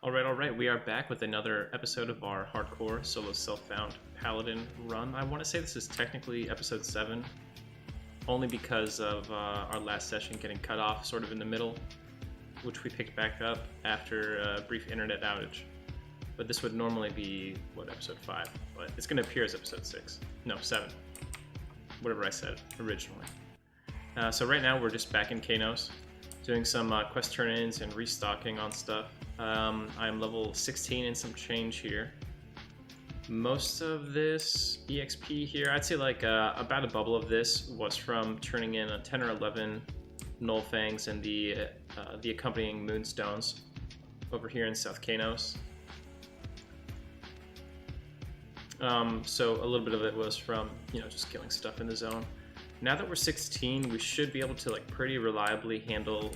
All right, we are back with another episode of our hardcore solo self-found Paladin run. I want to say this is technically episode 7, only because of our last session getting cut off sort of in the middle, which we picked back up after a brief internet outage. But this would normally be, episode 5, but it's going to appear as episode 6. No, 7. Whatever I said originally. So right now we're just back in Kanos, doing some quest turn-ins and restocking on stuff. I'm level 16 and some change here. Most of this EXP here, I'd say like about a bubble of this was from turning in a 10 or 11 Null Fangs and the accompanying Moonstones over here in South Kanos. So a little bit of it was from, just killing stuff in the zone. Now that we're 16, we should be able to pretty reliably handle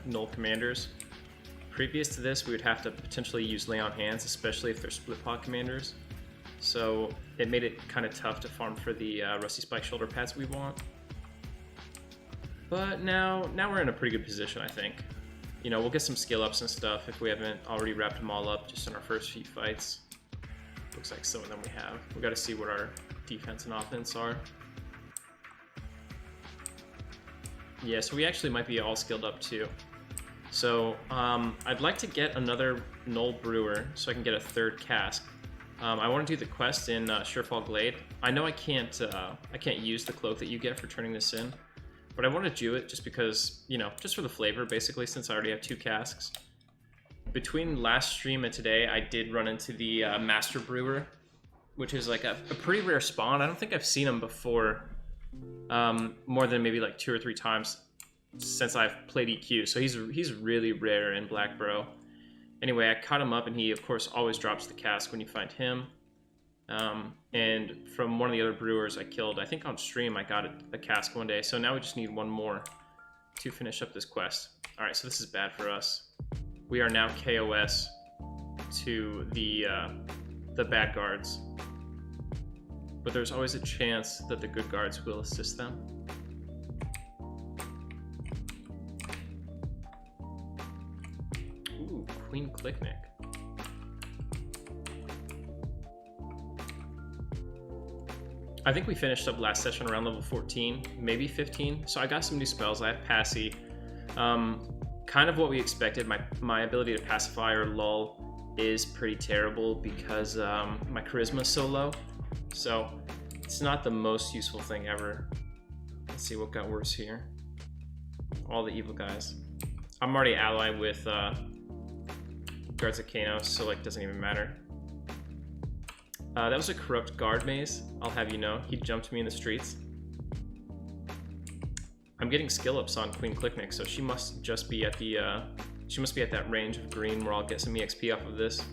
Null Commanders. Previous to this, we would have to potentially use Lay on Hands, especially if they're split pod commanders. So it made it kind of tough to farm for the Rusty Spike shoulder pads we want. But now we're in a pretty good position, I think. We'll get some skill ups and stuff if we haven't already wrapped them all up just in our first few fights. Looks like some of them we have. We got to see what our defense and offense are. Yeah, so we actually might be all skilled up too. So I'd like to get another Null Brewer so I can get a third cask. I want to do the quest in Surefall Glade. I know I can't use the cloak that you get for turning this in, but I want to do it just because, just for the flavor, basically, since I already have 2 casks. Between last stream and today, I did run into the Master Brewer, which is like a pretty rare spawn. I don't think I've seen him before more than maybe like 2 or 3 times since I've played EQ, so he's really rare in Black Bro. Anyway, I caught him up, and he of course always drops the cask when you find him. And from one of the other brewers I killed, I think on stream, I got a cask one day. So now we just need one more to finish up this quest. All right, so this is bad for us. We are now KOS to the bad guards, but there's always a chance that the good guards will assist them. Queen Clicknick. I think we finished up last session around level 14, maybe 15. So I got some new spells. I have Passy. Kind of what we expected. My ability to pacify or lull is pretty terrible because my charisma is so low. So it's not the most useful thing ever. Let's see what got worse here. All the evil guys. I'm already allied with Guards of Kanos, so it doesn't even matter. That was a corrupt guard maze, I'll have you know. He jumped me in the streets. I'm getting skill ups on Queen Clicknick, so she must just be at the she must be at that range of green where I'll get some EXP off of this.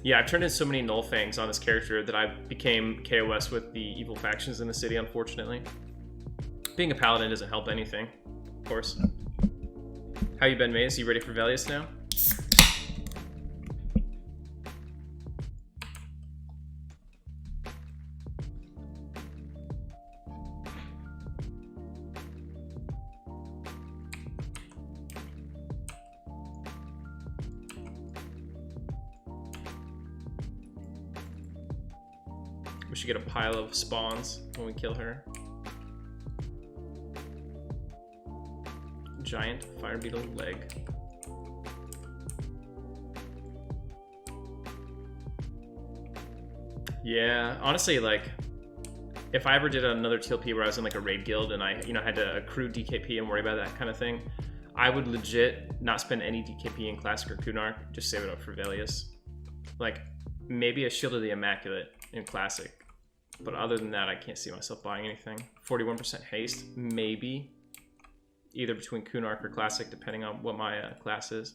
Yeah, I've turned in so many Null Fangs on this character that I became KOS with the evil factions in the city, unfortunately. Being a paladin doesn't help anything, of course. How you been, Maze? You ready for Velius now? We should get a pile of spawns when we kill her. Giant fire beetle leg. Yeah, honestly, if I ever did another TLP where I was in a raid guild and I, had to accrue DKP and worry about that kind of thing, I would legit not spend any DKP in Classic or Kunark, just save it up for Velius. Maybe a Shield of the Immaculate in Classic, but other than that, I can't see myself buying anything. 41% haste, maybe. Either between Kunark or Classic, depending on what my class is.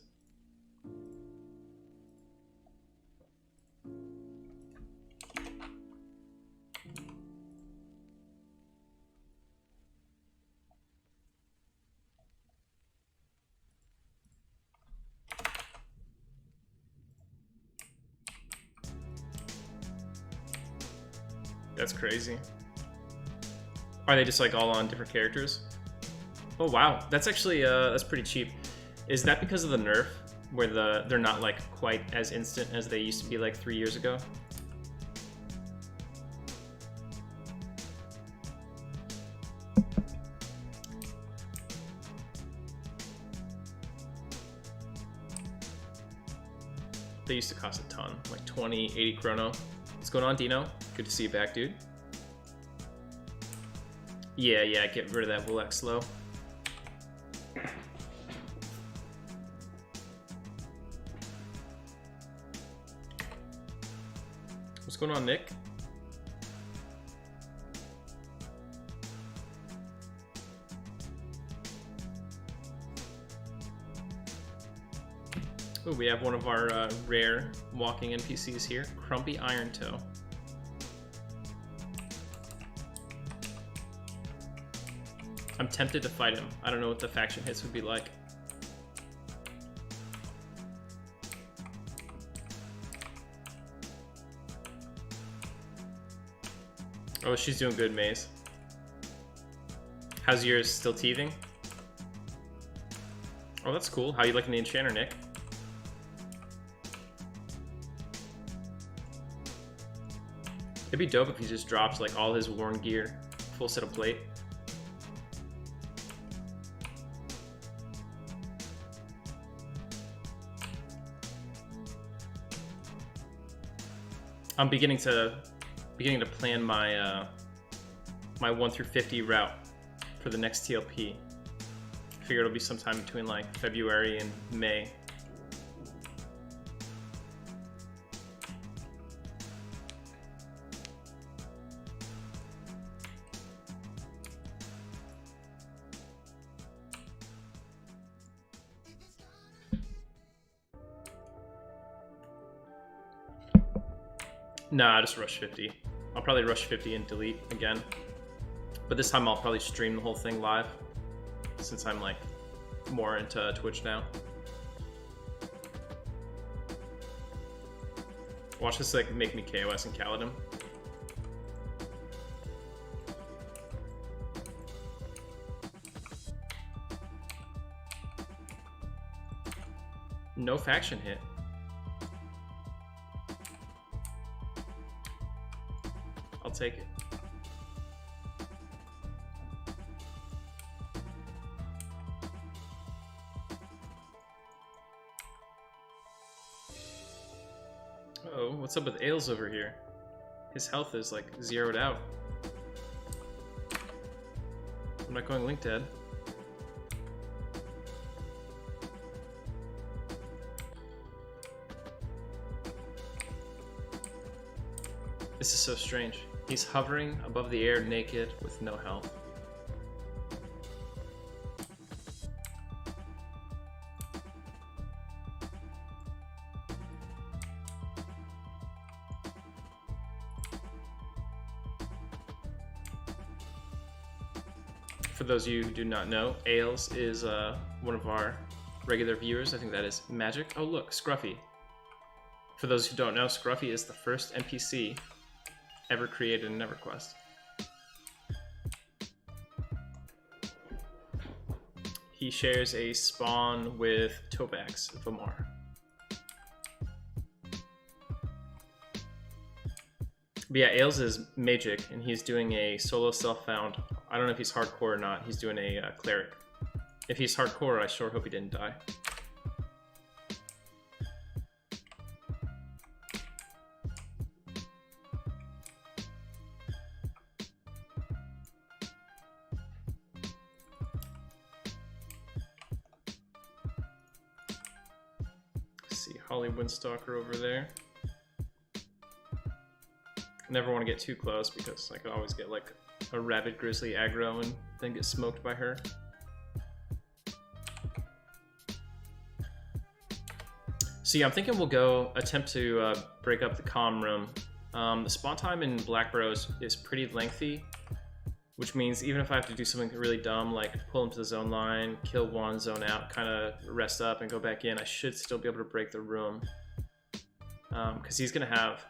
That's crazy. Are they just all on different characters? Oh wow, that's actually that's pretty cheap. Is that because of the nerf, where they're not like quite as instant as they used to be like 3 years ago? They used to cost a ton, like 20, 80 chrono. What's going on, Dino? Good to see you back, dude. Yeah, get rid of that Will X slow. What's going on, Nick? Oh, we have one of our rare walking NPCs here, Crumpy Iron Toe. I'm tempted to fight him. I don't know what the faction hits would be like. Oh, she's doing good, Maze. How's yours? Still teething? Oh, that's cool. How you liking the enchanter, Nick? It'd be dope if he just drops like all his worn gear, full set of plate. I'm beginning to plan my my 1 through 50 route for the next TLP. I figure it'll be sometime between like February and May. Nah, I just rush 50. I'll probably rush 50 and delete again. But this time I'll probably stream the whole thing live, since I'm like more into Twitch now. Watch this like make me KOS and Paladin. No faction hit. I'll take it. Oh, what's up with Ailes over here? His health is like zeroed out. I'm not going Link Dead. This is so strange. He's hovering above the air naked with no health. For those of you who do not know, Ailes is one of our regular viewers. I think that is Magic. Oh look, Scruffy. For those who don't know, Scruffy is the first NPC ever created in Everquest. He shares a spawn with Tobax Vamar. But yeah, Ailes is Magic, and he's doing a solo self-found. I don't know if he's hardcore or not. He's doing a cleric. If he's hardcore, I sure hope he didn't die. See Holly Windstalker over there. Never want to get too close because I could always get like a rabid grizzly aggro and then get smoked by her. So yeah, I'm thinking we'll go attempt to break up the comm room. The spawn time in Black Burrows is pretty lengthy, which means even if I have to do something really dumb like pull him to the zone line, kill one, zone out, kind of rest up and go back in, I should still be able to break the room. Because he's gonna have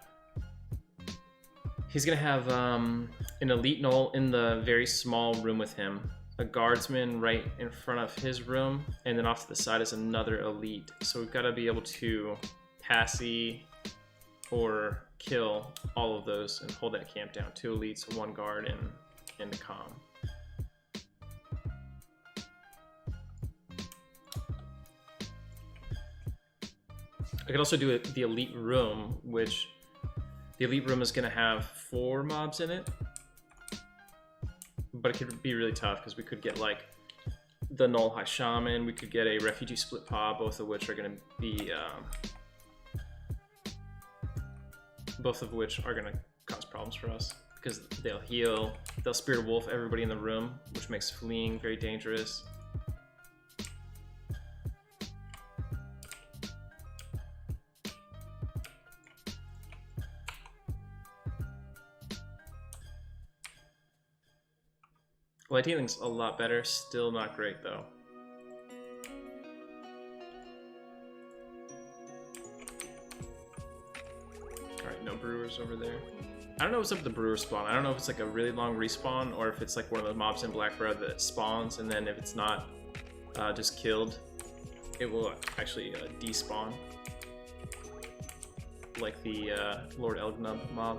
an elite null in the very small room with him. a guardsman right in front of his room, and then off to the side is another elite. So we've got to be able to passy or kill all of those and hold that camp down. 2 elites, 1 guard, and the comm. I could also do the elite room, which the elite room is going to have 4 mobs in it. But it could be really tough because we could get like the Null High Shaman, we could get a Refugee Split Paw, both of which are going to be cause problems for us because they'll heal, they'll Spirit of Wolf everybody in the room, which makes fleeing very dangerous. Light healing's a lot better, still not great though. Alright, no brewers over there. I don't know what's up with the brewer spawn. I don't know if it's like a really long respawn or if it's like one of those mobs in Blackbird that spawns and then if it's not just killed, it will actually despawn. Like the Lord Elgnub mob.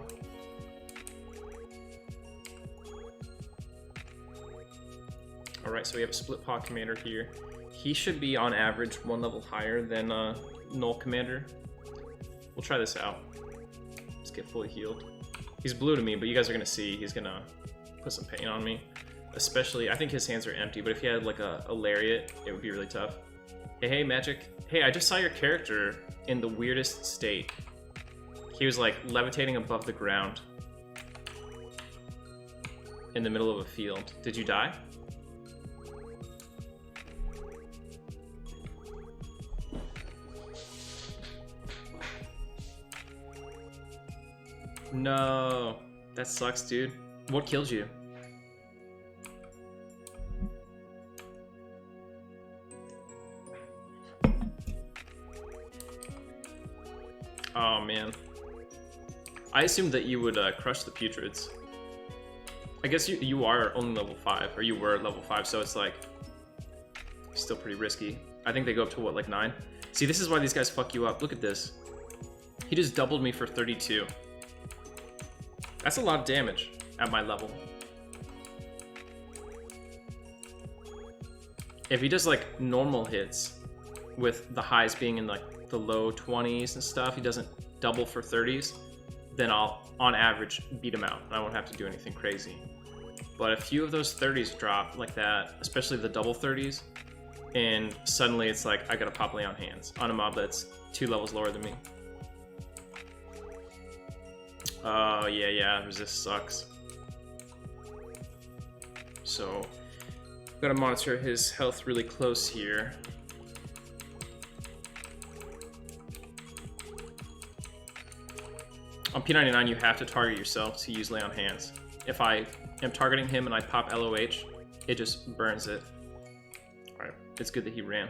Alright, so we have a Split Paw Commander here. He should be on average 1 level higher than Null Commander. We'll try this out. Let's get fully healed. He's blue to me, but you guys are gonna see he's gonna put some pain on me. Especially, I think his hands are empty, but if he had like a lariat, it would be really tough. Hey, Magic. Hey, I just saw your character in the weirdest state. He was like levitating above the ground in the middle of a field. Did you die? No, that sucks, dude. What killed you? Oh man. I assumed that you would crush the putrids. I guess you are only level 5, or you were level 5, so it's like still pretty risky. I think they go up to what, like 9? See, this is why these guys fuck you up. Look at this. He just doubled me for 32. That's a lot of damage at my level. If he does like normal hits with the highs being in like the low 20s and stuff, he doesn't double for 30s, then I'll on average beat him out. I won't have to do anything crazy. But a few of those 30s drop like that, especially the double 30s, and suddenly it's like I gotta pop lay on hands on a mob that's 2 levels lower than me. Oh, yeah, resist sucks. So, gotta monitor his health really close here. On P99, you have to target yourself to use Lay on Hands. If I am targeting him and I pop LOH, it just burns it. Alright, it's good that he ran.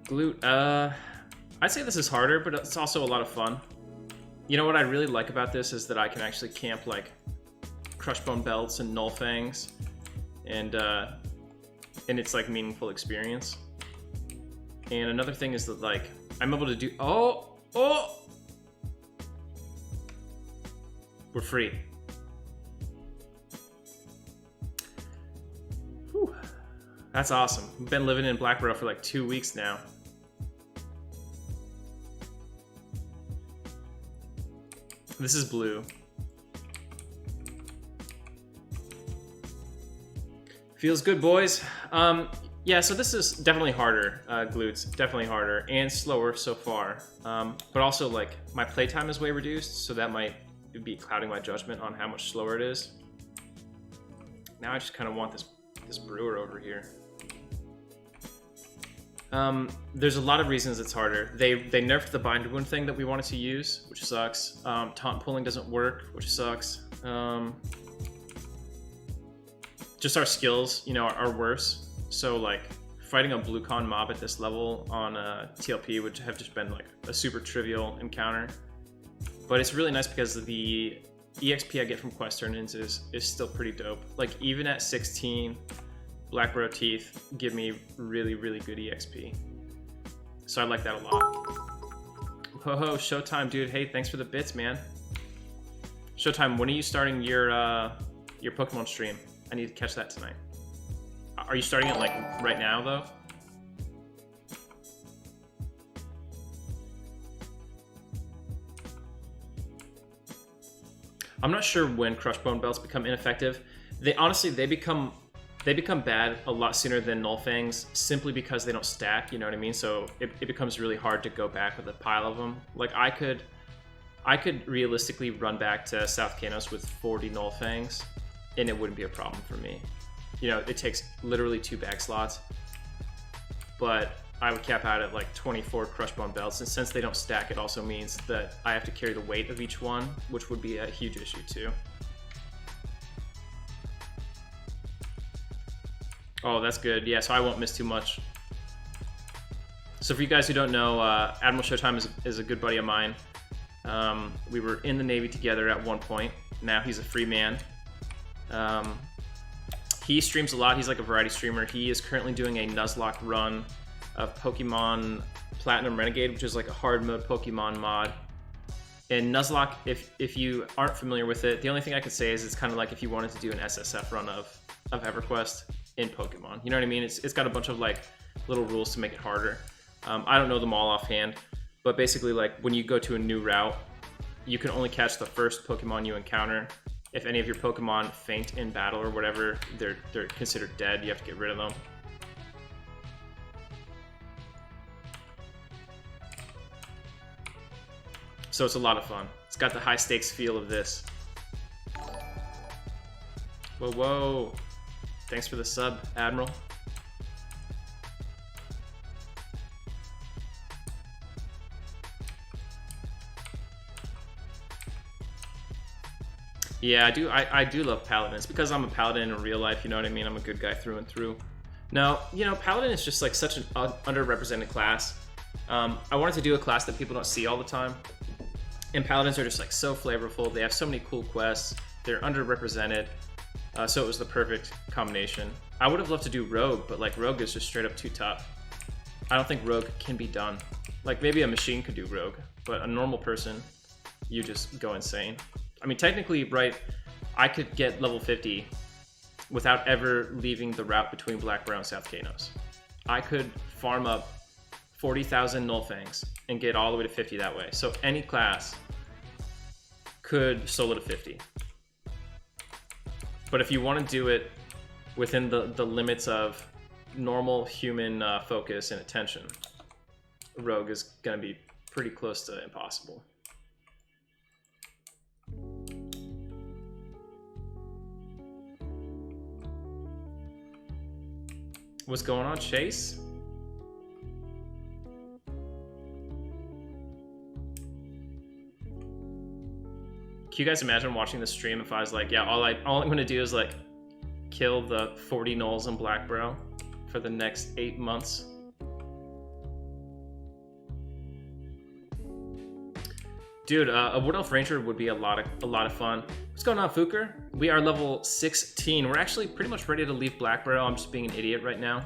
Glute, I'd say this is harder, but it's also a lot of fun. You know what I really like about this is that I can actually camp like Crushbone Belts and Null Fangs, and it's like meaningful experience. And another thing is that like I'm able to do we're free. Whew. That's awesome. We've been living in Blackborough for like 2 weeks now. This is blue. Feels good, boys. Yeah, so this is definitely harder, glutes, definitely harder, and slower so far. But also, like, my playtime is way reduced, so that might be clouding my judgment on how much slower it is. Now I just kind of want this brewer over here. There's a lot of reasons it's harder. They nerfed the bind wound thing that we wanted to use, which sucks. Taunt pulling doesn't work, which sucks. Just our skills, you know, are worse. So like fighting a blue con mob at this level on TLP would have just been like a super trivial encounter. But it's really nice because the EXP I get from quest turn-ins is still pretty dope. Like even at 16, Black Bro Teeth give me really, really good EXP. So I like that a lot. Ho ho, Showtime, dude. Hey, thanks for the bits, man. Showtime, when are you starting your Pokemon stream? I need to catch that tonight. Are you starting it like right now though? I'm not sure when Crush Bone Belts become ineffective. They honestly become bad a lot sooner than Null Fangs simply because they don't stack, you know what I mean? So it becomes really hard to go back with a pile of them. Like I could realistically run back to South Kanos with 40 Null Fangs and it wouldn't be a problem for me. You know, it takes literally 2 bag slots, but I would cap out at like 24 Crush Bone Belts, and since they don't stack, it also means that I have to carry the weight of each one, which would be a huge issue too. Oh, that's good. Yeah, so I won't miss too much. So for you guys who don't know, Admiral Showtime is a good buddy of mine. We were in the Navy together at one point. Now he's a free man. He streams a lot. He's like a variety streamer. He is currently doing a Nuzlocke run of Pokemon Platinum Renegade, which is like a hard mode Pokemon mod. And Nuzlocke, if you aren't familiar with it, the only thing I could say is it's kind of like if you wanted to do an SSF run of Everquest in Pokemon. You know what I mean? It's got a bunch of like little rules to make it harder. I don't know them all offhand, but basically like when you go to a new route, you can only catch the first Pokemon you encounter. If any of your Pokemon faint in battle or whatever, they're considered dead. You have to get rid of them. So it's a lot of fun. It's got the high stakes feel of this. Whoa, whoa. Thanks for the sub, Admiral. Yeah, I do love Paladin. It's because I'm a Paladin in real life, you know what I mean? I'm a good guy through and through. Now, you know, Paladin is just like such an underrepresented class. I wanted to do a class that people don't see all the time. And Paladins are just like so flavorful. They have so many cool quests. They're underrepresented. So it was the perfect combination. I would have loved to do Rogue, but like Rogue is just straight up too tough. I don't think Rogue can be done. Like maybe a machine could do Rogue, but a normal person, you just go insane. I mean, technically, right, I could get level 50 without ever leaving the route between Black Bro and South Kanos. I could farm up 40,000 Null Fangs and get all the way to 50 that way. So any class could solo to 50. But if you want to do it within the limits of normal human focus and attention, Rogue is going to be pretty close to impossible. What's going on, Chase? Can you guys imagine watching the stream if I was like, yeah, all I'm gonna do is like kill the 40 Nulls in Black Bro for the next 8 months? Dude, a Wood Elf Ranger would be a lot of fun. What's going on, Fuker? We are level 16. We're actually pretty much ready to leave Black Bro. I'm just being an idiot right now.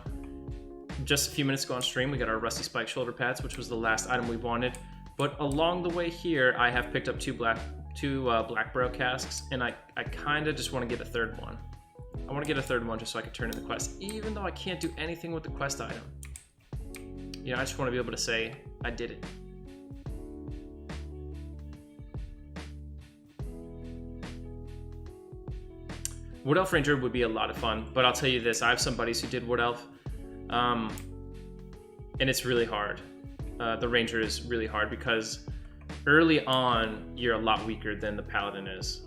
Just a few minutes ago on stream, we got our Rusty Spike shoulder pads, which was the last item we wanted. But along the way here, I have picked up two Black Bro casks, and I kind of just want to get a third one. I want to get a third one just so I can turn in the quest, even though I can't do anything with the quest item. You know, I just want to be able to say, I did it. Wood Elf Ranger would be a lot of fun, but I'll tell you this, I have some buddies who did Wood Elf, and it's really hard. The Ranger is really hard because early on, you're a lot weaker than the Paladin is.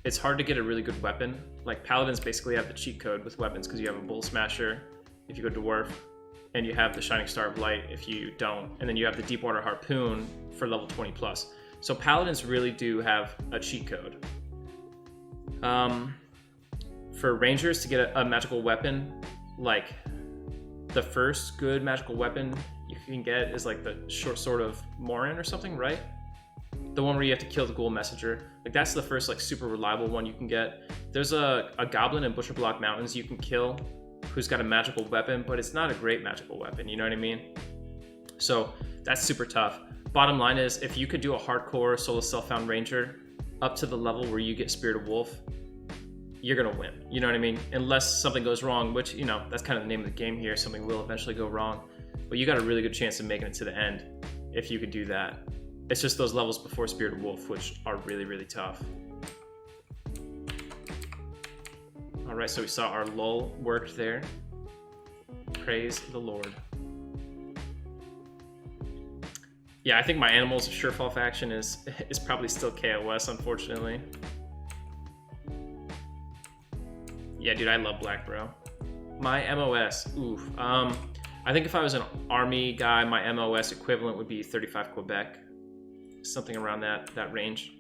It's hard to get a really good weapon. Like, Paladins basically have the cheat code with weapons because you have a Bull Smasher if you go Dwarf, and you have the Shining Star of Light if you don't, and then you have the Deepwater Harpoon for level 20 plus. So Paladins really do have a cheat code. For Rangers to get a magical weapon, like the first good magical weapon you can get is like the short sword of Morin or something, right? the one where you have to kill the ghoul messenger. Like that's the first like super reliable one you can get. There's a goblin in Butcher Block Mountains you can kill who's got a magical weapon, but it's not a great magical weapon, you know what I mean? So that's super tough. Bottom line is, if you could do a hardcore Soul of Self-Found Ranger up to the level where you get Spirit of Wolf, you're gonna win, you know what I mean? Unless something goes wrong, which, you know, that's kind of the name of the game here. Something will eventually go wrong, but you got a really good chance of making it to the end if you could do that. It's just those levels before Spirit of Wolf which are really, really tough. All right, so we saw our lull worked there. Praise the Lord. Yeah, I think my Animals of Surefall faction is probably still KOS, unfortunately. Yeah, dude, I love Black, bro. My MOS, oof. I think if I was an army guy, my MOS equivalent would be 35 Quebec. Something around that range.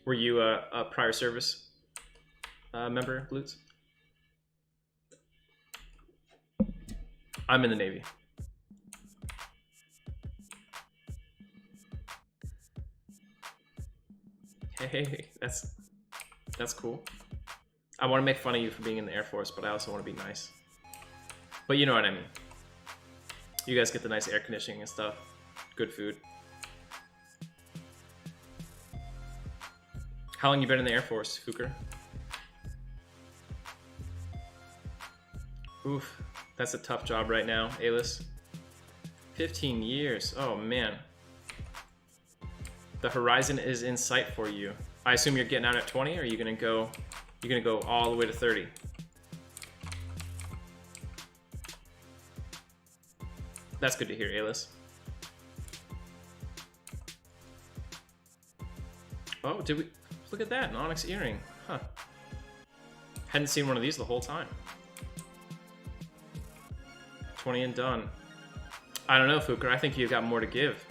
Were you a prior service member, Glutes? I'm in the Navy. Hey, that's cool. I want to make fun of you for being in the Air Force, but I also want to be nice. But you know what I mean. You guys get the nice air conditioning and stuff. Good food. How long you been in the Air Force, Fuker? Oof, that's a tough job right now, Alis. 15 years, oh man. The horizon is in sight for you. I assume you're getting out at 20, or are you gonna go all the way to 30? That's good to hear, Alis. Oh, did we? Look at that, an onyx earring. Huh. Hadn't seen one of these the whole time. 20 and done. I don't know, Fuker. I think you've got more to give.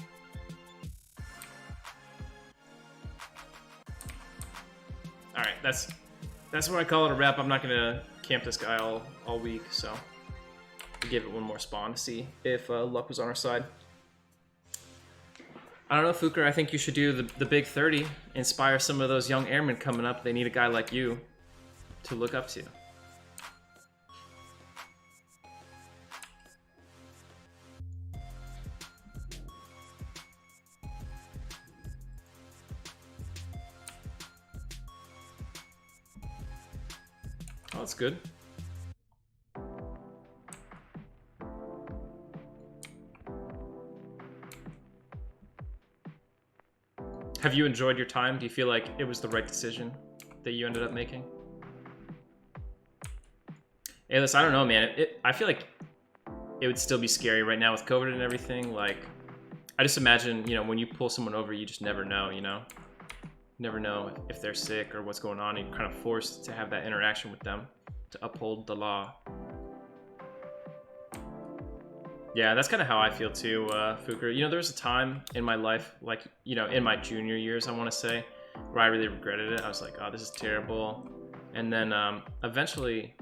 All right, that's what I call it a wrap. I'm not gonna camp this guy all week, so give it one more spawn to see if luck was on our side. I don't know, Fuker. I think you should do the big 30. Inspire some of those young airmen coming up. They need a guy like you to look up to. Oh, that's good. Have you enjoyed your time? Do you feel like it was the right decision that you ended up making? Hey, listen, I don't know, man. I feel like it would still be scary right now with COVID and everything. Like, I just imagine, you know, when you pull someone over, you just never know, you know? Never know if they're sick or what's going on. You're kind of forced to have that interaction with them to uphold the law. Yeah, that's kind of how I feel too, Fuker. You know, there was a time in my life, like, you know, in my junior years, I want to say, where I really regretted it. I was like, oh, this is terrible. And then eventually,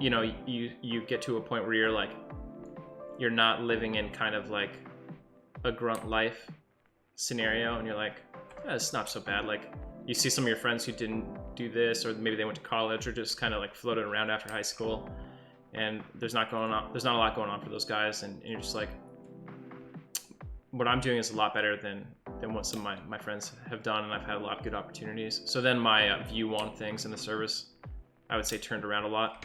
you know, you get to a point where you're like, you're not living in kind of like a grunt life scenario, and you're like, yeah, it's not so bad. Like, you see some of your friends who didn't do this, or maybe they went to college, or just kind of like floated around after high school. And there's not a lot going on for those guys, and you're just like, what I'm doing is a lot better than what some of my friends have done, and I've had a lot of good opportunities. So then my view on things in the service, I would say, turned around a lot.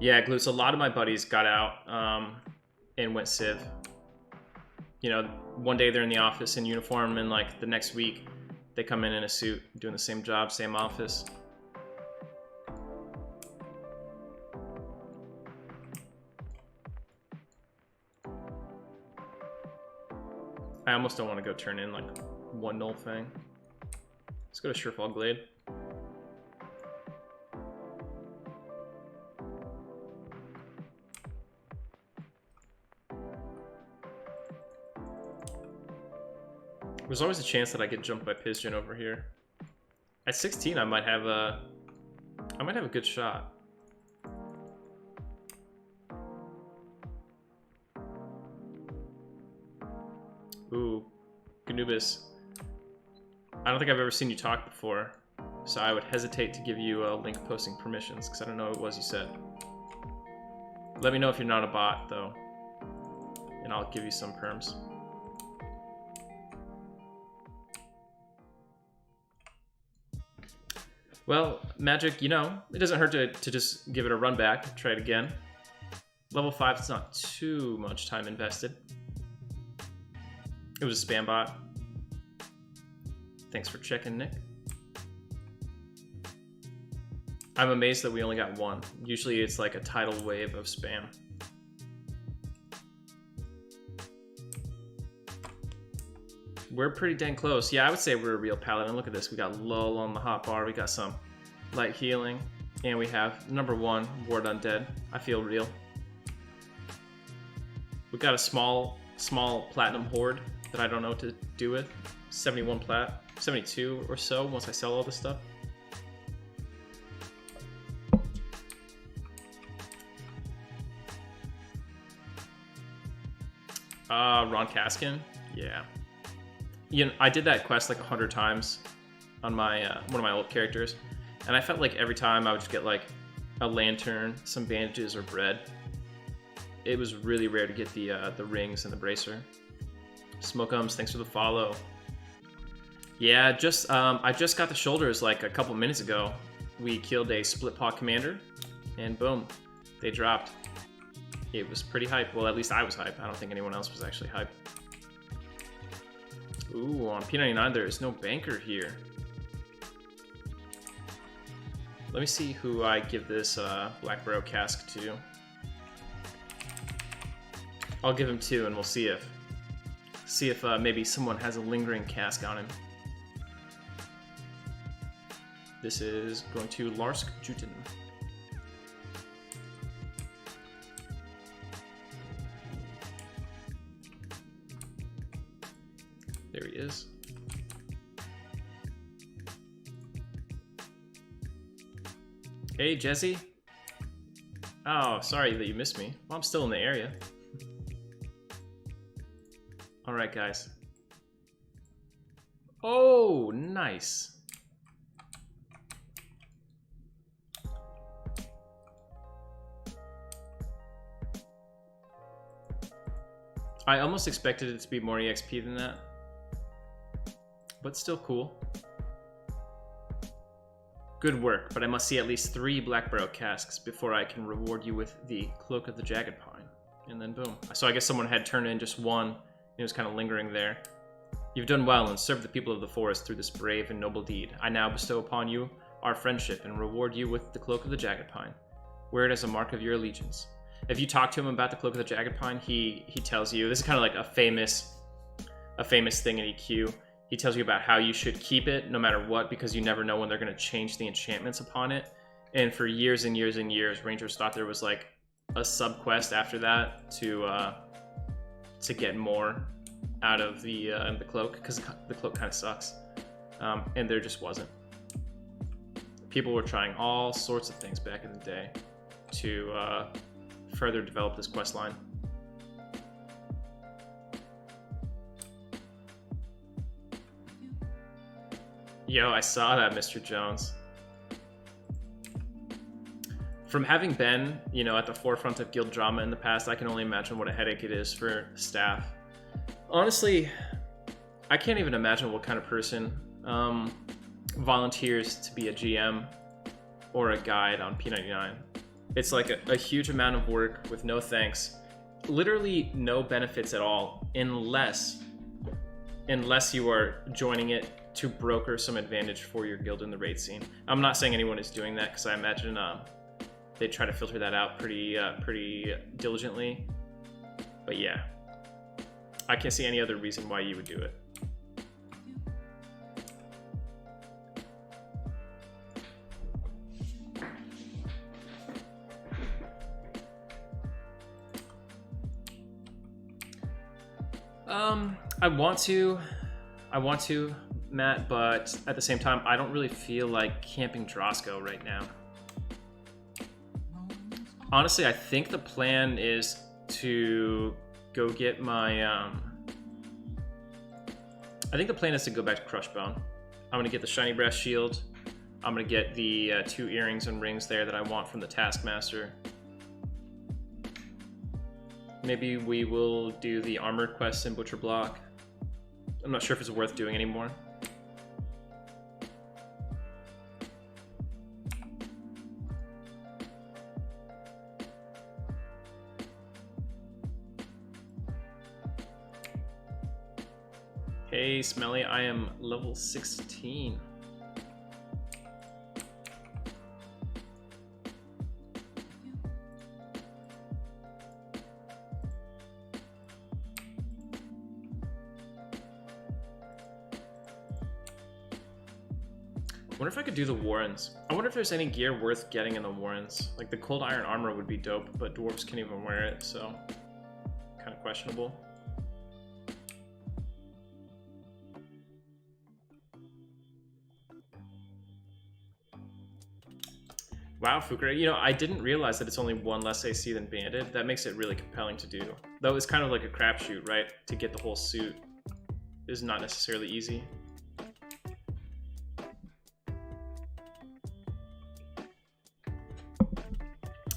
Yeah, Glutes, a lot of my buddies got out and went civ. You know, one day they're in the office in uniform, and like the next week they come in a suit doing the same job, same office. I almost don't want to go turn in like one null thing. Let's go to Surefall Glade. There's always a chance that I get jumped by Pigeon over here. At 16, I might have a good shot. Ooh, Ganubis. I don't think I've ever seen you talk before, so I would hesitate to give you link posting permissions because I don't know what it was you said. Let me know if you're not a bot, though, and I'll give you some perms. Well, Magic, you know, it doesn't hurt to just give it a run back, try it again. Level 5, it's not too much time invested. It was a spam bot. Thanks for checking, Nick. I'm amazed that we only got one. Usually it's like a tidal wave of spam. We're pretty dang close. Yeah, I would say we're a real Paladin. Look at this. We got lull on the hotbar. We got some light healing. And we have number 1, Ward Undead. I feel real. We got a small platinum horde that I don't know what to do with. 71 plat. 72 or so once I sell all this stuff. Ron Kaskin? Yeah. You know, I did that quest like 100 times on my one of my old characters, and I felt like every time I would just get like a lantern, some bandages, or bread. It was really rare to get the rings and the bracer. Smokeums, thanks for the follow. Yeah, I just got the shoulders like a couple minutes ago. We killed a split paw commander, and boom, they dropped. It was pretty hype. Well, at least I was hype. I don't think anyone else was actually hype. Ooh, on P99 there is no banker here. Let me see who I give this Black Barrow cask to. I'll give him 2 and we'll see if maybe someone has a lingering cask on him. This is going to Larsk Juten. There he is. Hey, Jesse. Oh, sorry that you missed me. Well, I'm still in the area. All right, guys. Oh, nice. I almost expected it to be more EXP than that. But still cool. Good work, but I must see at least 3 Black Barrow casks before I can reward you with the Cloak of the Jagged Pine. And then boom. So I guess someone had turned in just 1, and it was kind of lingering there. You've done well and served the people of the forest through this brave and noble deed. I now bestow upon you our friendship and reward you with the Cloak of the Jagged Pine. Wear it as a mark of your allegiance. If you talk to him about the Cloak of the Jagged Pine, he tells you, this is kind of like a famous thing in EQ. He tells you about how you should keep it no matter what, because you never know when they're going to change the enchantments upon it. And for years and years and years, Rangers thought there was like a sub-quest after that to get more out of the cloak, because the cloak kind of sucks. And there just wasn't. People were trying all sorts of things back in the day to further develop this quest line. Yo, I saw that, Mr. Jones. From having been, you know, at the forefront of guild drama in the past, I can only imagine what a headache it is for staff. Honestly, I can't even imagine what kind of person volunteers to be a GM or a guide on P99. It's like a huge amount of work with no thanks. Literally no benefits at all, unless you are joining it to broker some advantage for your guild in the raid scene. I'm not saying anyone is doing that, because I imagine they try to filter that out pretty diligently. But yeah, I can't see any other reason why you would do it. I want to. I want to, Matt, but at the same time, I don't really feel like camping Drosco right now. Honestly, I think the plan is to go get my... I think the plan is to go back to Crushbone. I'm going to get the Shiny Brass Shield. I'm going to get the 2 earrings and rings there that I want from the Taskmaster. Maybe we will do the Armored quest in Butcher Block. I'm not sure if it's worth doing anymore. Hey, Smelly, I am level 16. I wonder if I could do the Warrens. I wonder if there's any gear worth getting in the Warrens. Like the Cold Iron Armor would be dope, but dwarves can't even wear it, so kind of questionable. Wow, Fukura, you know, I didn't realize that it's only 1 less AC than Banded. That makes it really compelling to do. Though it's kind of like a crapshoot, right? To get the whole suit is not necessarily easy.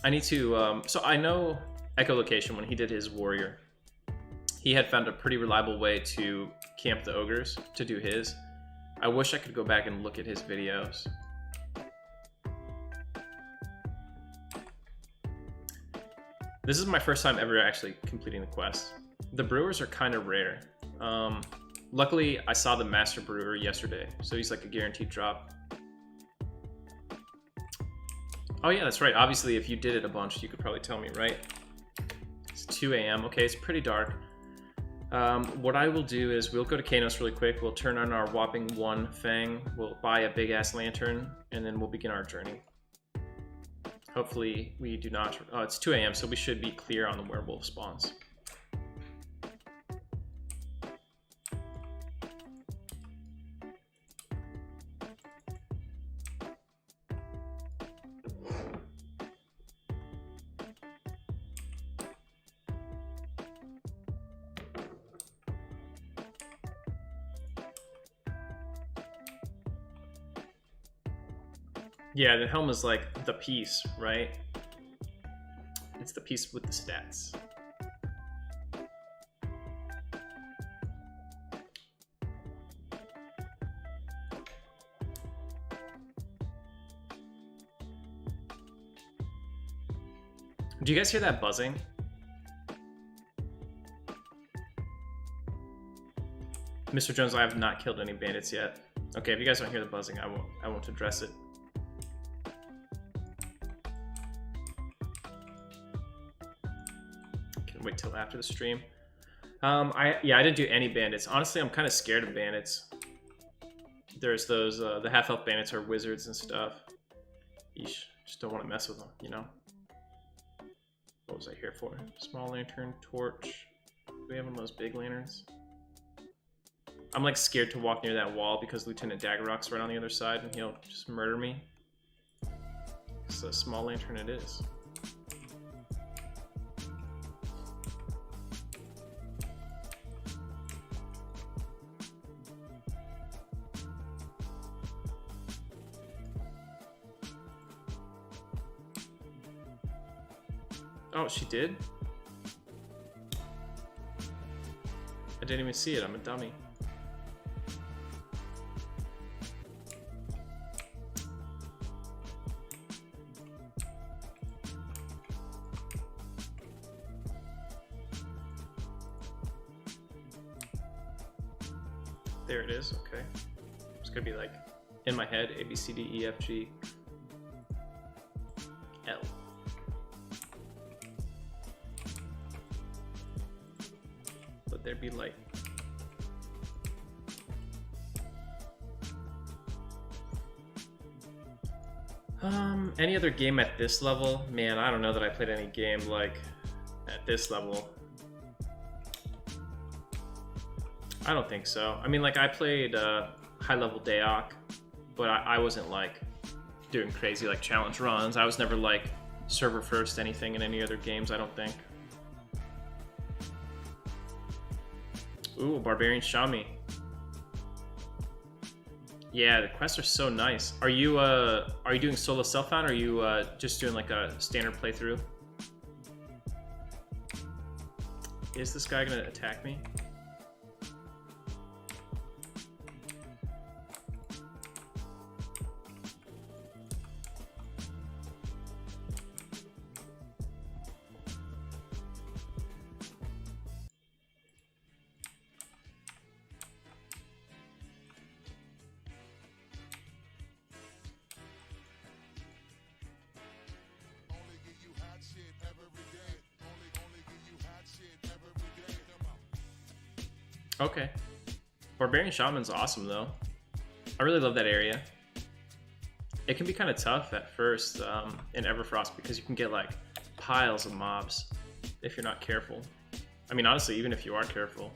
I need to, so I know Echolocation, when he did his Warrior, he had found a pretty reliable way to camp the Ogres, to do his. I wish I could go back and look at his videos. This is my first time ever actually completing the quest. The brewers are kind of rare. Luckily, I saw the Master Brewer yesterday, so he's like a guaranteed drop. Oh yeah, that's right. Obviously, if you did it a bunch, you could probably tell me, right? It's 2 a.m. Okay, it's pretty dark. What I will do is we'll go to Kanos really quick. We'll turn on our whopping 1 Fang. We'll buy a big-ass lantern, and then we'll begin our journey. Hopefully we do not... Oh, it's 2 a.m., so we should be clear on the werewolf spawns. Yeah, the helm is like the piece, right? It's the piece with the stats. Do you guys hear that buzzing? Mr. Jones, I have not killed any bandits yet. Okay, if you guys don't hear the buzzing, I won't address it. Wait till after the stream. I didn't do any bandits. Honestly, I'm kind of scared of bandits. There's those the half-health bandits are wizards and stuff. Eesh, just don't want to mess with them, you know. What was I here for? Small lantern, torch. Do we have one of those big lanterns? I'm like scared to walk near that wall because Lieutenant Daggerrock's right on the other side and he'll just murder me. It's a small lantern it is. Oh, she did? I didn't even see it. I'm a dummy. There it is. Okay. It's gonna be like in my head: A, B, C, D, E, F, G, L. There'd be like any other game at this level? Man, I don't know that I played any game like at this level. I don't think so. I mean, like, I played high-level Daok, but I wasn't, like, doing crazy, like, challenge runs. I was never, like, server first anything in any other games, I don't think. Ooh, Barbarian Shami. Yeah, the quests are so nice. Are you doing solo self-found, or are you just doing like a standard playthrough? Is this guy gonna attack me? Okay. Barbarian Shaman's awesome, though. I really love that area. It can be kind of tough at first in Everfrost because you can get, like, piles of mobs if you're not careful. I mean, honestly, even if you are careful.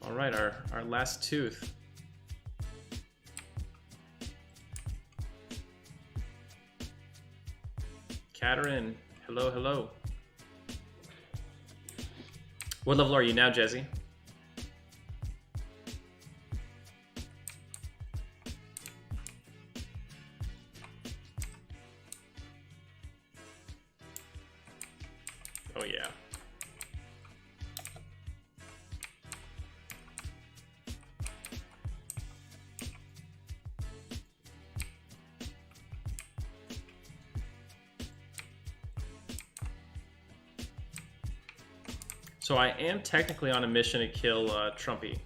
Alright, our last tooth. Katerin, hello, hello. What level are you now, Jesse? Oh, yeah. So I am technically on a mission to kill Trumpy.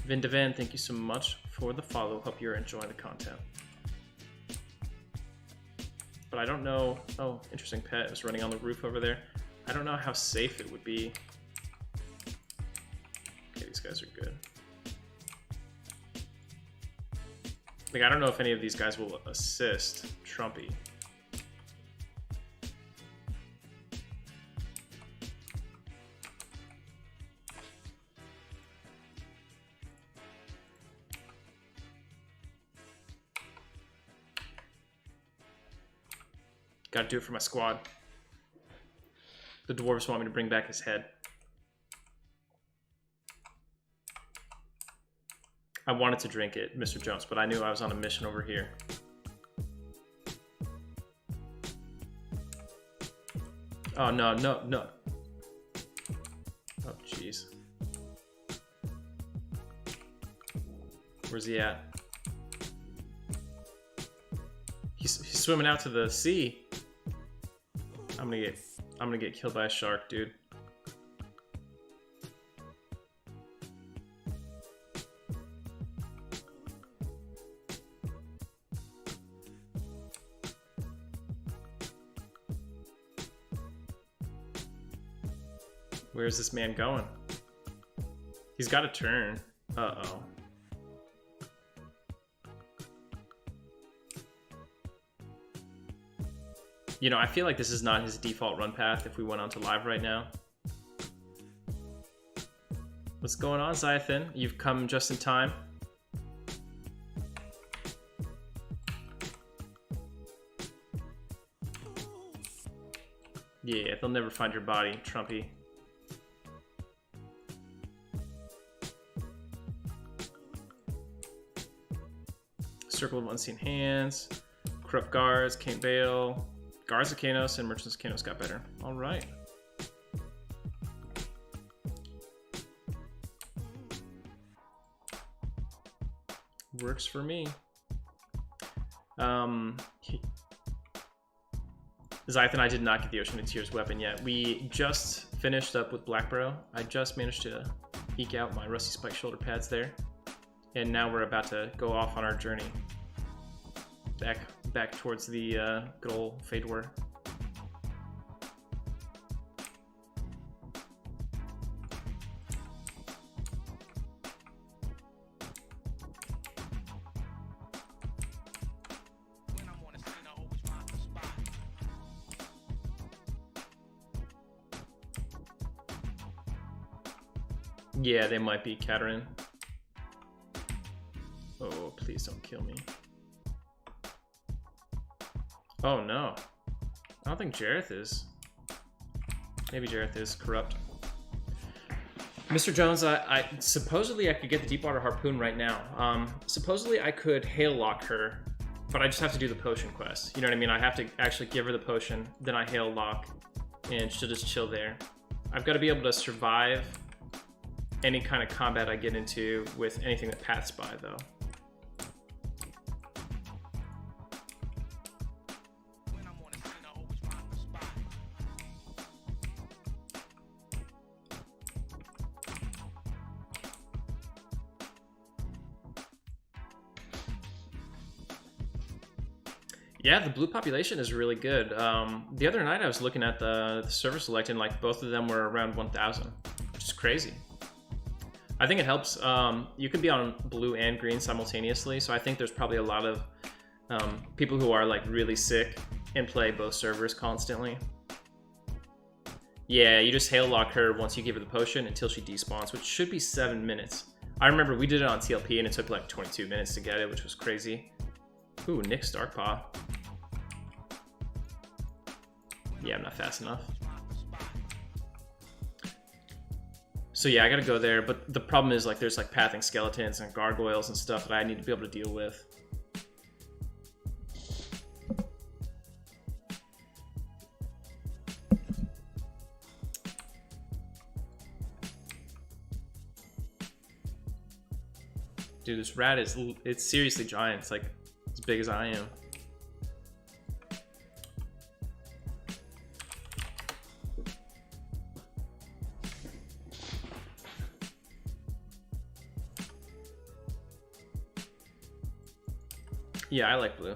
Vindevan, thank you so much for the follow. Hope you're enjoying the content. But I don't know... Oh, interesting pet is running on the roof over there. I don't know how safe it would be. Okay, these guys are good. Like, I don't know if any of these guys will assist Trumpy. Gotta do it for my squad. The dwarves want me to bring back his head. I wanted to drink it, Mr. Jones, but I knew I was on a mission over here. Oh, no, no, no. Oh, jeez. Where's he at? He's swimming out to the sea. I'm gonna get killed by a shark, dude. Where's this man going? He's got a turn. Uh-oh. You know, I feel like this is not his default run path if we went on to live right now. What's going on, Zyathin? You've come just in time. Yeah, they'll never find your body, Trumpy. Circle of Unseen Hands. Corrupt Guards, Can't Bail. Guards of Kanos and Merchants of Kanos got better. All right. Works for me. Zythan, I did not get the Ocean of Tears weapon yet. We just finished up with Blackborough. I just managed to eke out my Rusty Spike shoulder pads there. And now we're about to go off on our journey. Back towards the good old Fade War. Yeah, they might be Katerin. Oh, please don't kill me. Oh no. I don't think Jareth is. Maybe Jareth is corrupt. Mr. Jones, I supposedly I could get the Deepwater Harpoon right now. Supposedly I could hail lock her, but I just have to do the potion quest. You know what I mean? I have to actually give her the potion, then I hail lock, and she'll just chill there. I've got to be able to survive any kind of combat I get into with anything that paths by, though. Yeah, the blue population is really good. The other night I was looking at the server select, and like both of them were around 1,000, which is crazy. I think it helps. You can be on blue and green simultaneously, so I think there's probably a lot of people who are like really sick and play both servers constantly. Yeah, you just hail lock her once you give her the potion until she despawns, which should be 7 minutes. I remember we did it on TLP and it took like 22 minutes to get it, which was crazy. Ooh, Nick Starkpaw. Yeah, I'm not fast enough. So yeah, I gotta go there, but the problem is like there's like pathing skeletons and gargoyles and stuff that I need to be able to deal with. Dude, this rat is, it's seriously giant. It's like as big as I am. Yeah, I like blue.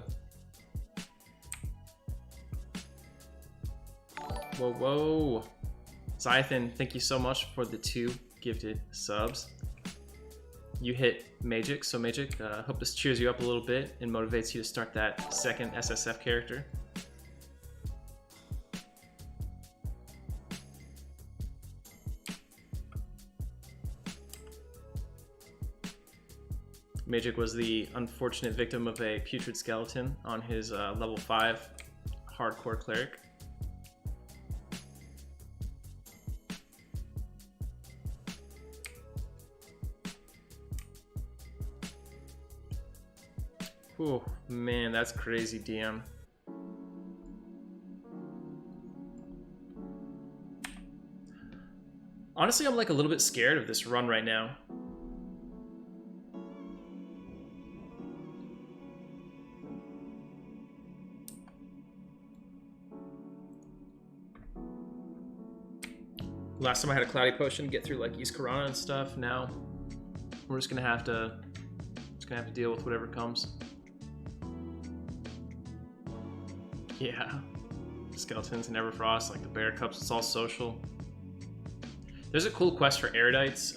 Whoa, whoa. Zaide, thank you so much for the 2 gifted subs. You hit Magic, so Magic, hope this cheers you up a little bit and motivates you to start that second SSF character. Magic was the unfortunate victim of a putrid skeleton on his level 5 hardcore cleric. Oh man, that's crazy, DM. Honestly, I'm like a little bit scared of this run right now. Last time I had a cloudy potion to get through like East Corona and stuff. Now we're just gonna have to deal with whatever comes. Yeah, skeletons and Everfrost, like the bear cups, it's all social. There's a cool quest for erudites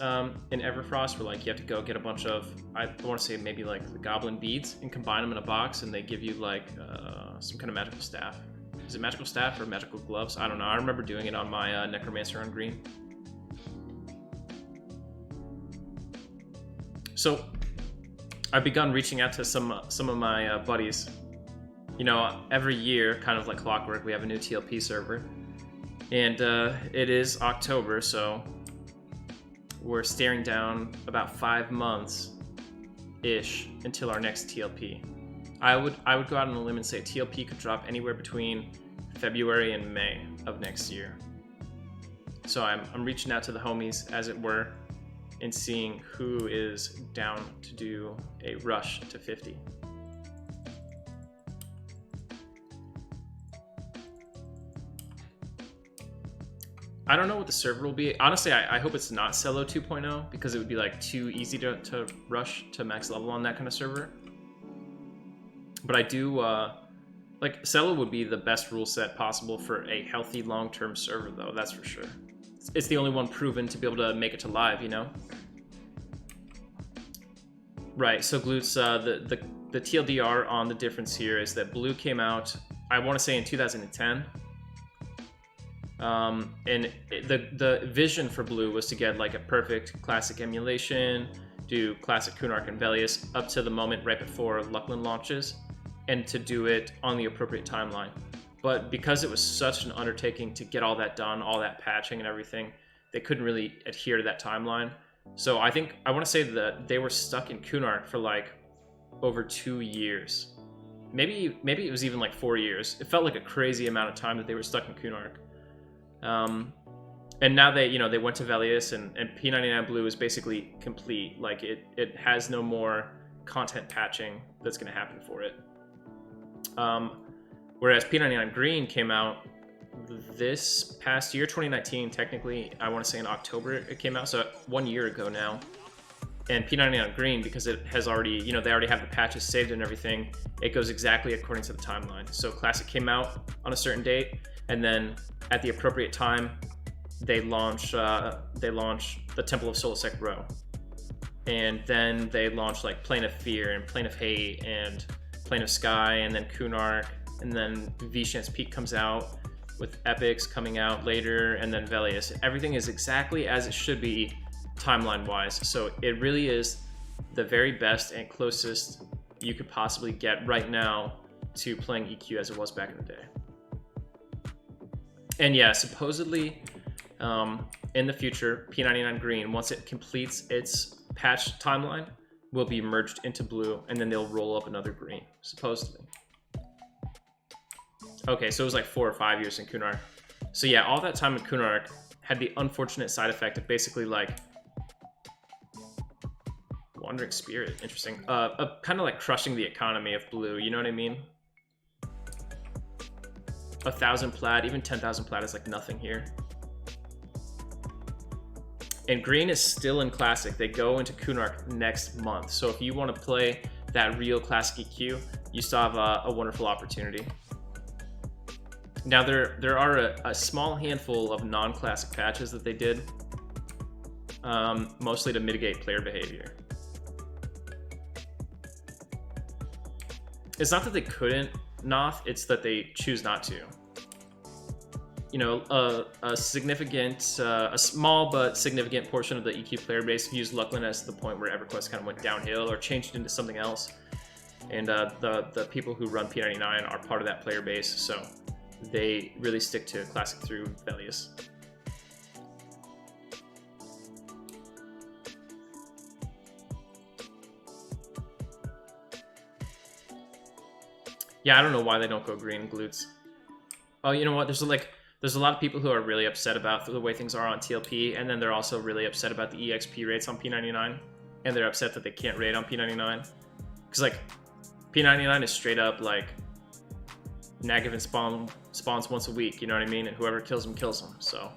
in Everfrost where like you have to go get a bunch of, I want to say maybe like the goblin beads and combine them in a box, and they give you like some kind of magical staff. Is it magical staff or magical gloves? I don't know. I remember doing it on my necromancer on green. So I've begun reaching out to some of my buddies. You know, every year, kind of like clockwork, we have a new TLP server. And it is October, so we're staring down about 5 months-ish until our next TLP. I would go out on a limb and say TLP could drop anywhere between February and May of next year. So I'm reaching out to the homies, as it were, and seeing who is down to do a rush to 50. I don't know what the server will be. Honestly, I hope it's not Cello 2.0 because it would be like too easy to rush to max level on that kind of server. But I do, like, Cello would be the best rule set possible for a healthy long-term server, though, that's for sure. It's the only one proven to be able to make it to live, you know? Right, so Glutes, the TLDR on the difference here is that Blue came out, I want to say in 2010. And the vision for Blue was to get like a perfect classic emulation, do classic Kunark and Velius up to the moment right before Luckland launches, and to do it on the appropriate timeline. But because it was such an undertaking to get all that done, all that patching and everything, they couldn't really adhere to that timeline. So I want to say that they were stuck in Kunark for like over 2 years. Maybe it was even like 4 years. It felt like a crazy amount of time that they were stuck in Kunark. And now they went to Velius, and P99 Blue is basically complete. Like it has no more content patching that's going to happen for it. Whereas P99 Green came out this past year, 2019, technically, I want to say in October it came out, so 1 year ago now. And P99 Green, because it has already, they already have the patches saved and everything, it goes exactly according to the timeline. So Classic came out on a certain date, and then at the appropriate time, they launch the Temple of Solasec Row. And then they launch like Plane of Fear and Plane of Hate and Plane of Sky, and then Kunark, and then V-Chance Peak comes out, with Epics coming out later, and then Velius. Everything is exactly as it should be timeline-wise. So it really is the very best and closest you could possibly get right now to playing EQ as it was back in the day. And yeah, supposedly in the future, P99 Green, once it completes its patch timeline, will be merged into Blue, and then they'll roll up another Green, supposedly. Okay, so it was like 4 or 5 years in Kunark. So yeah, all that time in Kunark had the unfortunate side effect of basically like Wandering Spirit, interesting. Kind of like crushing the economy of Blue, you know what I mean? 1,000 plat, even 10,000 plat is like nothing here. And Green is still in Classic. They go into Kunark next month. So if you want to play that real Classic EQ, you still have a wonderful opportunity. Now there are a small handful of non-classic patches that they did, mostly to mitigate player behavior. It's not that they couldn't, Noth, it's that they choose not to. A significant, a small but significant portion of the EQ player base used Luckland as the point where Everquest kind of went downhill or changed into something else. And the people who run P99 are part of that player base, so they really stick to Classic through Velius. Yeah, I don't know why they don't go Green glutes. Oh, you know what? There's a lot of people who are really upset about the way things are on TLP, and then they're also really upset about the EXP rates on P99, and they're upset that they can't raid on P99. Because like P99 is straight up like Nagavan spawns once a week, you know what I mean? And whoever kills him kills him. So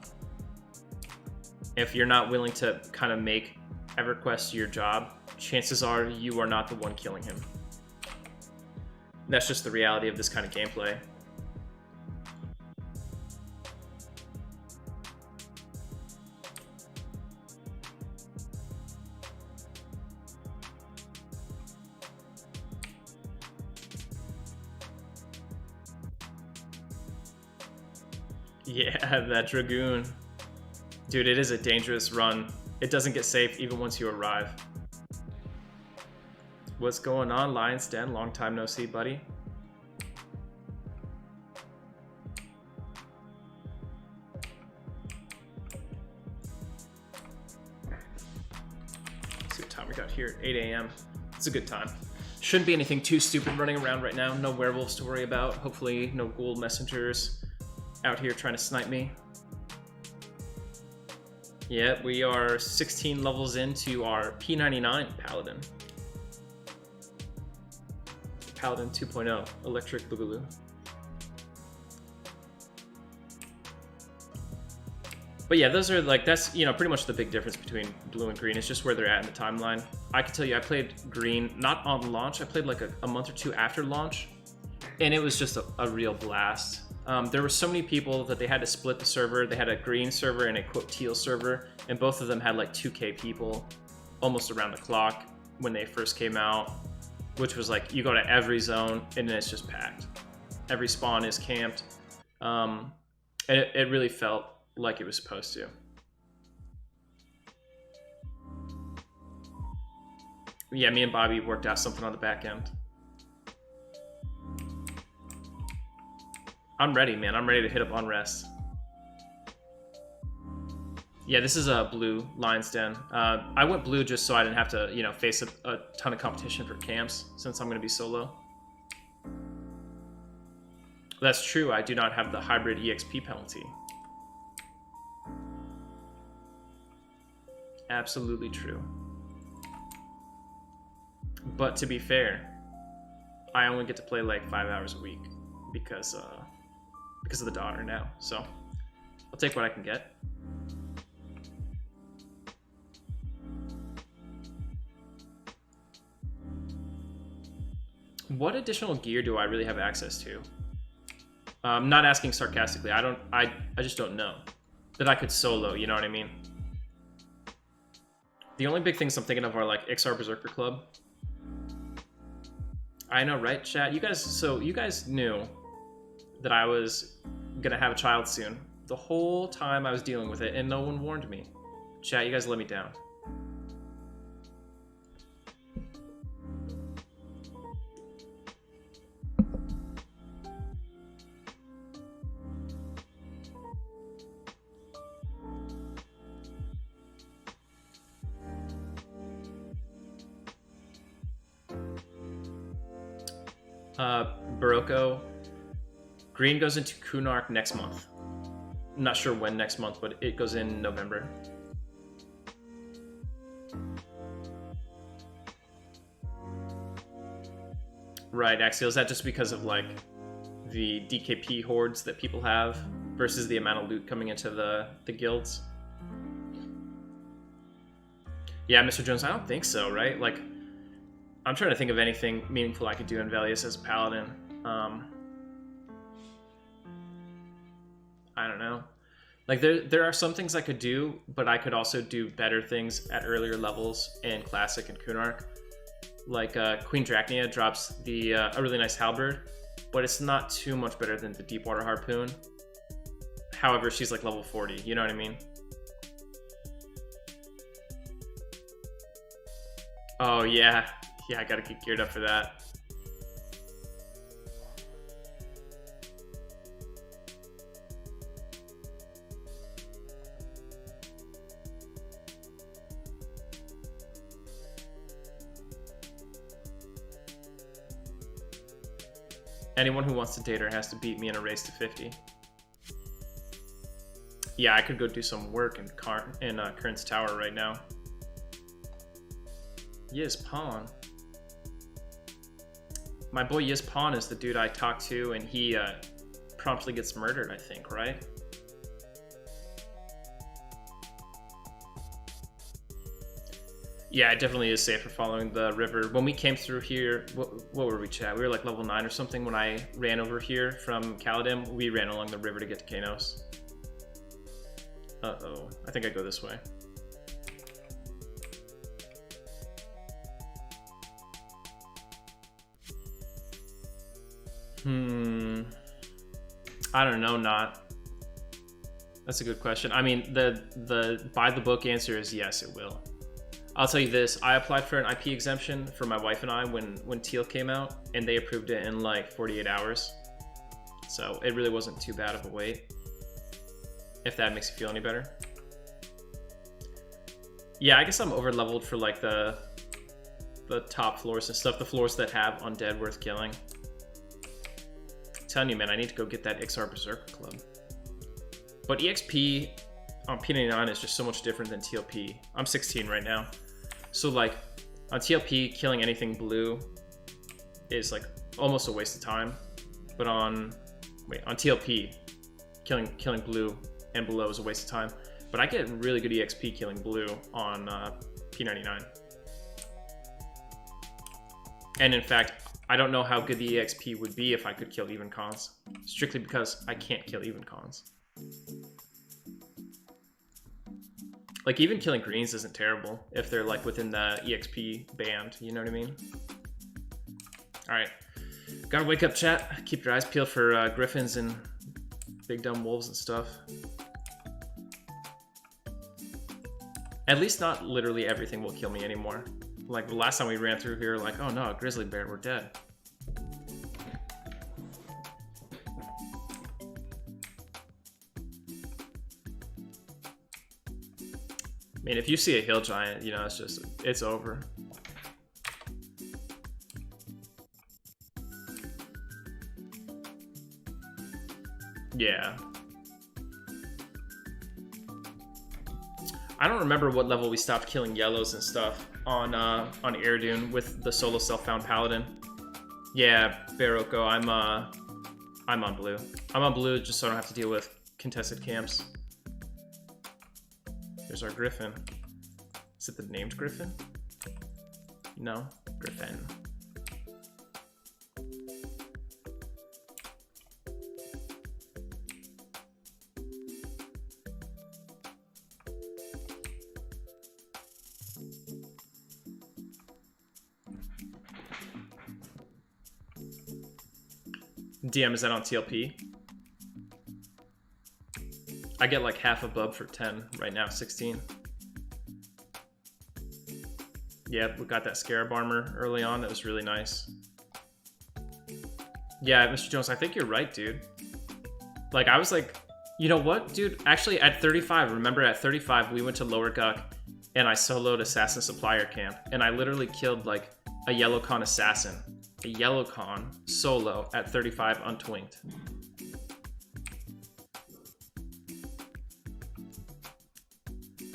if you're not willing to kind of make EverQuest your job, chances are you are not the one killing him. That's just the reality of this kind of gameplay. Yeah, that Dragoon. Dude, it is a dangerous run. It doesn't get safe even once you arrive. What's going on, Lion's Den? Long time no see, buddy. Let's see what time we got here. 8 a.m. It's a good time. Shouldn't be anything too stupid running around right now. No werewolves to worry about. Hopefully no ghoul messengers out here trying to snipe me. Yeah, we are 16 levels into our P99 Paladin. Paladin 2.0, Electric Boogaloo. But yeah, those are like, that's, pretty much the big difference between Blue and Green. It's just where they're at in the timeline. I can tell you, I played Green, not on launch, I played like a month or two after launch, and it was just a real blast. There were so many people that they had to split the server. They had a green server and a quote teal server, and both of them had like 2K people almost around the clock when they first came out, which was like, you go to every zone and it's just packed. Every spawn is camped. And it really felt like it was supposed to. Yeah, me and Bobby worked out something on the back end. I'm ready, man. I'm ready to hit up on rest. Yeah, this is a blue Lion's Den. I went blue just so I didn't have to, you know, face a ton of competition for camps since I'm going to be solo. That's true. I do not have the hybrid EXP penalty. Absolutely true. But to be fair, I only get to play like 5 hours a week because of the daughter now. So I'll take what I can get. What additional gear do I really have access to? I'm not asking sarcastically. I just don't know that I could solo. You know what I mean? The only big things I'm thinking of are like XR Berserker Club. I know, right, chat? You guys knew that I was gonna have a child soon. The whole time I was dealing with it, and no one warned me. Chat, you guys let me down. Barocco. Green goes into Kunark next month. I'm not sure when next month, but it goes in November. Right, Axial. Is that just because of like the DKP hordes that people have versus the amount of loot coming into the guilds? Yeah, Mr. Jones, I don't think so, right? Like, I'm trying to think of anything meaningful I could do in Velius as a paladin. I don't know. Like, there are some things I could do, but I could also do better things at earlier levels in Classic and Kunark. Like, Queen Drachnia drops a really nice halberd, but it's not too much better than the Deepwater Harpoon. However, she's like level 40, you know what I mean? Oh, yeah. Yeah, I gotta get geared up for that. Anyone who wants to date her has to beat me in a race to 50. Yeah, I could go do some work in Current's Tower right now. Yiz Pawn. My boy Yiz Pawn is the dude I talked to, and he promptly gets murdered, I think, right? Yeah, it definitely is safer following the river. When we came through here, what were we, chat? We were like level 9 or something when I ran over here from Paladin. We ran along the river to get to Kanos. Uh-oh. I think I go this way. I don't know, not. That's a good question. I mean, the by the book answer is yes, it will. I'll tell you this, I applied for an IP exemption for my wife and I when Teal came out, and they approved it in like 48 hours. So it really wasn't too bad of a wait, if that makes you feel any better. Yeah, I guess I'm over leveled for like the top floors and stuff, the floors that have undead worth killing. I'm telling you, man, I need to go get that XR Berserker Club. But EXP on P99 is just so much different than TLP. I'm 16 right now. So like on TLP, killing anything blue is like almost a waste of time. But on TLP, killing blue and below is a waste of time. But I get really good EXP killing blue on P99. And in fact, I don't know how good the EXP would be if I could kill even cons. Strictly because I can't kill even cons. Like, even killing greens isn't terrible if they're like within the EXP band, you know what I mean? Alright. Gotta wake up, chat. Keep your eyes peeled for griffins and big dumb wolves and stuff. At least not literally everything will kill me anymore. Like the last time we ran through here, like, oh no, a grizzly bear, we're dead. I mean, if you see a hill giant, you know, it's over. Yeah. I don't remember what level we stopped killing yellows and stuff on Air with the solo self-found Paladin. Yeah, Baroko, I'm on blue. I'm on blue just so I don't have to deal with contested camps. There's our Griffin. Is it the named Griffin? No, Griffin. DM, is that on TLP? I get like half a bub for 10 right now, 16. Yeah, we got that Scarab armor early on. That was really nice. Yeah, Mr. Jones, I think you're right, dude. Like, I was like, you know what, dude? Actually, at 35, remember at 35, we went to Lower Guck and I soloed Assassin Supplier Camp. And I literally killed like a Yellow Con Assassin. A Yellow Con solo at 35 untwinked.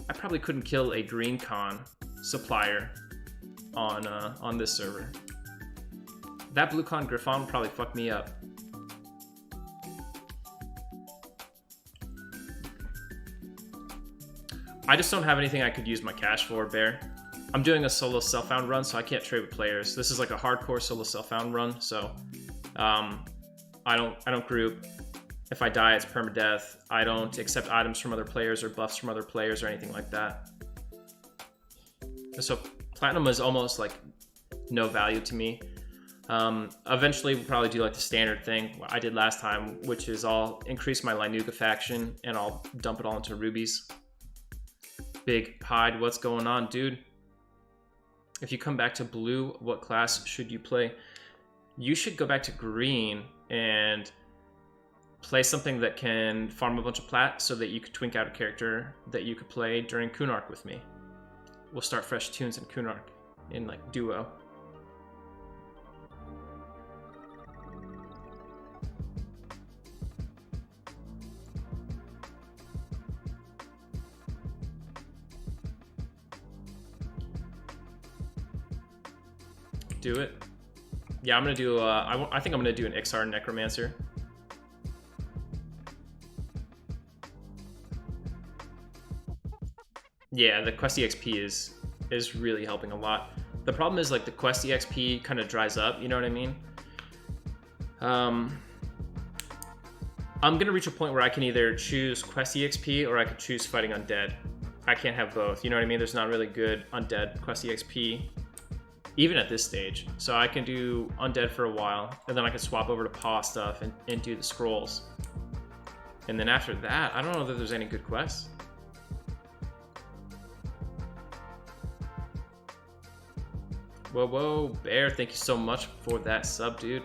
I probably couldn't kill a Green Con supplier on this server. That Blue Con Griffon would probably fuck me up. I just don't have anything I could use my cash for, Bear. I'm doing a solo self-found run, so I can't trade with players. This is like a hardcore solo self-found run, so I don't group. If I die, it's permadeath. I don't accept items from other players or buffs from other players or anything like that. So platinum is almost like no value to me. Eventually, we'll probably do like the standard thing I did last time, which is I'll increase my Linuga faction and I'll dump it all into rubies. Big Pied, what's going on, dude? If you come back to blue, what class should you play? You should go back to green and play something that can farm a bunch of plat so that you could twink out a character that you could play during Kunark with me. We'll start fresh tunes in Kunark in like duo. Do it. Yeah, I'm gonna do. I think I'm gonna do an XR Necromancer. Yeah, the Quest EXP is really helping a lot. The problem is like the Quest EXP kind of dries up. You know what I mean? I'm gonna reach a point where I can either choose Quest EXP or I could choose fighting undead. I can't have both. You know what I mean? There's not really good undead Quest EXP. Even at this stage. So I can do undead for a while, and then I can swap over to paw stuff and do the scrolls. And then after that, I don't know that there's any good quests. Whoa, whoa, Bear, thank you so much for that sub, dude.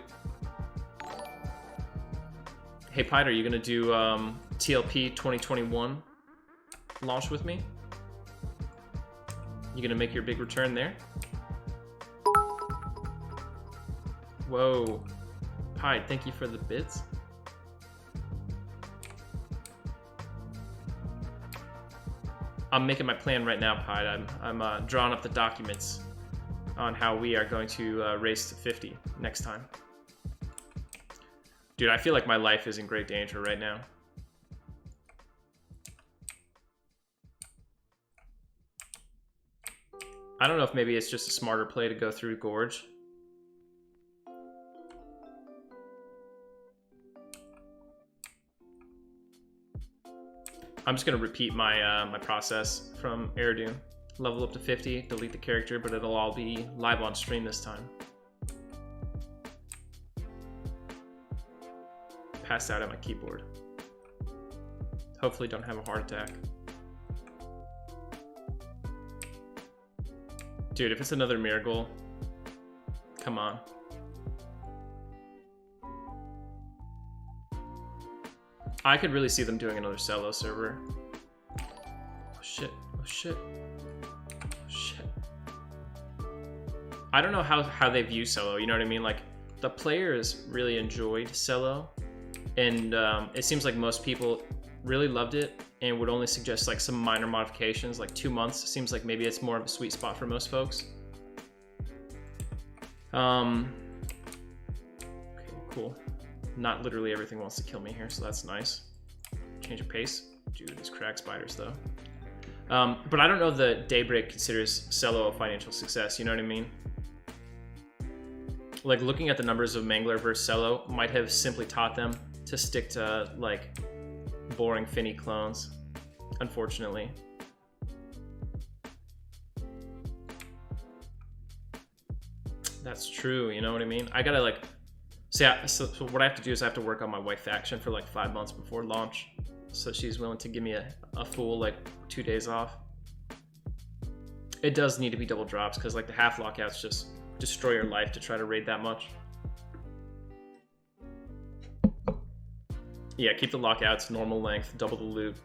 Hey, Pied, are you gonna do TLP 2021 launch with me? You gonna make your big return there? Whoa, Pied, thank you for the bits. I'm making my plan right now, Pied. I'm drawing up the documents on how we are going to race to 50 next time. Dude, I feel like my life is in great danger right now. I don't know if maybe it's just a smarter play to go through Gorge. I'm just gonna repeat my my process from Airdoon. Level up to 50, delete the character, but it'll all be live on stream this time. Passed out at my keyboard. Hopefully don't have a heart attack. Dude, if it's another miracle, come on. I could really see them doing another Cello server. Oh shit, oh shit, oh shit. I don't know how they view Cello, you know what I mean? Like, the players really enjoyed Cello, and it seems like most people really loved it and would only suggest like some minor modifications, like 2 months. Seems like maybe it's more of a sweet spot for most folks. Okay, cool. Not literally everything wants to kill me here, so that's nice. Change of pace. Dude, these crack spiders though. But I don't know that Daybreak considers Cello a financial success, you know what I mean? Like, looking at the numbers of Mangler versus Cello might have simply taught them to stick to like boring Finny clones, unfortunately. That's true, you know what I mean? I gotta like, so what I have to do is I have to work on my white faction for like 5 months before launch, so she's willing to give me a full like 2 days off. It does need to be double drops, because like the half lockouts just destroy your life to try to raid that much. Yeah, keep the lockouts normal length, double the loot.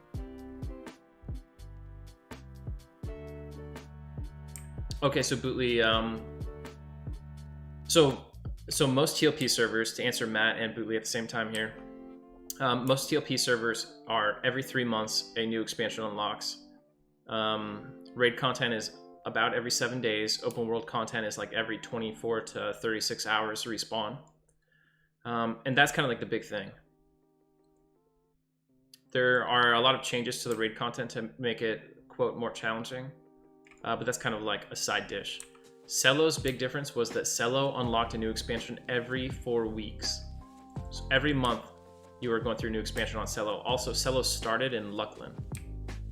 Okay, so Bootly, so most TLP servers, to answer Matt and Bootly at the same time here, most TLP servers are every 3 months a new expansion unlocks. Raid content is about every 7 days. Open world content is like every 24 to 36 hours respawn. And that's kind of like the big thing. There are a lot of changes to the raid content to make it, quote, more challenging. But that's kind of like a side dish. Cello's big difference was that Cello unlocked a new expansion every 4 weeks. So every month you were going through a new expansion on Cello. Also, Cello started in Luckland.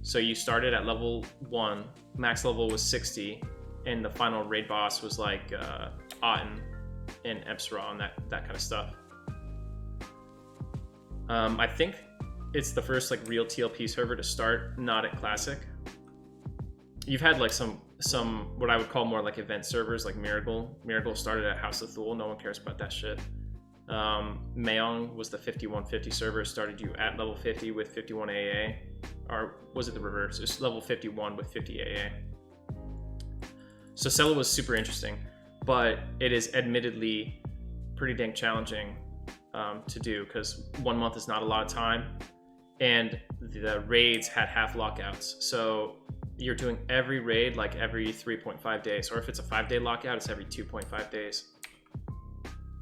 So you started at level 1, max level was 60, and the final raid boss was like Aten and Epsra and that kind of stuff. I think it's the first like real TLP server to start not at Classic. You've had like some what I would call more like event servers, like Miracle. Miracle started at House of Thule. No one cares about that shit. Mayong was the 5150 server, started you at level 50 with 51 AA. Or was it the reverse? It was level 51 with 50 AA. So Cello was super interesting, but it is admittedly pretty dang challenging to do, because 1 month is not a lot of time, and the raids had half lockouts. So you're doing every raid like every 3.5 days, or if it's a 5-day lockout, it's every 2.5 days.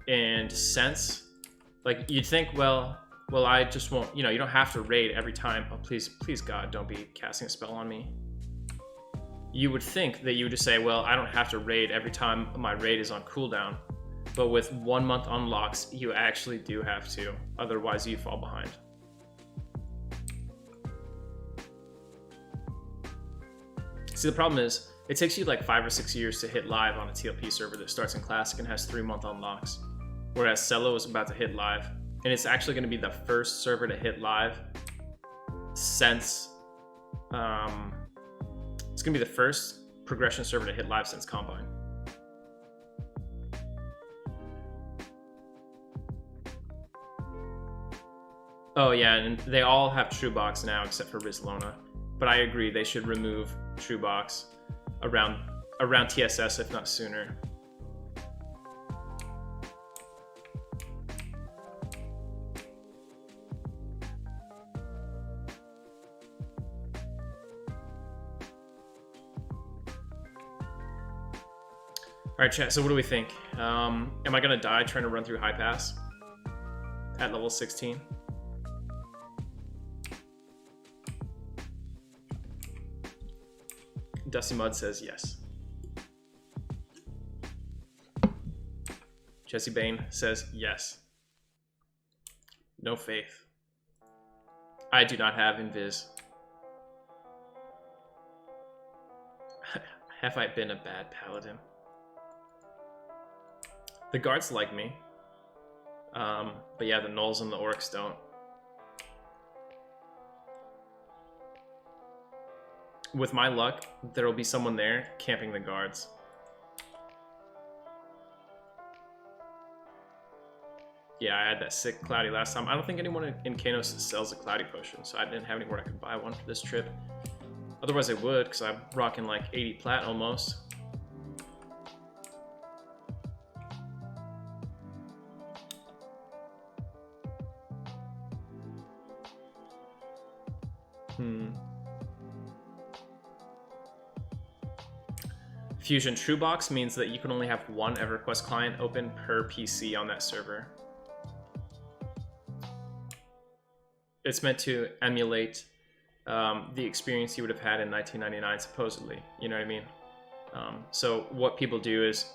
And since, like, you'd think, well, I just won't, you know, you don't have to raid every time. Oh, please God, don't be casting a spell on me. You would think that you would just say, well, I don't have to raid every time my raid is on cooldown. But with 1 month unlocks, you actually do have to. Otherwise, you fall behind. See, the problem is, it takes you like 5 or 6 years to hit live on a TLP server that starts in Classic and has 3-month unlocks. Whereas Cello is about to hit live. And it's actually going to be the first server to hit live since... it's going to be the first progression server to hit live since Combine. Oh yeah, and they all have True Box now except for Rizlona. But I agree, they should remove True Box around TSS, if not sooner. All right, chat, so what do we think? Am I gonna die trying to run through High Pass at level 16? Dusty Mud says yes. Jesse Bain says yes. No faith. I do not have Invis. Have I been a bad paladin? The guards like me. But yeah, the gnolls and the orcs don't. With my luck, there will be someone there camping the guards. Yeah, I had that sick Cloudy last time. I don't think anyone in Kanos sells a Cloudy potion, so I didn't have anywhere I could buy one for this trip. Otherwise I would, because I'm rocking like 80 plat almost. Fusion TrueBox means that you can only have one Everquest client open per PC on that server. It's meant to emulate the experience you would have had in 1999, supposedly. You know what I mean? So what people do is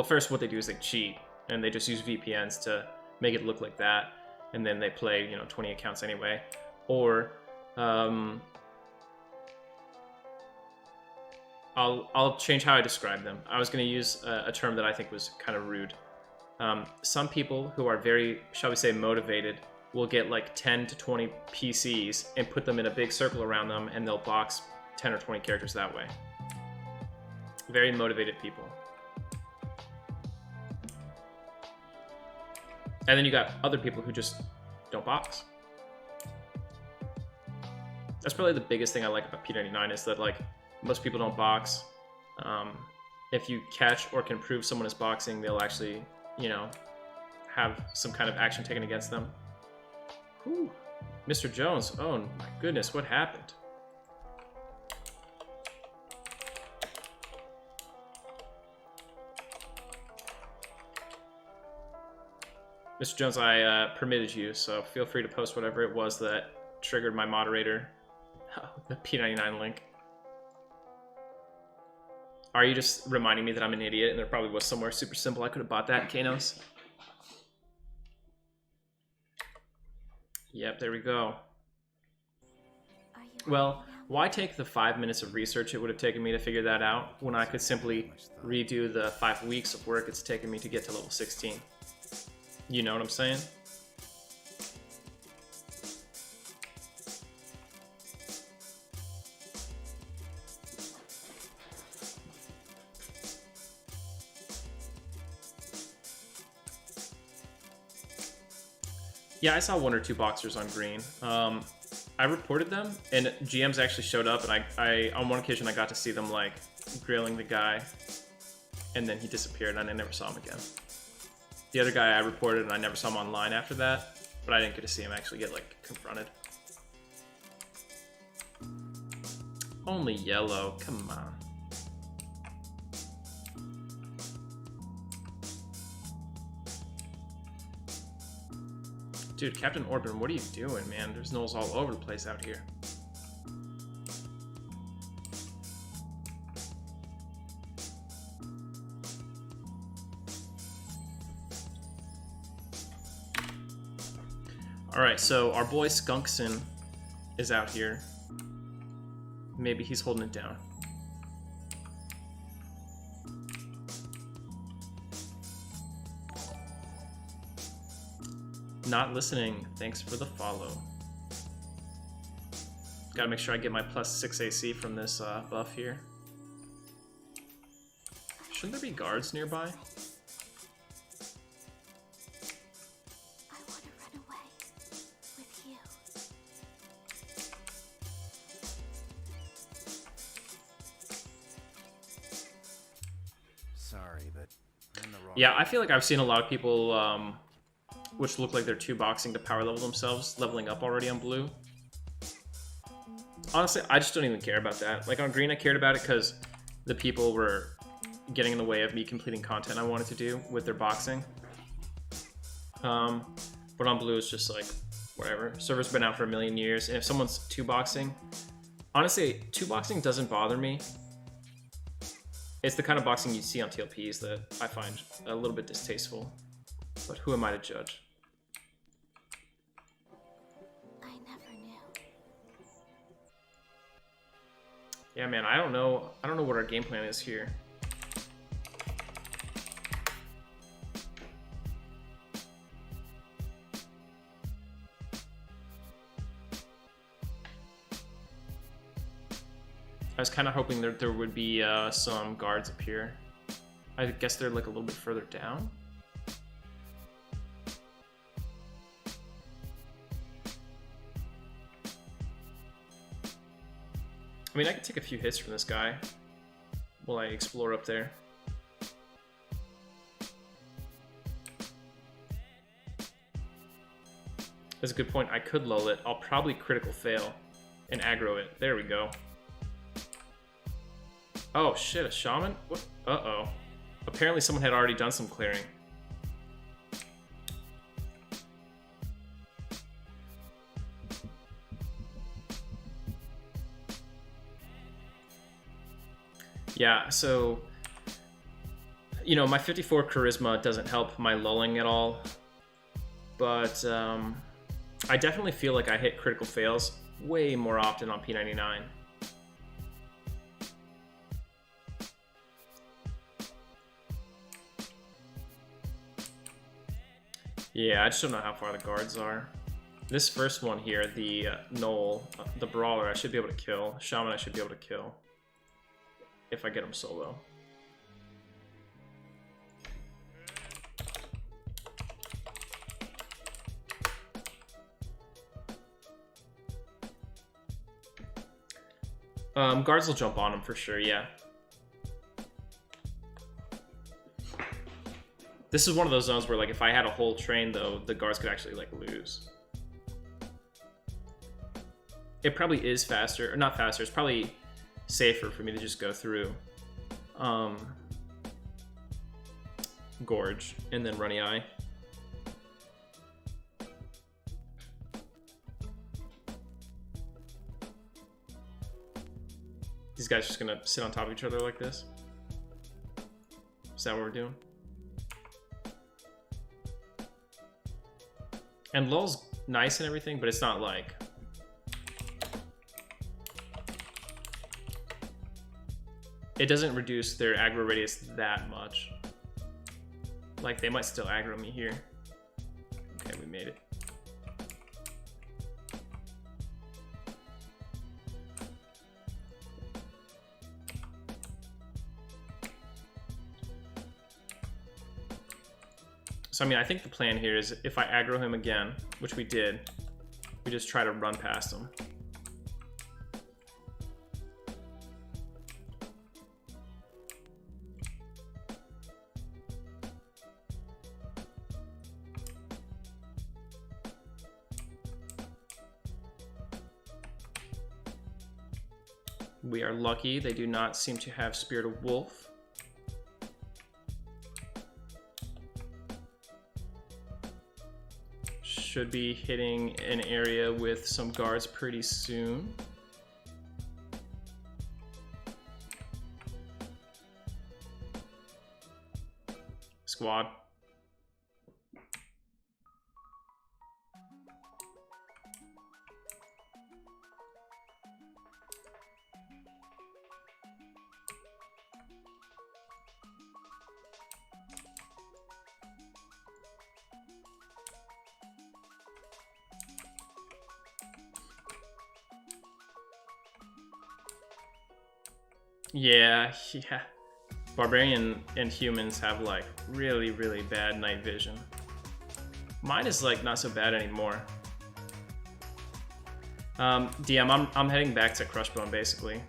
first what they do is they cheat, and they just use VPNs to make it look like that, and then they play 20 accounts anyway. Or I'll change how I describe them. I was going to use a term that I think was kind of rude. Some people who are very, shall we say, motivated will get like 10 to 20 PCs and put them in a big circle around them, and they'll box 10 or 20 characters that way. Very motivated people. And then you got other people who just don't box. That's probably the biggest thing I like about P99 is that like most people don't box. If you catch or can prove someone is boxing, they'll actually, have some kind of action taken against them. Whew. Mr. Jones, oh my goodness, what happened? Mr. Jones, I permitted you, so feel free to post whatever it was that triggered my moderator, the P99 link. Are you just reminding me that I'm an idiot and there probably was somewhere super simple I could have bought that, Kanos? Yep, there we go. Well, why take the 5 minutes of research it would have taken me to figure that out when I could simply redo the 5 weeks of work it's taken me to get to level 16? You know what I'm saying? Yeah, I saw 1 or 2 boxers on green. I reported them, and GMs actually showed up, and I on one occasion I got to see them like grilling the guy, and then he disappeared, and I never saw him again. The other guy I reported, and I never saw him online after that, but I didn't get to see him actually get like confronted. Only yellow, come on. Dude, Captain Orban, what are you doing, man? There's gnolls all over the place out here. Alright, so our boy Skunkson is out here. Maybe he's holding it down. Not listening. Thanks for the follow. Gotta make sure I get my +6 AC from this buff here. Shouldn't there be guards nearby? I want to run away with you. Sorry, but I'm the wrong. Yeah, I feel like I've seen a lot of people which look like they're 2-boxing to power level themselves, leveling up already on blue. Honestly, I just don't even care about that. Like on green, I cared about it because the people were getting in the way of me completing content I wanted to do with their boxing. But on blue, it's just like, whatever. Server's been out for a million years, and if someone's 2-boxing, honestly, 2-boxing doesn't bother me. It's the kind of boxing you see on TLPs that I find a little bit distasteful. But who am I to judge? I never knew. Yeah, man, I don't know what our game plan is here. I was kind of hoping that there would be some guards up here. I guess they're like a little bit further down. I mean, I can take a few hits from this guy while I explore up there. That's a good point. I could lull it. I'll probably critical fail and aggro it. There we go. Oh shit, a shaman? What? Uh-oh. Apparently someone had already done some clearing. Yeah, so, you know, my 54 charisma doesn't help my lulling at all, but I definitely feel like I hit critical fails way more often on P99. Yeah, I just don't know how far the guards are. This first one here, the Knoll, the Brawler, I should be able to kill. Shaman, I should be able to kill. If I get him solo. Guards will jump on him for sure, yeah. This is one of those zones where, like, if I had a whole train, though, the guards could actually, like, lose. It probably is faster, or not faster, it's probably safer for me to just go through Gorge and then Runny Eye. These guys just gonna sit on top of each other like this? Is that what we're doing? And lull's nice and everything, but it's not like... It doesn't reduce their aggro radius that much. Like, they might still aggro me here. Okay, we made it. So, I mean, I think the plan here is if I aggro him again, which we did, we just try to run past him. We are lucky they do not seem to have Spirit of Wolf. Should be hitting an area with some guards pretty soon. Squad. Yeah. Barbarian and humans have like really, really bad night vision. Mine is like not so bad anymore. DM, I'm heading back to Crushbone basically.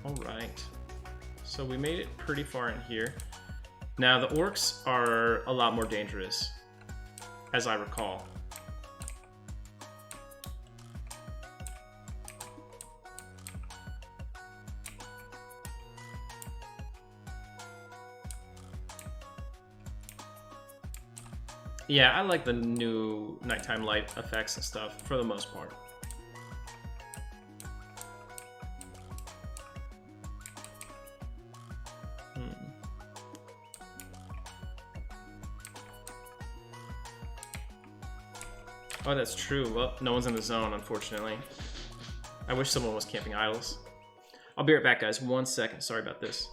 Alright. So we made it pretty far in here. Now the orcs are a lot more dangerous, as I recall. Yeah, I like the new nighttime light effects and stuff for the most part. Oh, that's true. Well, no one's in the zone, unfortunately. I wish someone was camping idols. I'll be right back, guys. 1 second. Sorry about this.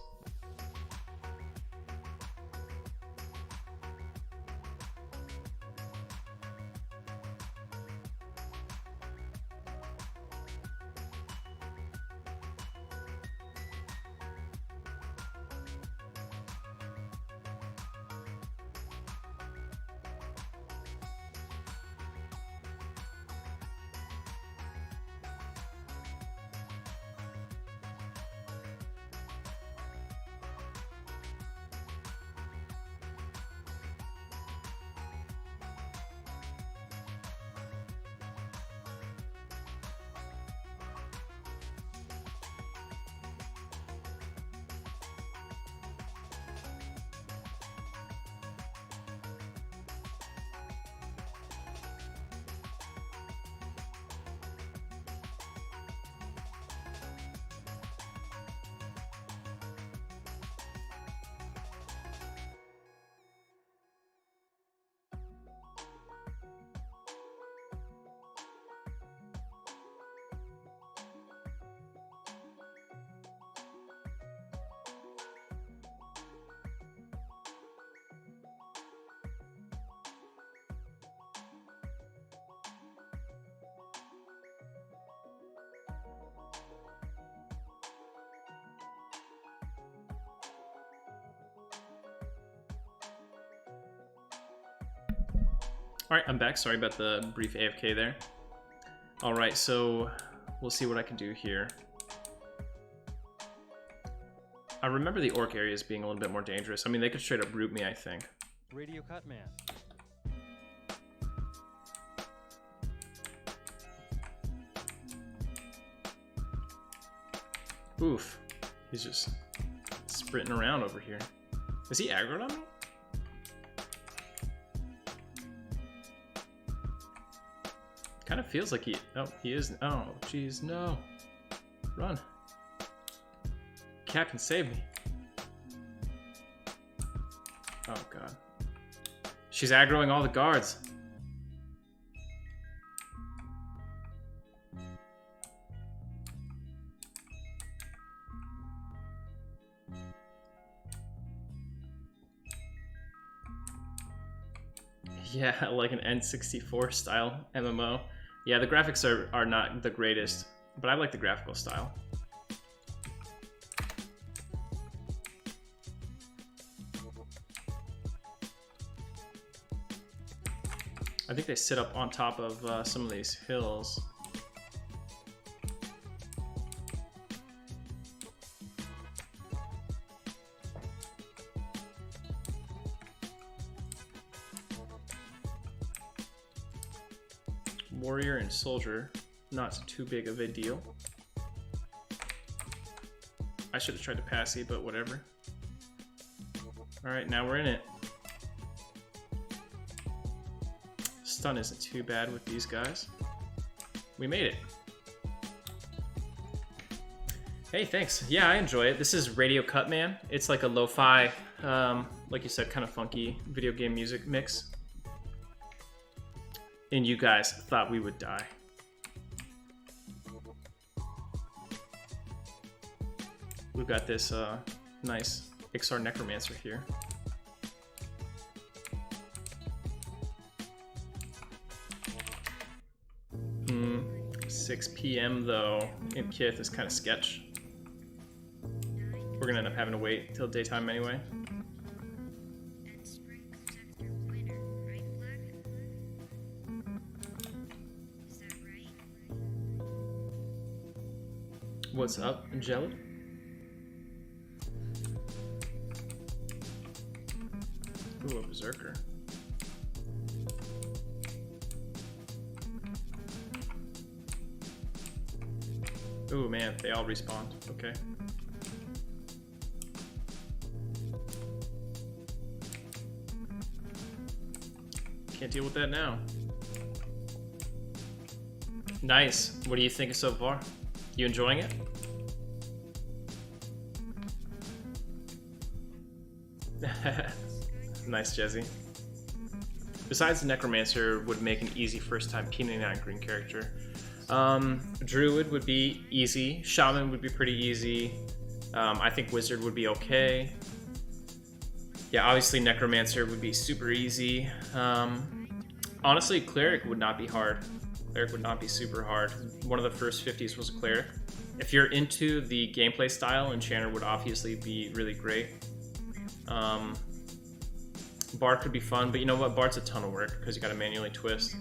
All right, I'm back. Sorry about the brief AFK there. All right, so we'll see what I can do here. I remember the orc areas being a little bit more dangerous. I mean, they could straight up root me, I think. Radio cut man. Oof. He's just sprinting around over here. Is he aggroed on me? Kind of feels like he... Oh, he is... Oh, jeez, no. Run. Captain, save me. Oh, God. She's aggroing all the guards. Yeah, like an N64 style MMO. Yeah, the graphics are not the greatest, but I like the graphical style. I think they sit up on top of some of these hills. Warrior and soldier, not too big of a deal. I should have tried to passy, but whatever. Alright, now we're in it. Stun isn't too bad with these guys. We made it. Hey, thanks. Yeah, I enjoy it. This is Radio Cut Man. It's like a lo-fi, like you said, kind of funky video game music mix. And you guys thought we would die. We've got this nice Ixar Necromancer here. 6 p.m. though in Kith is kind of sketch. We're gonna end up having to wait till daytime anyway. What's up, Jelly? Ooh, a berserker. Ooh, man, they all respawned. Okay. Can't deal with that now. Nice. What do you think so far? You enjoying it? Nice, Jesse. Besides, the Necromancer would make an easy first-time P99 green character. Druid would be easy. Shaman would be pretty easy. I think Wizard would be okay. Yeah, obviously Necromancer would be super easy. Honestly, Cleric would not be hard. Cleric would not be super hard. One of the first 50s was a Cleric. If you're into the gameplay style, Enchanter would obviously be really great. Bard could be fun, but you know what? Bard's a ton of work because you gotta manually twist.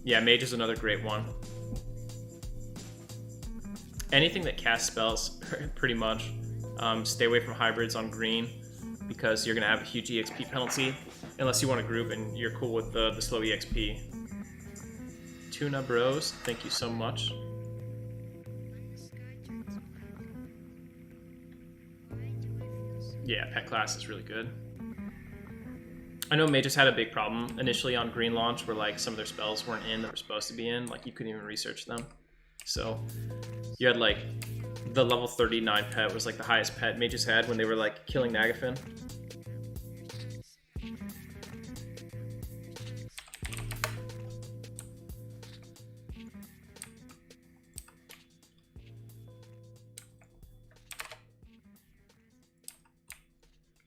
Yeah, Mage is another great one. Anything that casts spells, pretty much. Stay away from hybrids on green because you're gonna have a huge EXP penalty unless you want to group and you're cool with the slow EXP. Tuna Bros, thank you so much. Yeah, pet class is really good. I know Mages had a big problem initially on green launch where like some of their spells weren't in that were supposed to be in, like you couldn't even research them. So you had like the level 39 pet was like the highest pet Mages had when they were like killing Nagafin.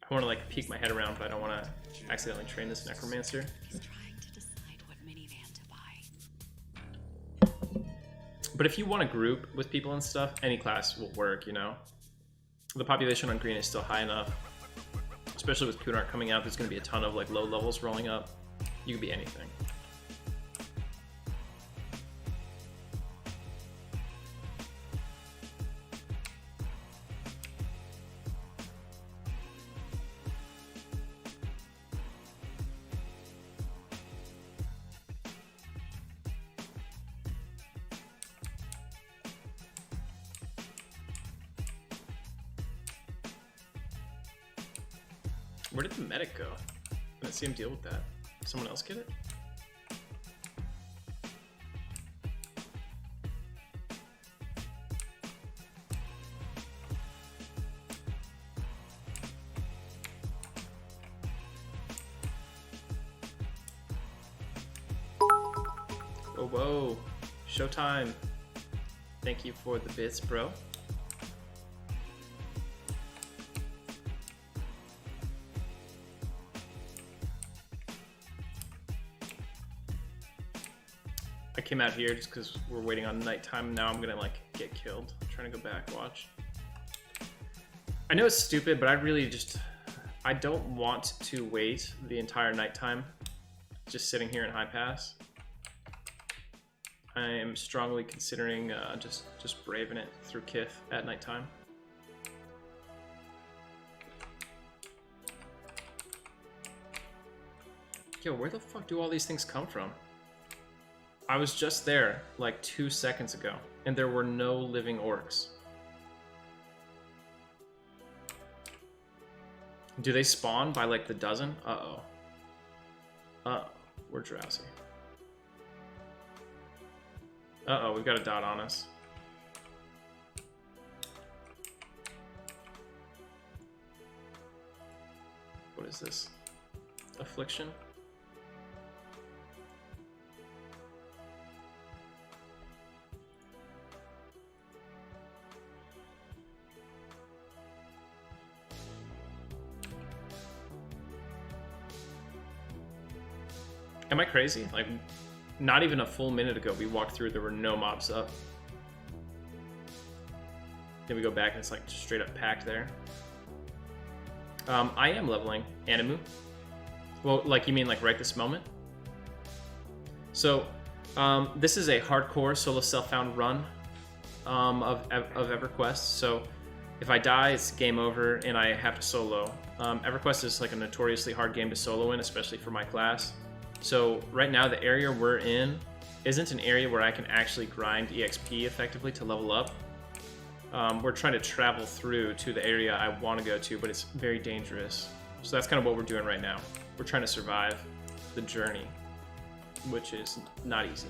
I want to like peek my head around, but I don't want to accidentally train this Necromancer. Trying to decide what minivan to buy. But if you want to group with people and stuff, any class will work, you know? The population on green is still high enough. Especially with Kunart coming out, there's going to be a ton of like low levels rolling up. You could be anything. Where did the medic go? I didn't see him deal with that. Did someone else get it? Whoa, whoa. Showtime. Thank you for the bits, bro. I came out here just because we're waiting on nighttime. Now I'm gonna like get killed. I'm trying to go back, watch. I know it's stupid, but I don't want to wait the entire nighttime just sitting here in high pass. I am strongly considering just braving it through Kith at nighttime. Yo, where the fuck do all these things come from? I was just there like 2 seconds ago, and there were no living orcs. Do they spawn by like the dozen? Uh-oh. Uh-oh, we're drowsy. Uh-oh, we've got a dot on us. What is this? Affliction? Am I crazy? Like, not even a full minute ago, we walked through, there were no mobs up. Then we go back and it's like straight up packed there. I am leveling Animu. Well, like, you mean like right this moment? So, this is a hardcore solo self-found run of Everquest. So, if I die, it's game over and I have to solo. Everquest is like a notoriously hard game to solo in, especially for my class. So right now the area we're in isn't an area where I can actually grind EXP effectively to level up. We're trying to travel through to the area I want to go to, but it's very dangerous. So that's kind of what we're doing right now. We're trying to survive the journey, which is not easy.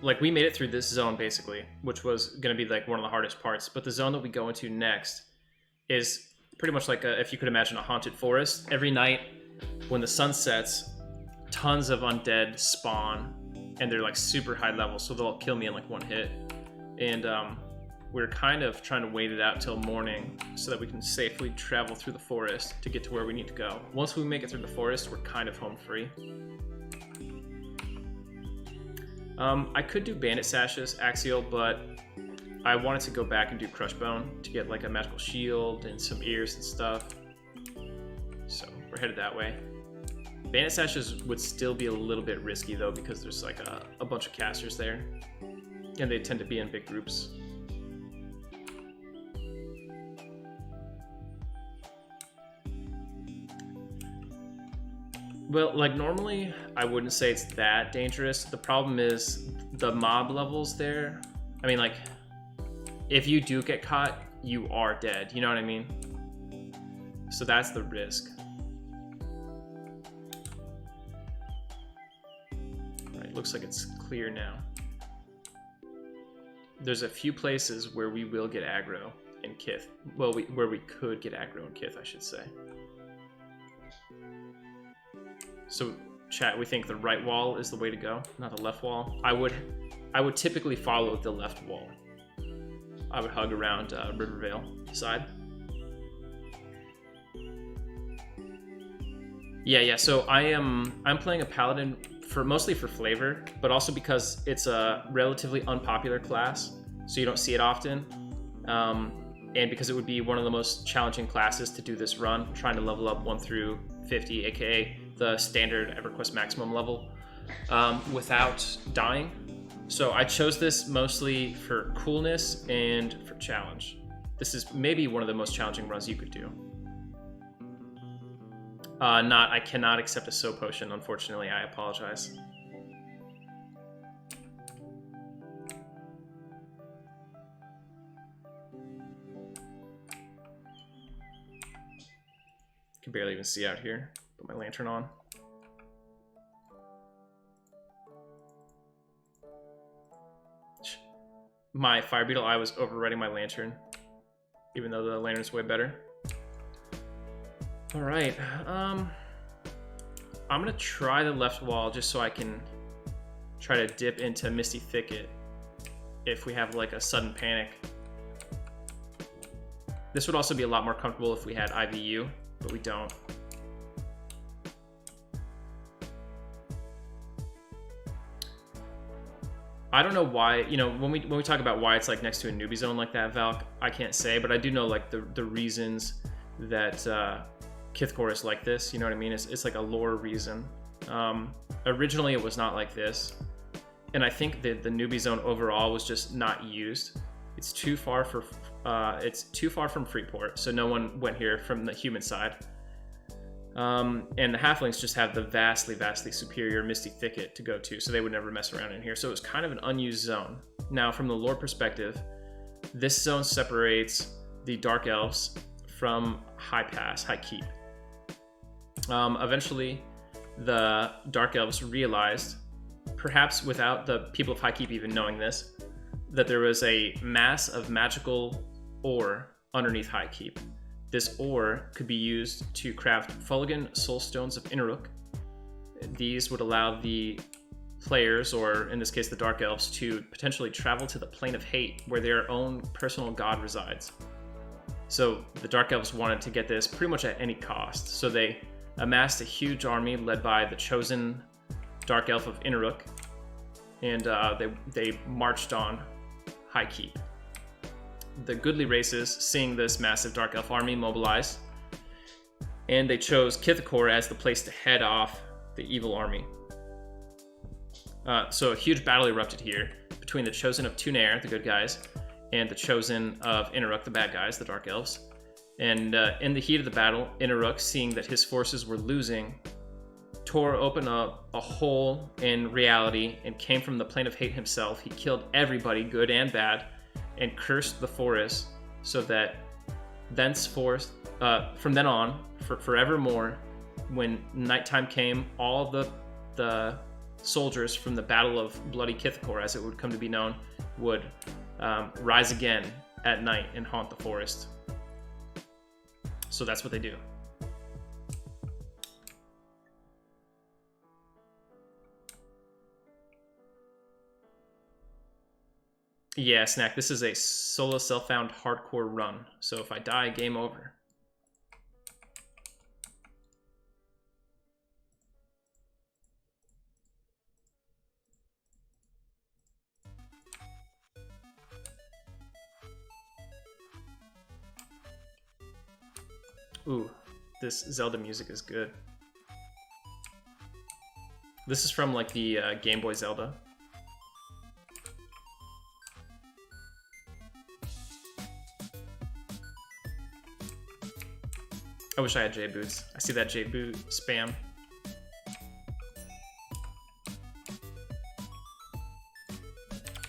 Like, we made it through this zone basically, which was going to be like one of the hardest parts, but the zone that we go into next is pretty much like if you could imagine a haunted forest. Every night when the sun sets, tons of undead spawn, and they're like super high level, so they'll kill me in like one hit. And we're kind of trying to wait it out till morning so that we can safely travel through the forest to get to where we need to go. Once we make it through the forest, we're kind of home free. I could do bandit sashes, axial, but I wanted to go back and do crush bone to get like a magical shield and some ears and stuff. So we're headed that way. Bandit sashes would still be a little bit risky though, because there's like a bunch of casters there, and they tend to be in big groups. Well, like normally I wouldn't say it's that dangerous. The problem is the mob levels there. I mean, like, if you do get caught, you are dead. You know what I mean? So that's the risk. All right, looks like it's clear now. There's a few places where we will get aggro in Kith. Well, where we could get aggro in Kith, I should say. So, chat, we think the right wall is the way to go, not the left wall. I would typically follow the left wall. I would hug around Rivervale side. Yeah. So I'm playing a Paladin mostly for flavor, but also because it's a relatively unpopular class, so you don't see it often. and because it would be one of the most challenging classes to do this run, trying to level up 1 through 50, aka the standard EverQuest maximum level, without dying. So I chose this mostly for coolness and for challenge. This is maybe one of the most challenging runs you could do. I cannot accept a soul potion, unfortunately. I apologize. Can barely even see out here. Put my lantern on. My fire beetle eye was overriding my lantern, even though the lantern's way better. All right, I'm gonna try the left wall just so I can try to dip into Misty Thicket if we have like a sudden panic. This would also be a lot more comfortable if we had IVU, but we don't. I don't know why, you know, when we talk about why it's like next to a newbie zone like that, Valk, I can't say, but I do know like the reasons that Kithcore is like this, you know what I mean? It's like a lore reason. Originally it was not like this, and I think that the newbie zone overall was just not used. It's too far from Freeport, so no one went here from the human side. And the halflings just have the vastly superior Misty Thicket to go to, so they would never mess around in here. So it was kind of an unused zone. Now, from the lore perspective, this zone separates the Dark Elves from High Keep. Eventually, the Dark Elves realized, perhaps without the people of High Keep even knowing this, that there was a mass of magical ore underneath High Keep. This ore could be used to craft Fulligan Soulstones of Inneruk. These would allow the players, or in this case the Dark Elves, to potentially travel to the Plane of Hate, where their own personal god resides. So the Dark Elves wanted to get this pretty much at any cost. So they amassed a huge army led by the chosen Dark Elf of Inneruk, and they marched on High Keep. The goodly races, seeing this massive Dark Elf army mobilize, and they chose Kithcore as the place to head off the evil army. So a huge battle erupted here between the Chosen of Tunair, the good guys, and the Chosen of Inneruk, the bad guys, the Dark Elves. And in the heat of the battle, Inneruk, seeing that his forces were losing, tore open a hole in reality and came from the Plane of Hate himself. He killed everybody, good and bad, and cursed the forest, so that thenceforth, from then on, forevermore, when nighttime came, all the soldiers from the Battle of Bloody Kithcore, as it would come to be known, would rise again at night and haunt the forest. So that's what they do. Yeah, Snack, this is a solo self-found hardcore run, so if I die, game over. Ooh, this Zelda music is good. This is from like the Game Boy Zelda. I wish I had J-Boots. I see that J-Boot spam.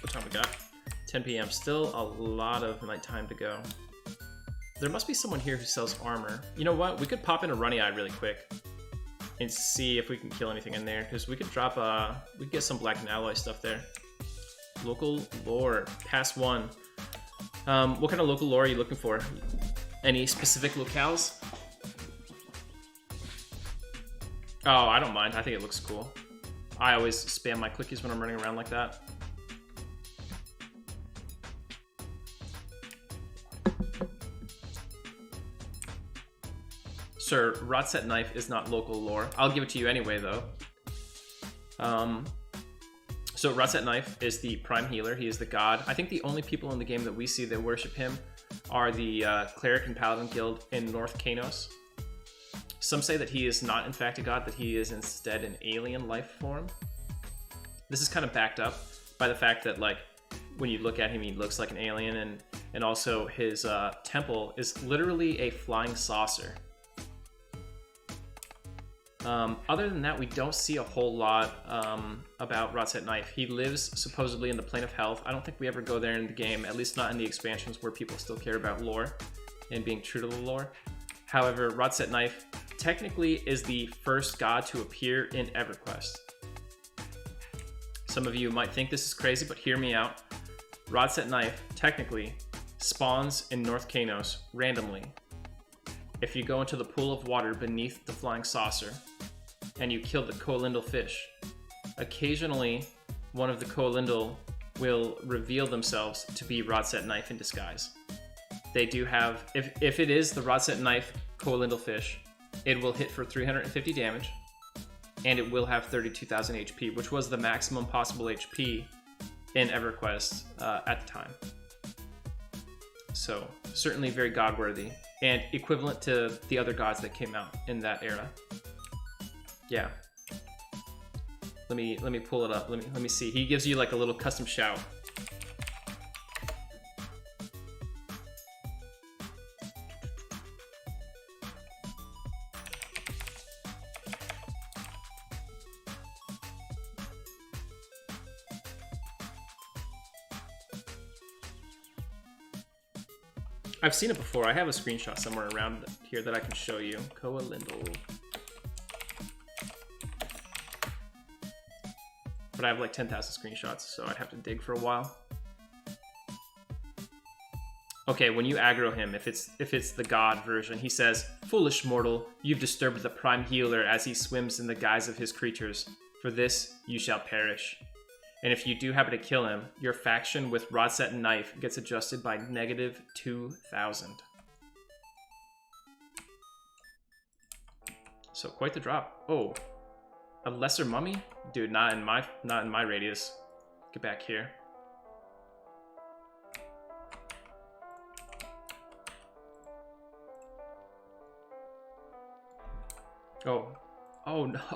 What time we got? 10 p.m. Still a lot of nighttime to go. There must be someone here who sells armor. You know what? We could pop in a Runny Eye really quick and see if we can kill anything in there, because we could drop we could get some Black and Alloy stuff there. Local lore, pass 1. What kind of local lore are you looking for? Any specific locales? Oh, I don't mind. I think it looks cool. I always spam my clickies when I'm running around like that. Sir, Rotset Knife is not local lore. I'll give it to you anyway, though. So Rotset Knife is the prime healer. He is the god. I think the only people in the game that we see that worship him are the Cleric and Paladin Guild in North Kanos. Some say that he is not in fact a god, that he is instead an alien life form. This is kind of backed up by the fact that, like, when you look at him, he looks like an alien, and also his temple is literally a flying saucer. Other than that, we don't see a whole lot about Rodset Knife. He lives supposedly in the Plane of Health. I don't think we ever go there in the game, at least not in the expansions where people still care about lore and being true to the lore. However, Rodset Knife technically is the first god to appear in Everquest. Some of you might think this is crazy, but hear me out. Rodset Knife technically spawns in North Kanos randomly. If you go into the pool of water beneath the flying saucer and you kill the Koalindal fish, occasionally one of the Koalindal will reveal themselves to be Rodset Knife in disguise. They do have, if it is the Rodset Knife Koalindal fish, it will hit for 350 damage, and it will have 32,000 HP, which was the maximum possible HP in EverQuest at the time. So certainly very god-worthy, and equivalent to the other gods that came out in that era. Yeah. Let me pull it up. Let me see. He gives you like a little custom shout. I've seen it before. I have a screenshot somewhere around here that I can show you. Koalindal. But I have like 10,000 screenshots, so I'd have to dig for a while. Okay, when you aggro him, if it's the god version, he says, "Foolish mortal, you've disturbed the prime healer as he swims in the guise of his creatures. For this, you shall perish." And if you do happen to kill him, your faction with Rodset Knife gets adjusted by negative 2,000. So quite the drop. Oh, a lesser mummy? Dude, not in my radius. Get back here. Oh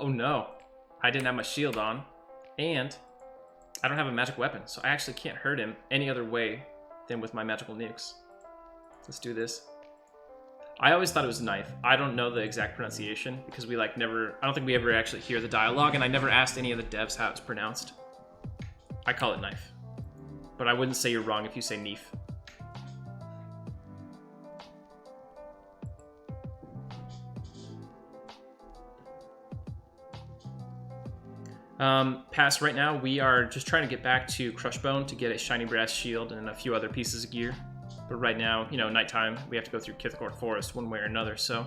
no. I didn't have my shield on. And I don't have a magic weapon, so I actually can't hurt him any other way than with my magical nukes. Let's do this. I always thought it was knife. I don't know the exact pronunciation because we like never, I don't think we ever actually hear the dialogue, and I never asked any of the devs how it's pronounced. I call it knife. But I wouldn't say you're wrong if you say neef. Pass right now, we are just trying to get back to Crushbone to get a shiny brass shield and a few other pieces of gear. But right now, you know, nighttime, we have to go through Kithgor Forest one way or another, so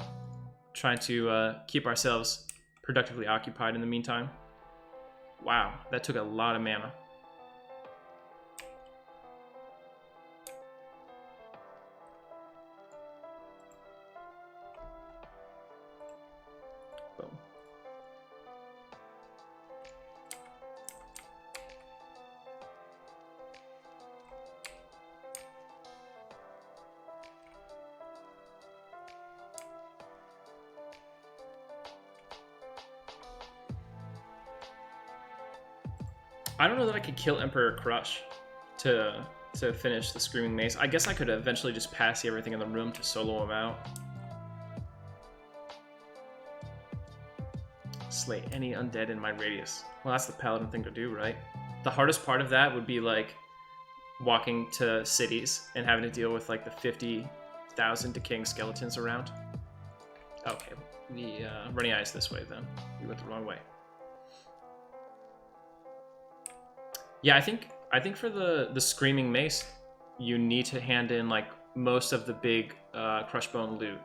trying to keep ourselves productively occupied in the meantime. Wow, that took a lot of mana. Boom. I don't know that I could kill Emperor Crush to finish the Screaming Mace. I guess I could eventually just pass everything in the room to solo him out. Slay any undead in my radius. Well, that's the Paladin thing to do, right? The hardest part of that would be like walking to cities and having to deal with like the 50,000 decaying skeletons around. Okay, the running eyes this way then. We went the wrong way. Yeah, I think for the Screaming Mace, you need to hand in like most of the big Crushbone loot.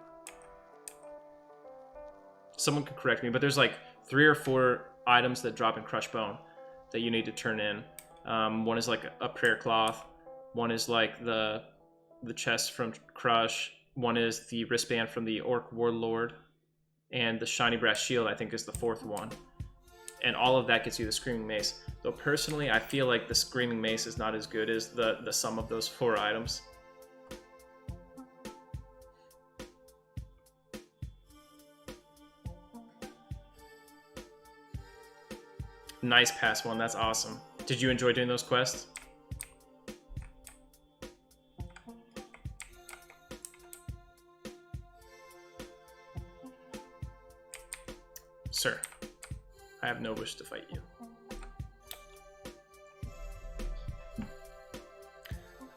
Someone could correct me, but there's like 3 or 4 items that drop in Crushbone that you need to turn in. One is like a prayer cloth. One is like the chest from Crush. One is the wristband from the Orc Warlord, and the shiny brass shield I think is the 4th one. And all of that gets you the Screaming Mace. Though personally, I feel like the Screaming Mace is not as good as the sum of those 4 items. Nice pass one. That's awesome. Did you enjoy doing those quests? Sir, I have no wish to fight you.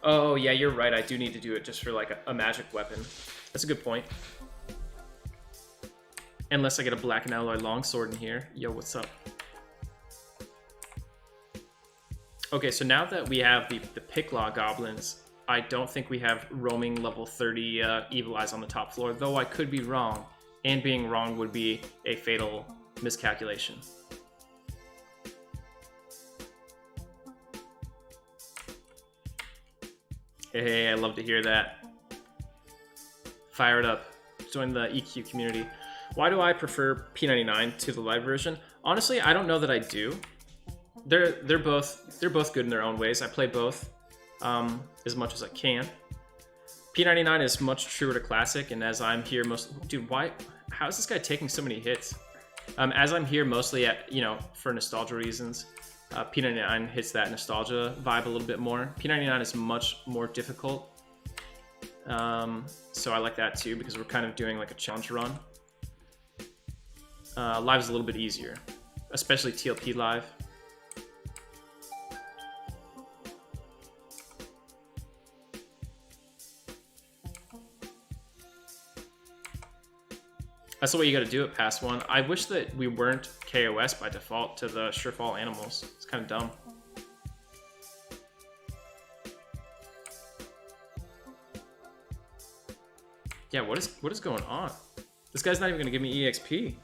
Oh, yeah, you're right. I do need to do it just for, like, a magic weapon. That's a good point. Unless I get a black and alloy longsword in here. Yo, what's up? Okay, so now that we have the Picklaw goblins, I don't think we have roaming level 30 Evil Eyes on the top floor, though I could be wrong. And being wrong would be a fatal miscalculation. Hey, I love to hear that. Fire it up. Join the EQ community. Why do I prefer P99 to the live version? Honestly, I don't know that I do. They're both good in their own ways. I play both as much as I can. P99 is much truer to classic, and as I'm here dude, how is this guy taking so many hits? As I'm here mostly at, for nostalgia reasons, P99 hits that nostalgia vibe a little bit more. P99 is much more difficult. So I like that too, because we're kind of doing like a challenge run. Live is a little bit easier, especially TLP live. That's the way you got to do it, pass one. I wish that we weren't KOS by default to the Surefall animals. It's kind of dumb. Yeah, what is going on? This guy's not even going to give me EXP.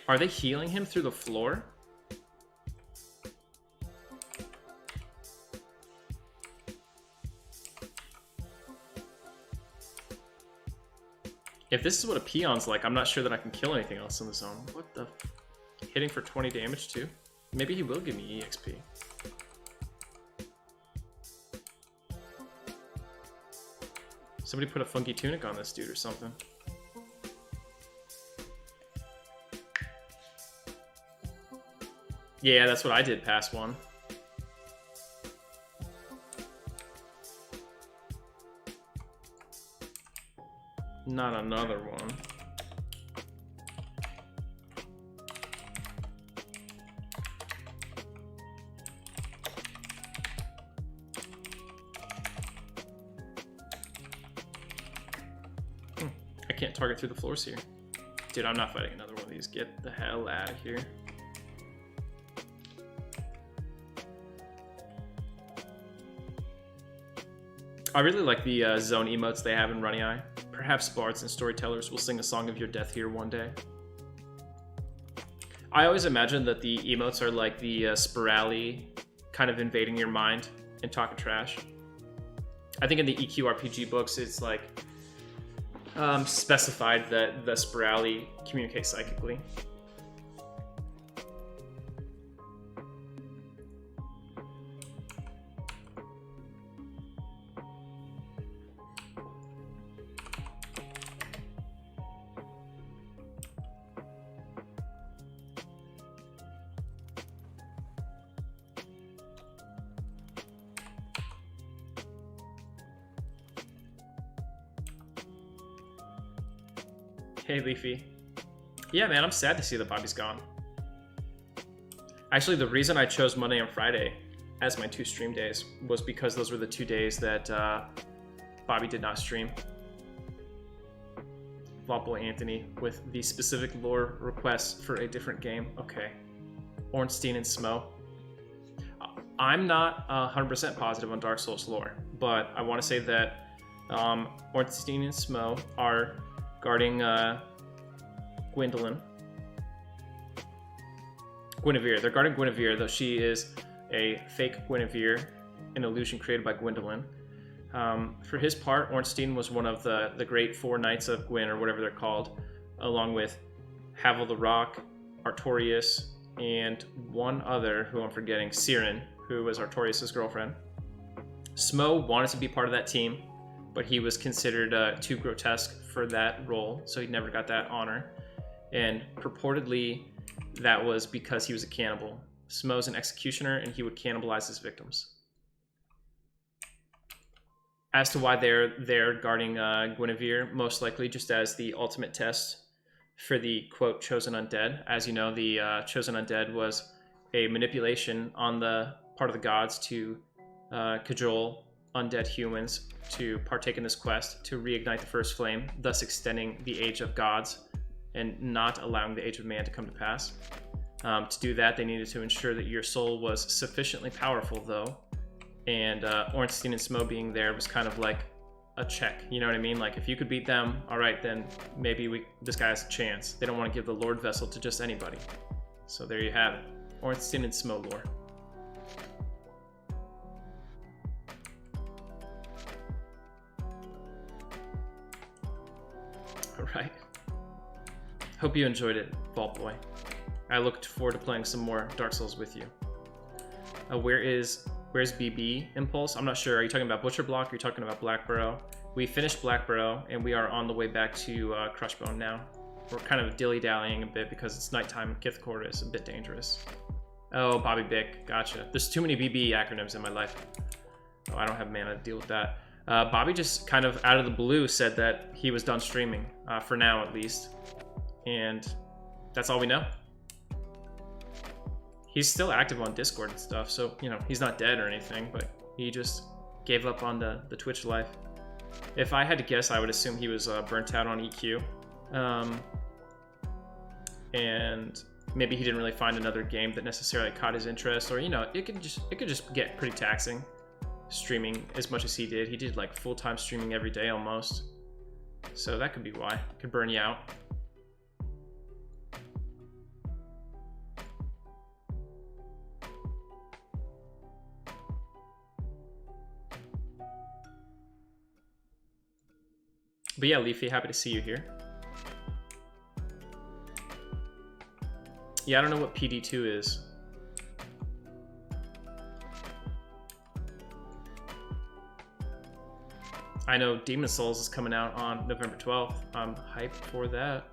Are they healing him through the floor? If this is what a peon's like, I'm not sure that I can kill anything else in the zone. What the? Hitting for 20 damage too? Maybe he will give me EXP. Somebody put a funky tunic on this dude or something. Yeah, that's what I did, pass one. Not another one. I can't target through the floors here. Dude, I'm not fighting another one of these. Get the hell out of here. I really like the zone emotes they have in Runny Eye. Perhaps bards and storytellers will sing a song of your death here one day. I always imagine that the emotes are like the Spirali kind of invading your mind and talking trash. I think in the EQ RPG books, it's like specified that the Spirali communicate psychically. Hey, Leafy. Yeah, man, I'm sad to see that Bobby's gone. Actually, the reason I chose Monday and Friday as my 2 stream days was because those were the 2 days that Bobby did not stream. Vaultboy Anthony with the specific lore requests for a different game. Okay. Ornstein and Smo. I'm not 100% positive on Dark Souls lore, but I want to say that Ornstein and Smo are guarding Guinevere. They're guarding Guinevere, though she is a fake Guinevere, an illusion created by Gwendolyn. For his part, Ornstein was one of the great 4 Knights of Gwyn, or whatever they're called, along with Havel the Rock, Artorias, and one other who I'm forgetting, Siren, who was Artorias' girlfriend. Smo wanted to be part of that team, but he was considered too grotesque for that role, so he never got that honor. And purportedly, that was because he was a cannibal. Smo's an executioner, and he would cannibalize his victims. As to why they're there guarding Guinevere, most likely just as the ultimate test for the, quote, chosen undead. As you know, the chosen undead was a manipulation on the part of the gods to cajole undead humans to partake in this quest to reignite the first flame, thus extending the age of gods and not allowing the age of man to come to pass. To do that, they needed to ensure that your soul was sufficiently powerful, though, and Ornstein and Smo being there was kind of like a check, you know what I mean? Like, if you could beat them, all right, then maybe this guy has a chance. They don't want to give the Lord Vessel to just anybody. So there you have it. Ornstein and Smo lore. All right. Hope you enjoyed it, Vault Boy. I looked forward to playing some more Dark Souls with you. Where's BB Impulse? I'm not sure. Are you talking about Butcher Block? Or are you talking about Blackburrow? We finished Blackburrow, and we are on the way back to Crushbone now. We're kind of dilly-dallying a bit because it's nighttime. Kith Court is a bit dangerous. Oh, Bobby Bick. Gotcha. There's too many BB acronyms in my life. Oh, I don't have mana to deal with that. Bobby just kind of out of the blue said that he was done streaming, for now at least. And that's all we know. He's still active on Discord and stuff, so, you know, he's not dead or anything, but he just gave up on the Twitch life. If I had to guess, I would assume he was burnt out on EQ. And maybe he didn't really find another game that necessarily caught his interest, or, you know, it could just get pretty taxing streaming as much as he did. He did like full-time streaming every day almost. So that could be why. It could burn you out. But yeah, Leafy, happy to see you here. Yeah, I don't know what PD2 is. I know Demon Souls is coming out on November 12th. I'm hyped for that.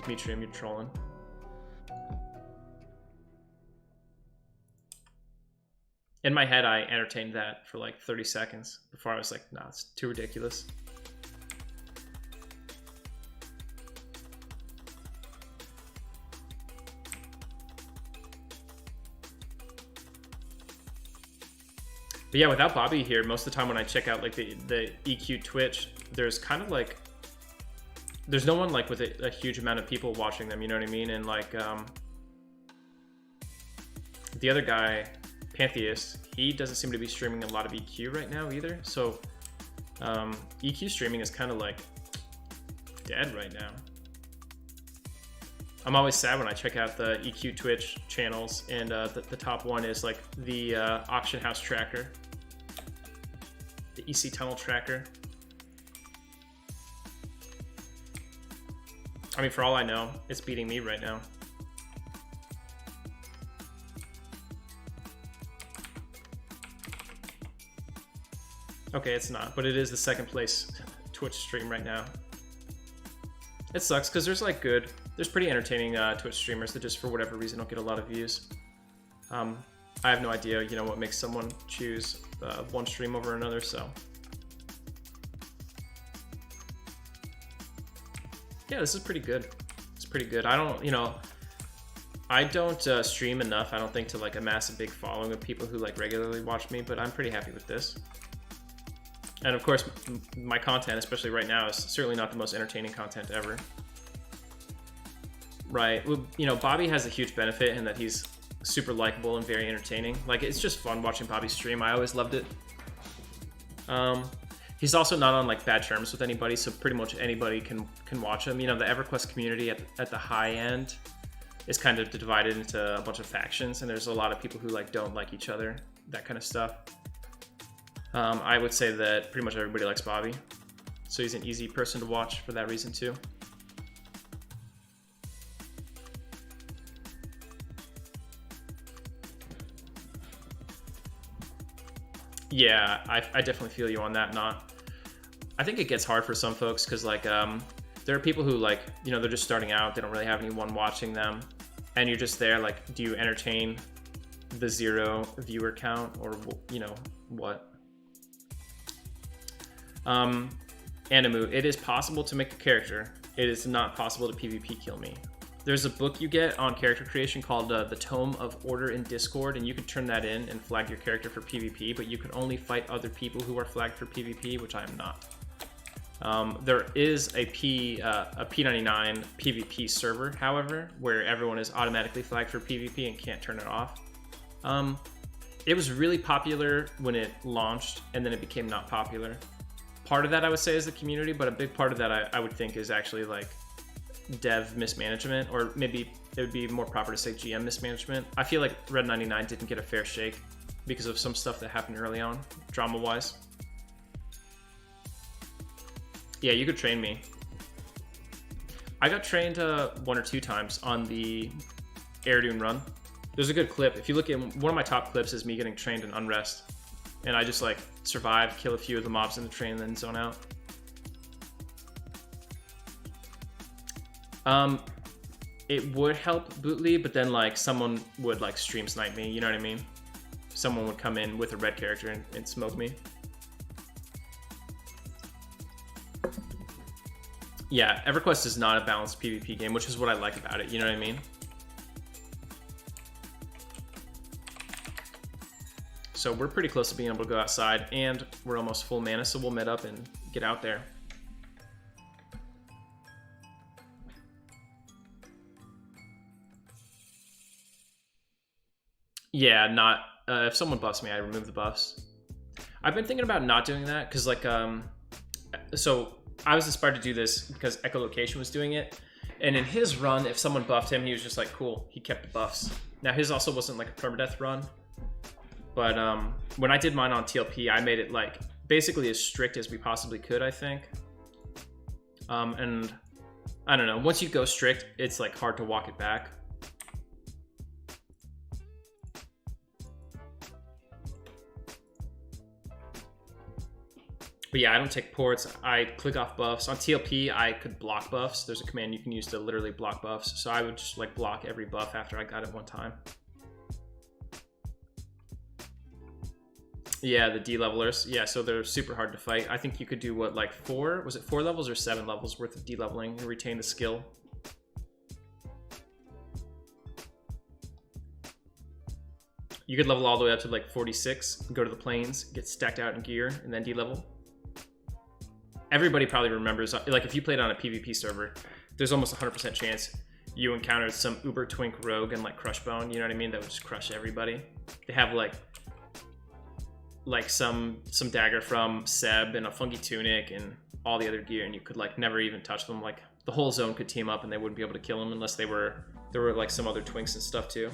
Demetrium, you're trolling. In my head, I entertained that for like 30 seconds before I was like, nah, it's too ridiculous. But yeah, without Bobby here, most of the time when I check out like the EQ Twitch, there's kind of like, there's no one like with a huge amount of people watching them, you know what I mean? And like, the other guy, Pantheist, he doesn't seem to be streaming a lot of EQ right now either. So EQ streaming is kind of like dead right now. I'm always sad when I check out the EQ Twitch channels, and the top one is like the Auction House Tracker, the EC Tunnel Tracker. I mean, for all I know, it's beating me right now. Okay, it's not, but it is the second place Twitch stream right now. It sucks because there's pretty entertaining Twitch streamers that just for whatever reason don't get a lot of views. I have no idea, you know, what makes someone choose one stream over another, so. Yeah, this is pretty good. It's pretty good. I don't, you know, I don't stream enough, I don't think, to like amass a big following of people who like regularly watch me, but I'm pretty happy with this. And of course, my content, especially right now, is certainly not the most entertaining content ever. Right. Well, you know, Bobby has a huge benefit in that he's super likable and very entertaining. Like, it's just fun watching Bobby stream. I always loved it. He's also not on like bad terms with anybody, so pretty much anybody can watch him. You know, the Everquest community at the high end is kind of divided into a bunch of factions, and there's a lot of people who like don't like each other, that kind of stuff. I would say that pretty much everybody likes Bobby, so he's an easy person to watch for that reason too. Yeah, I definitely feel you on that. Not, I think it gets hard for some folks because like there are people who like, you know, they're just starting out, they don't really have anyone watching them, and you're just there like, do you entertain the 0 viewer count or you know what? Animu, it is possible to make a character. It is not possible to PvP kill me. There's a book you get on character creation called The Tome of Order in Discord, and you can turn that in and flag your character for PvP, but you can only fight other people who are flagged for PvP, which I am not. There is a P99 PvP server, however, where everyone is automatically flagged for PvP and can't turn it off. It was really popular when it launched, and then it became not popular. Part of that I would say is the community, but a big part of that I would think is actually like dev mismanagement, or maybe it would be more proper to say GM mismanagement. I feel like Red 99 didn't get a fair shake because of some stuff that happened early on, drama-wise. Yeah, you could train me. I got trained 1 or 2 times on the Air Dune run. There's a good clip. If you look at one of my top clips is me getting trained in Unrest. And I just like survive, kill a few of the mobs in the train, and then zone out. It would help Bootly, but then like someone would like stream snipe me, you know what I mean? Someone would come in with a red character and smoke me. Yeah, Everquest is not a balanced PvP game, which is what I like about it, you know what I mean? So we're pretty close to being able to go outside, and we're almost full mana, so we'll mid up and get out there. Yeah, not if someone buffs me, I remove the buffs. I've been thinking about not doing that because like so I was inspired to do this because Echolocation was doing it, and in his run, if someone buffed him, he was just like, cool, he kept the buffs. Now his also wasn't like a permadeath run, but when I did mine on TLP, I made it like basically as strict as we possibly could, I think. And I don't know, once you go strict, it's like hard to walk it back. But yeah, I don't take ports. I click off buffs. On TLP, I could block buffs. There's a command you can use to literally block buffs. So I would just like block every buff after I got it one time. Yeah, the D-levelers. Yeah, so they're super hard to fight. I think you could do what, like 4? Was it 4 levels or 7 levels worth of D-leveling and retain the skill? You could level all the way up to like 46, go to the plains, get stacked out in gear, and then D-level. Everybody probably remembers, like if you played on a PvP server, there's almost 100% chance you encountered some uber twink rogue and like Crushbone, you know what I mean? That would just crush everybody. They have like some dagger from Seb and a funky tunic and all the other gear, and you could like never even touch them. Like the whole zone could team up and they wouldn't be able to kill them unless there were like some other twinks and stuff too.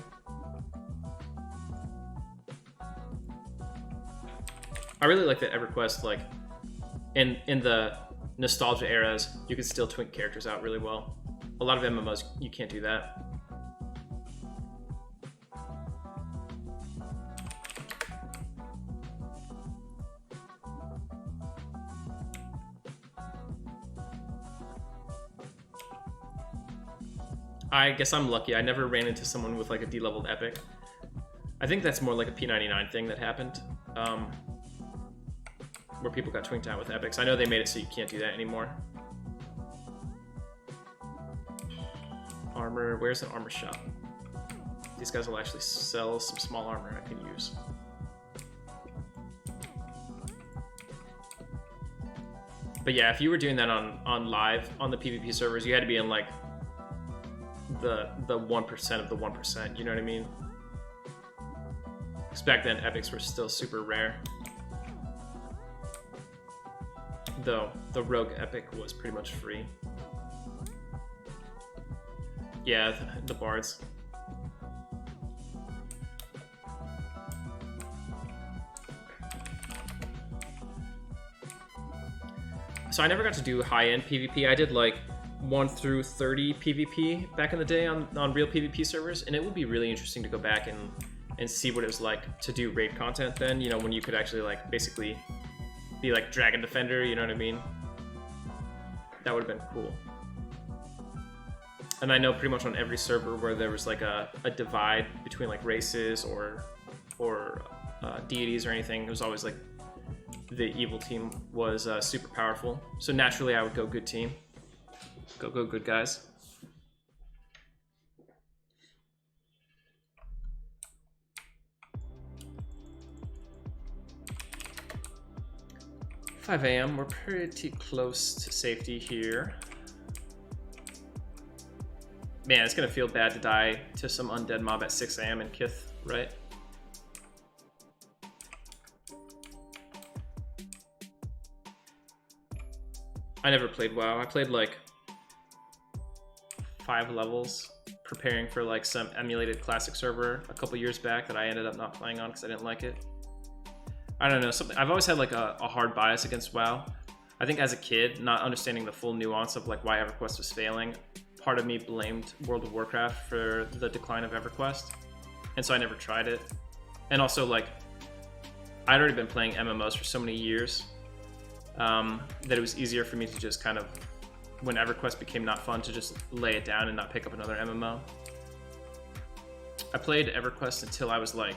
I really like that Everquest, like in the nostalgia eras, you could still twink characters out really well. A lot of MMOs, you can't do that. I guess I'm lucky. I never ran into someone with like a D-leveled epic. I think that's more like a P99 thing that happened. Where people got twinked out with epics. I know they made it so you can't do that anymore. Armor, where's an armor shop? These guys will actually sell some small armor I can use. But yeah, if you were doing that on live on the PvP servers, you had to be in like the 1% of the 1%, you know what I mean? Because back then epics were still super rare. Though the rogue epic was pretty much free. Yeah, the bards. So I never got to do high-end PvP. I did like 1 through 30 PvP back in the day on real PvP servers, and it would be really interesting to go back and and see what it was like to do raid content then, you know, when you could actually like basically be like Dragon Defender, you know what I mean? That would have been cool. And I know pretty much on every server where there was like a divide between like races or deities or anything, it was always like the evil team was super powerful. So naturally I would go good team. Go good guys. $5 a.m. We're pretty close to safety here. Man, it's gonna feel bad to die to some undead mob at 6 a.m. in Kith, right? I never played WoW. I played like 5 levels preparing for like some emulated classic server a couple years back that I ended up not playing on because I didn't like it. I don't know, something I've always had like a hard bias against WoW. I think as a kid, not understanding the full nuance of like why EverQuest was failing, part of me blamed World of Warcraft for the decline of EverQuest, and so I never tried it. And also like I'd already been playing MMOs for so many years that it was easier for me to just kind of, when EverQuest became not fun, to just lay it down and not pick up another MMO. I played EverQuest until I was like,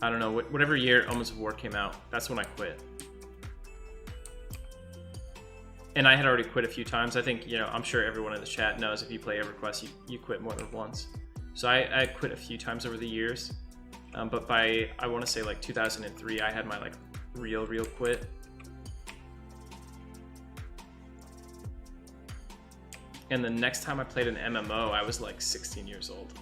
I don't know, whatever year Omens of War came out, that's when I quit. And I had already quit a few times. I think, you know, I'm sure everyone in the chat knows if you play EverQuest, you quit more than once. So I quit a few times over the years. But by, I want to say like 2003, I had my like real quit. And the next time I played an MMO, I was like 16 years old.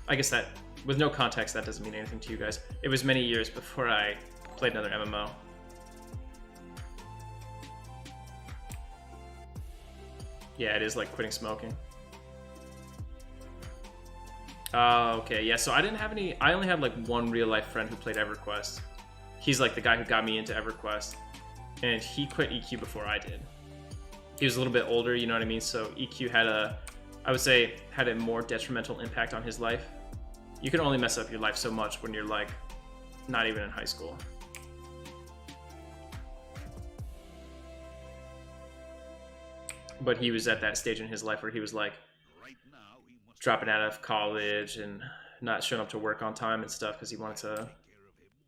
I guess that, with no context, that doesn't mean anything to you guys. It was many years before I played another MMO. Yeah, it is like quitting smoking. Okay, yeah, so I didn't have any, I only had like one real life friend who played EverQuest. He's like the guy who got me into EverQuest. And he quit EQ before I did. He was a little bit older, you know what I mean? So EQ had I would say, had a more detrimental impact on his life. You can only mess up your life so much when you're like not even in high school. But he was at that stage in his life where he was like dropping out of college and not showing up to work on time and stuff because he wanted to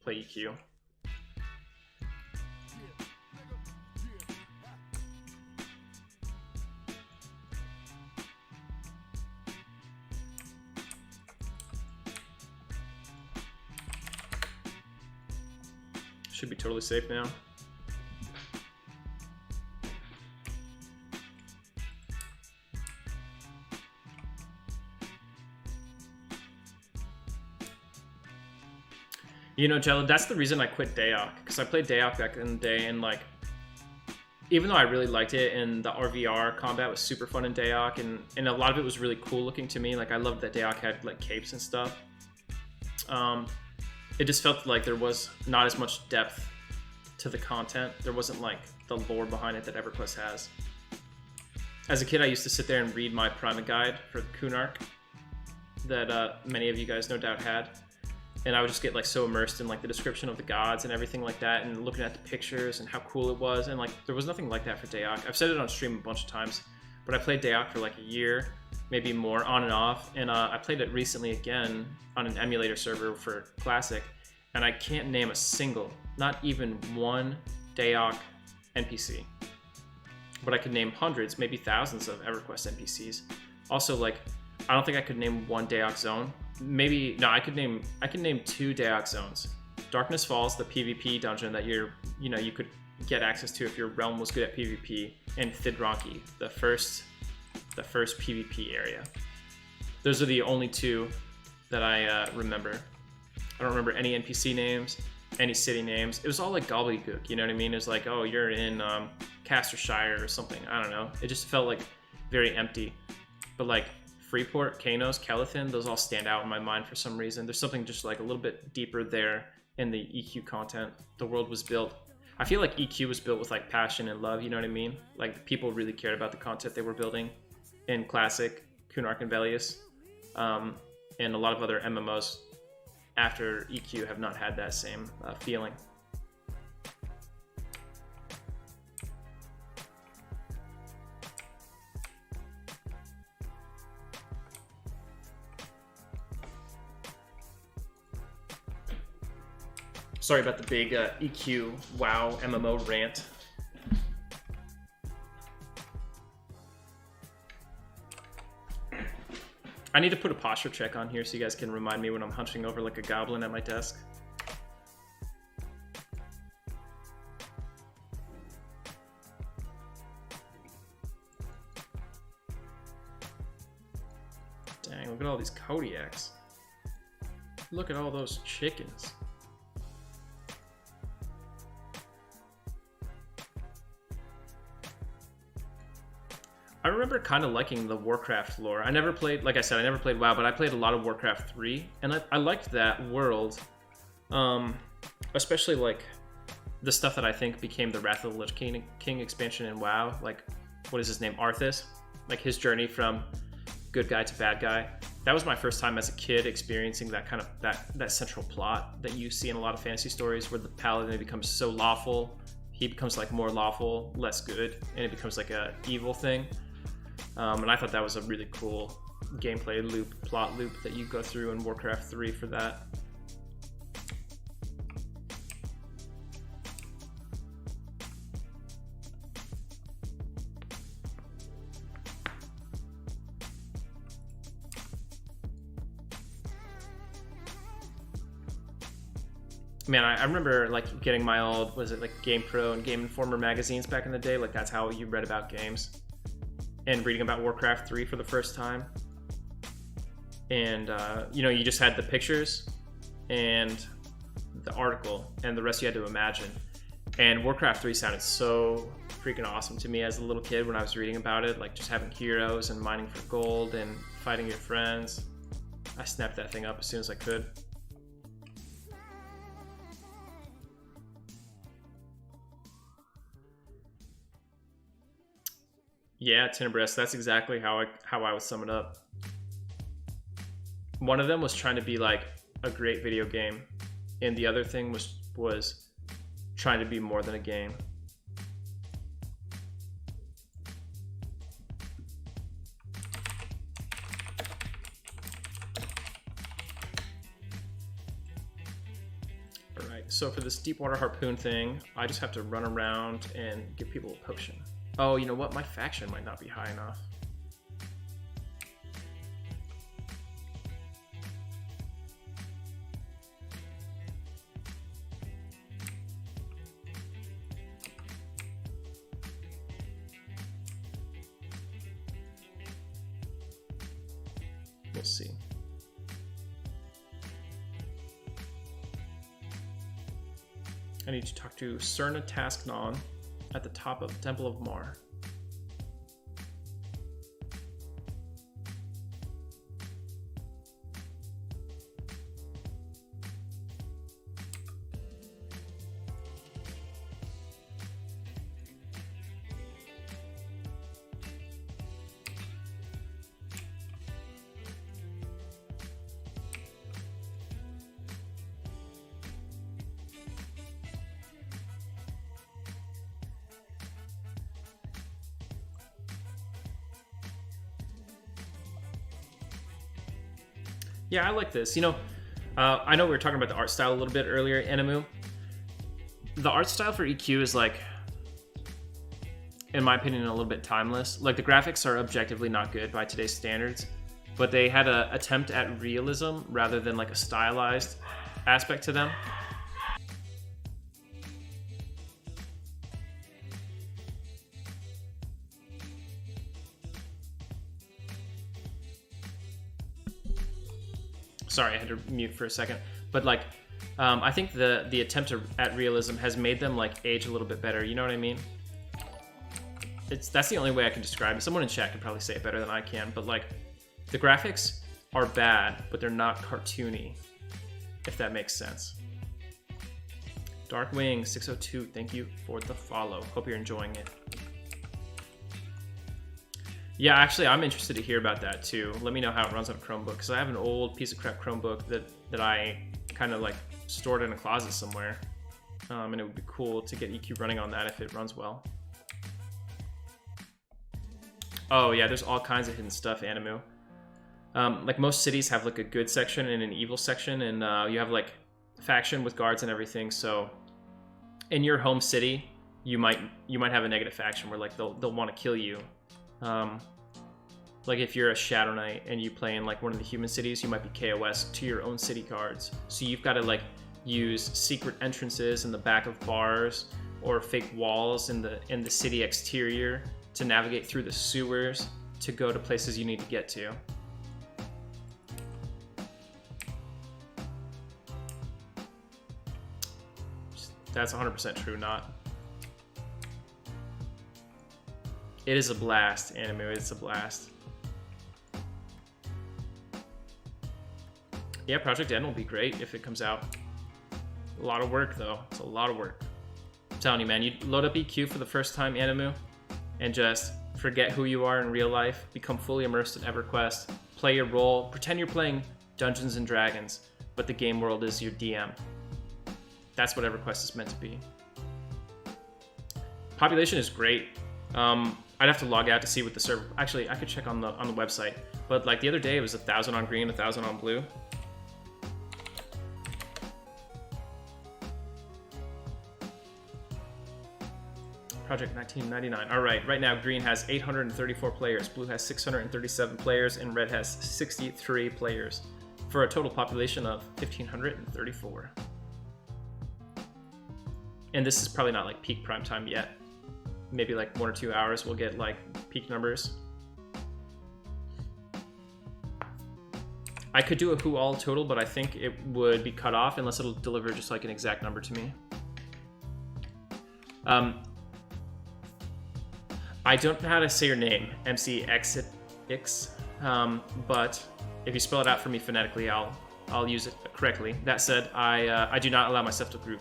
play EQ. Should be totally safe now. You know, Jello, that's the reason I quit Daok, because I played Daok back in the day, and like, even though I really liked it, and the RVR combat was super fun in Daok, and a lot of it was really cool looking to me. Like, I loved that Daok had like capes and stuff. It just felt like there was not as much depth to the content. There wasn't like the lore behind it that EverQuest has. As a kid, I used to sit there and read my Prima guide for the Kunark that many of you guys no doubt had. And I would just get like so immersed in like the description of the gods and everything like that, and looking at the pictures and how cool it was. And like there was nothing like that for Daok. I've said it on stream a bunch of times, but I played Daok for like a year, maybe more, on and off. And I played it recently again on an emulator server for Classic, and I can't name a single, not even one Daok NPC. But I could name hundreds, maybe thousands of EverQuest NPCs. Also, like, I don't think I could name one Daok zone. Maybe, no, I could name 2 Daok zones. Darkness Falls, the PvP dungeon that you could get access to if your realm was good at PvP, and Thidronki, the first PvP area. Those are the only 2 that I remember. I don't remember any NPC names, any city names. It was all like gobbledygook, you know what I mean? It was like, oh, you're in Castershire or something. I don't know. It just felt like very empty. But like Freeport, Kanos, Kelethin, those all stand out in my mind for some reason. There's something just like a little bit deeper there in the EQ content. The world was built. I feel like EQ was built with like passion and love, you know what I mean? Like people really cared about the content they were building. in Classic, Kunark and Velius, and a lot of other MMOs after EQ have not had that same feeling. Sorry about the big EQ WoW MMO rant. I need to put a posture check on here so you guys can remind me when I'm hunching over like a goblin at my desk. Dang, look at all these Kodiaks. Look at all those chickens. I remember kind of liking the Warcraft lore. I never played, like I said, I never played WoW, but I played a lot of Warcraft 3, and I liked that world. Especially like the stuff that I think became the Wrath of the Lich King expansion in WoW. Like, what is his name? Arthas. Like his journey from good guy to bad guy. That was my first time as a kid experiencing that kind of that central plot that you see in a lot of fantasy stories where the Paladin becomes so lawful. He becomes like more lawful, less good, and it becomes like a evil thing. And I thought that was a really cool gameplay loop, plot loop that you go through in Warcraft 3 for that. Man, I remember like getting my old, was it like Game Pro and Game Informer magazines back in the day? Like that's how you read about games. And reading about Warcraft 3 for the first time. And, you know, you just had the pictures and the article and the rest you had to imagine. And Warcraft 3 sounded so freaking awesome to me as a little kid when I was reading about it. Like just having heroes and mining for gold and fighting your friends. I snapped that thing up as soon as I could. Yeah, Tenebrous, that's exactly how I would sum it up. One of them was trying to be like a great video game, and the other thing was trying to be more than a game. All right, so for this Deepwater Harpoon thing, I just have to run around and give people a potion. Oh, you know what? My faction might not be high enough. We'll see. I need to talk to Cerna Tasknon at the top of Temple of Mar. Yeah, I like this. You know, I know we were talking about the art style a little bit earlier, Animu. The art style for EQ is like, in my opinion, a little bit timeless. Like the graphics are objectively not good by today's standards, but they had an attempt at realism rather than like a stylized aspect to them. Sorry, I had to mute for a second. But like, I think the attempt at realism has made them like age a little bit better. You know what I mean? That's the only way I can describe it. Someone in chat can probably say it better than I can. But like, the graphics are bad, but they're not cartoony, if that makes sense. Darkwing 602, thank you for the follow. Hope you're enjoying it. Yeah, actually, I'm interested to hear about that too. Let me know how it runs on a Chromebook, because I have an old piece of crap Chromebook that I kind of like stored in a closet somewhere, and it would be cool to get EQ running on that if it runs well. Oh yeah, there's all kinds of hidden stuff, Animu. Like most cities have like a good section and an evil section, and you have like faction with guards and everything. So in your home city, you might have a negative faction where like they'll want to kill you. Like if you're a Shadow Knight and you play in like one of the human cities, you might be KOS to your own city guards. So you've got to like use secret entrances in the back of bars or fake walls in the city exterior to navigate through the sewers to go to places you need to get to. That's 100% true, not. It is a blast, Anime, it's a blast. Yeah, Project N will be great if it comes out. A lot of work, though. It's a lot of work. I'm telling you, man, you load up EQ for the first time, Animu, and just forget who you are in real life, become fully immersed in EverQuest, play your role, pretend you're playing Dungeons and Dragons, but the game world is your DM. That's what EverQuest is meant to be. Population is great. I'd have to log out to see what the server. Actually, I could check on the website. But like the other day, it was 1,000 on green, 1,000 on blue. Project 1999. All right now green has 834 players, blue has 637 players, and red has 63 players, for a total population of 1,534. And this is probably not like peak prime time yet. Maybe like 1 or 2 hours we'll get like peak numbers. I could do a who all total, but I think it would be cut off unless it'll deliver just like an exact number to me. I don't know how to say your name, MCXX, but if you spell it out for me phonetically, I'll use it correctly. That said, I do not allow myself to group.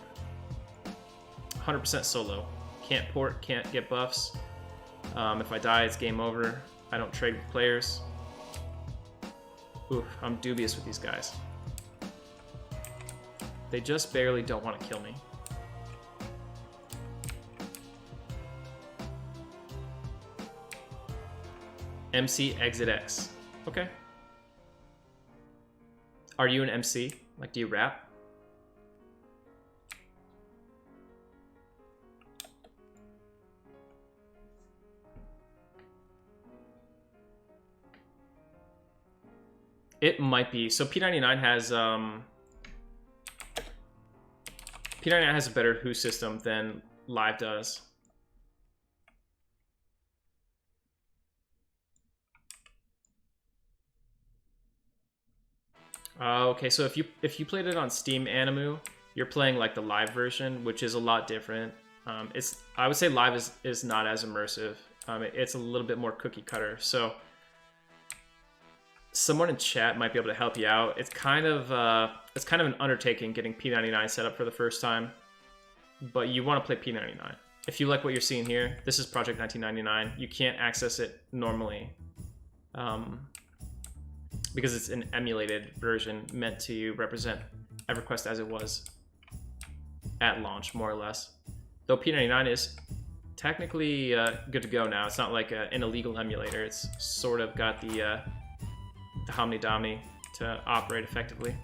100% solo. Can't port, can't get buffs. If I die, it's game over. I don't trade with players. Oof, I'm dubious with these guys. They just barely don't want to kill me. MC Exit X. Okay. Are you an MC? Like, do you rap? It might be. So P99 has P99 has a better Who system than Live does. Okay, so if you played it on Steam Animu, you're playing like the live version, which is a lot different. I would say live is not as immersive. It's a little bit more cookie cutter. So someone in chat might be able to help you out. It's kind of an undertaking getting P99 set up for the first time, but you want to play P99. If you like what you're seeing here, this is Project 1999. You can't access it normally. Because it's an emulated version meant to represent EverQuest as it was at launch, more or less. Though P99 is technically good to go now. It's not like an illegal emulator. It's sort of got the Hominy Domini to operate effectively.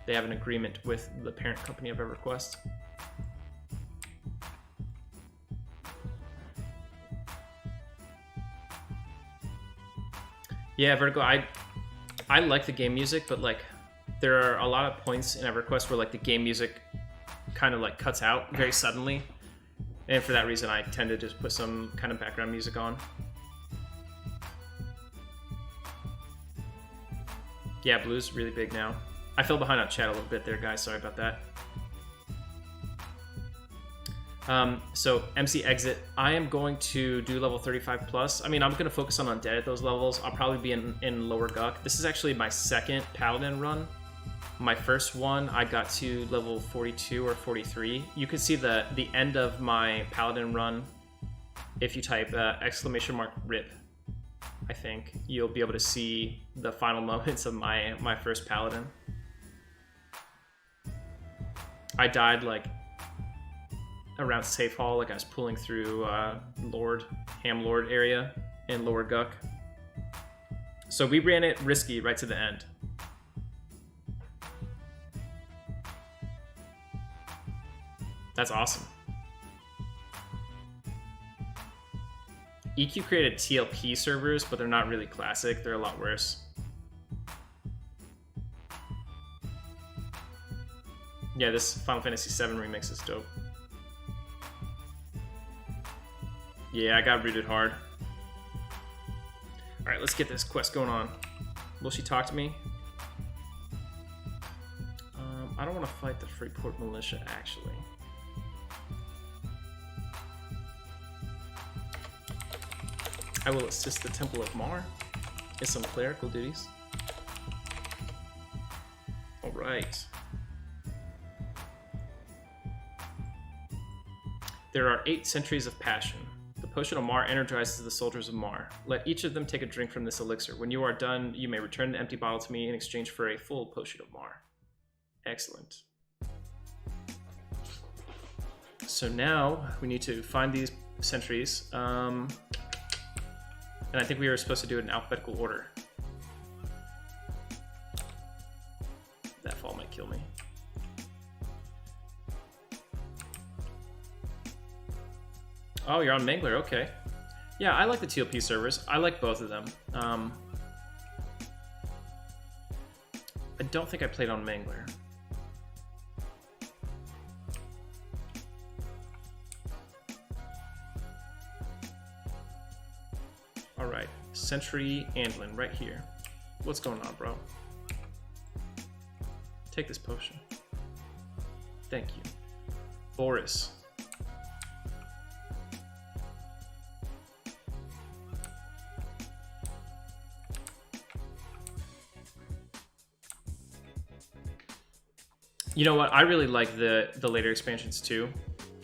They have an agreement with the parent company of EverQuest. Yeah, Vertigo, I like the game music, but like there are a lot of points in EverQuest where like the game music kind of like cuts out very suddenly. And for that reason, I tend to just put some kind of background music on. Yeah, blue's really big now. I fell behind on chat a little bit there, guys. Sorry about that. So MC Exit, I am going to do level 35 plus. I mean, I'm going to focus on undead at those levels. I'll probably be in lower Guck. This is actually my second Paladin run. My first one, I got to level 42 or 43. You can see the end of my Paladin run if you type !RIP, I think you'll be able to see the final moments of my first Paladin. I died like around Safe Hall, like I was pulling through Ham Lord area in Lower Guck. So we ran it risky right to the end. That's awesome. EQ created TLP servers, but they're not really classic. They're a lot worse. Yeah, this Final Fantasy VII remix is dope. Yeah, I got rooted hard. Alright, let's get this quest going on. Will she talk to me? I don't want to fight the Freeport Militia, actually. I will assist the Temple of Mar in some clerical duties. Alright. There are 8 centuries of passion. The potion of Mar energizes the soldiers of Mar. Let each of them take a drink from this elixir. When you are done, you may return the empty bottle to me in exchange for a full potion of Mar. Excellent. So now we need to find these sentries. And I think we were supposed to do it in alphabetical order. That fall might kill me. Oh, you're on Mangler, okay. Yeah, I like the TLP servers. I like both of them. I don't think I played on Mangler. Alright, Sentry Antlin right here. What's going on, bro? Take this potion. Thank you. Boris. You know what? I really like the later expansions too.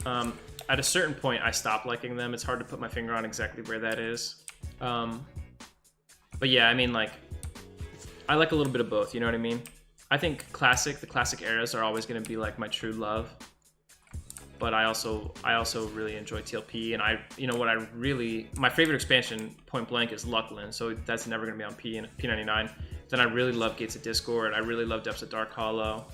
At a certain point, I stopped liking them. It's hard to put my finger on exactly where that is. But yeah, I mean, like, I like a little bit of both. You know what I mean? I think the classic eras are always going to be like my true love. But I also really enjoy TLP, and you know what? My favorite expansion, point blank, is Luckland. So that's never going to be on P99. Then I really love Gates of Discord. I really love Depths of Dark Hollow.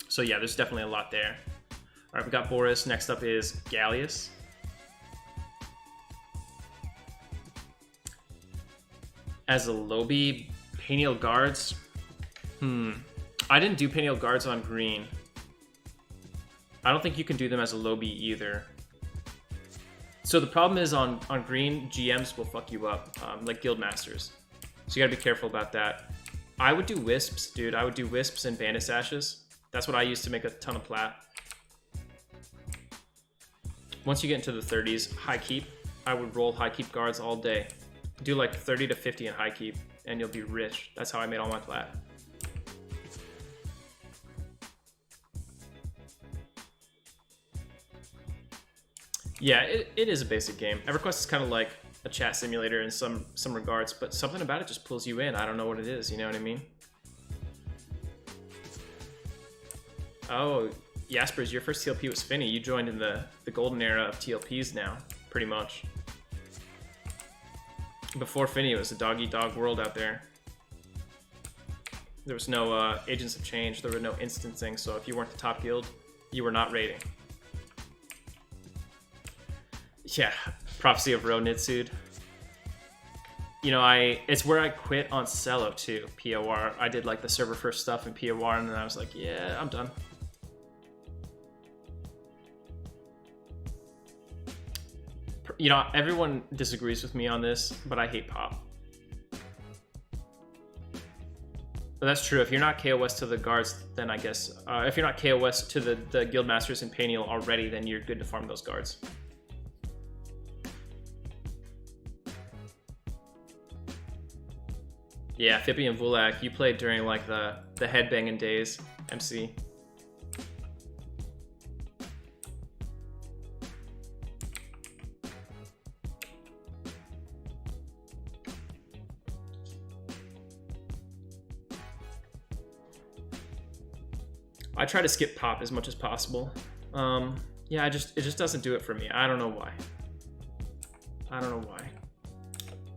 So yeah, there's definitely a lot there. All right, we got Boris. Next up is Gallius. As a Lobby, Penial Guards. I didn't do Penial Guards on green. I don't think you can do them as a Lobby either. So the problem is on green, GMs will fuck you up, like Guild Masters. So you gotta be careful about that. I would do Wisps, dude. I would do Wisps and Bandit Sashes. That's what I used to make a ton of plat. Once you get into the 30s, High Keep, I would roll High Keep guards all day. Do like 30 to 50 in High Keep, and you'll be rich. That's how I made all my plat. Yeah, it is a basic game. Everquest is kind of like a chat simulator in some regards, but something about it just pulls you in. I don't know what it is, you know what I mean? Oh, Jaspers, your first TLP was Finny. You joined in the golden era of TLPs now, pretty much. Before Finny, it was a dog-eat-dog world out there. There was no Agents of Change. There were no instancing, so if you weren't the top guild, you were not raiding. Yeah, Prophecy of Ro Nitsud. You know, it's where I quit on Cello too, POR. I did like the server first stuff in POR, and then I was like, yeah, I'm done. You know, everyone disagrees with me on this, but I hate Pop. But that's true. If you're not KOS to the guards, then I guess... if you're not KOS to the Guild Masters in Peniel already, then you're good to farm those guards. Yeah, Fippy and Vulak, you played during like the headbanging days, MC. I try to skip pop as much as possible. Yeah, it just doesn't do it for me. I don't know why. I don't know why.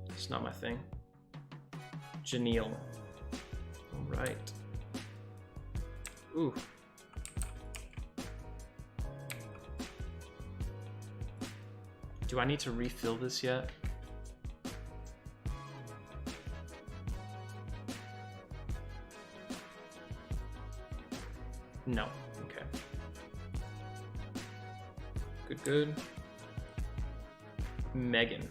It's not my thing. Janelle. All right. Ooh. Do I need to refill this yet? No. Okay. Good, good. Megan.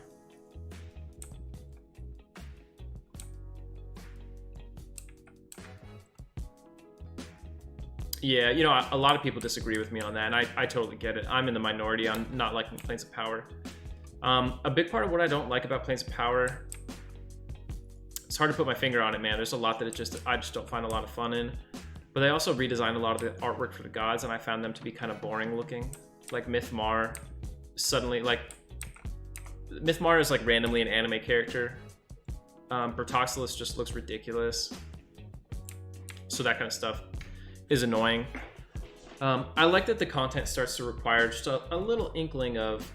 Yeah, you know, a lot of people disagree with me on that, and I totally get it. I'm in the minority on not liking Planes of Power. A big part of what I don't like about Planes of Power, it's hard to put my finger on it, man. There's a lot that I just don't find a lot of fun in. But they also redesigned a lot of the artwork for the gods, and I found them to be kind of boring looking. Like Mythmar, suddenly, like, Mythmar is like randomly an anime character. Bertoxilus just looks ridiculous. So that kind of stuff is annoying. I like that the content starts to require just a little inkling of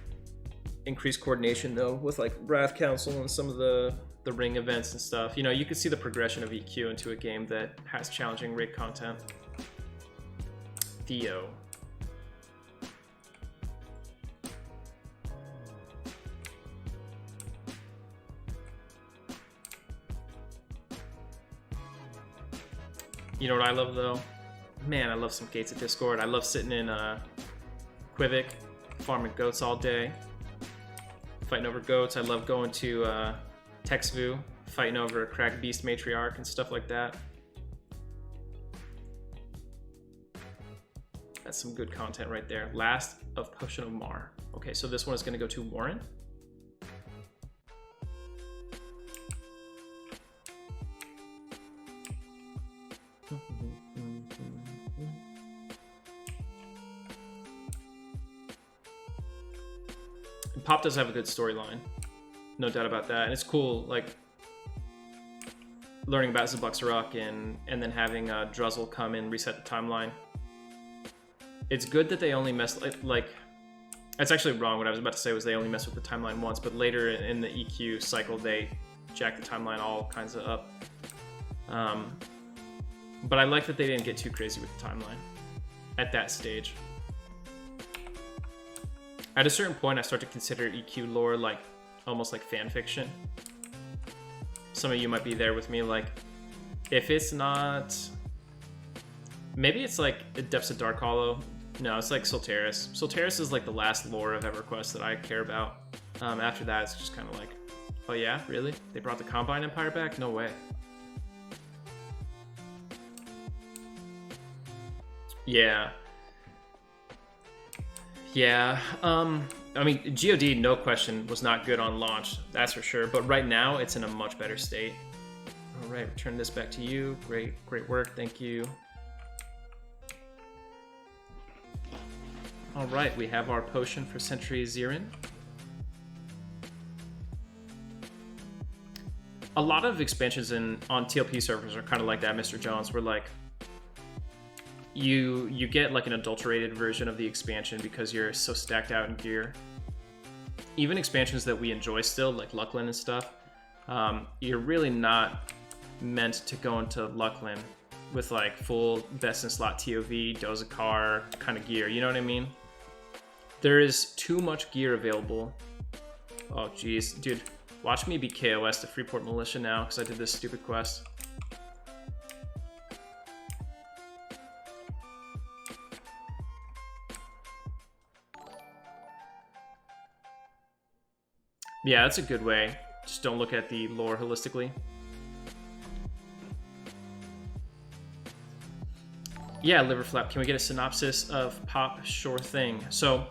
increased coordination, though, with like Wrath Council and some of the ring events and stuff. You know, you could see the progression of EQ into a game that has challenging rig content. Theo. You know what I love, though? Man, I love some Gates of Discord. I love sitting in Quivik, farming goats all day, fighting over goats. I love going to Texvu, fighting over a cracked beast matriarch and stuff like that. That's some good content right there. Last of Potion of Mar. Okay, so this one is going to go to Warren. Pop does have a good storyline, no doubt about that, and it's cool, like learning about Zabuxarok and then having Druzzle come and reset the timeline. It's good that they only mess like that's actually wrong. What I was about to say was they only mess with the timeline once, but later in the EQ cycle they jack the timeline all kinds of up. But I like that they didn't get too crazy with the timeline at that stage. At a certain point, I start to consider EQ lore like almost like fan fiction. Some of you might be there with me. Like, if it's not, maybe it's like the Depths of Dark Hollow. No, it's like Solteris. Solteris is like the last lore of Everquest that I care about. After that, it's just kind of like, oh yeah, really? They brought the Combine Empire back? No way. Yeah. Yeah, I mean, GOD, no question, was not good on launch, that's for sure. But right now, it's in a much better state. All right, return this back to you. Great work, thank you. All right, we have our potion for Sentry Zirin. A lot of expansions on TLP servers are kind of like that, Mr. Jones, where like, you get like an adulterated version of the expansion because you're so stacked out in gear. Even expansions that we enjoy still, like Luckland and stuff, you're really not meant to go into Luckland with like full best in slot TOV, Dozakar kind of gear, you know what I mean? There is too much gear available. Oh geez, dude, watch me be KOS to Freeport Militia now because I did this stupid quest. Yeah, that's a good way. Just don't look at the lore holistically. Yeah, Liverflap, can we get a synopsis of Pop? Sure thing. So,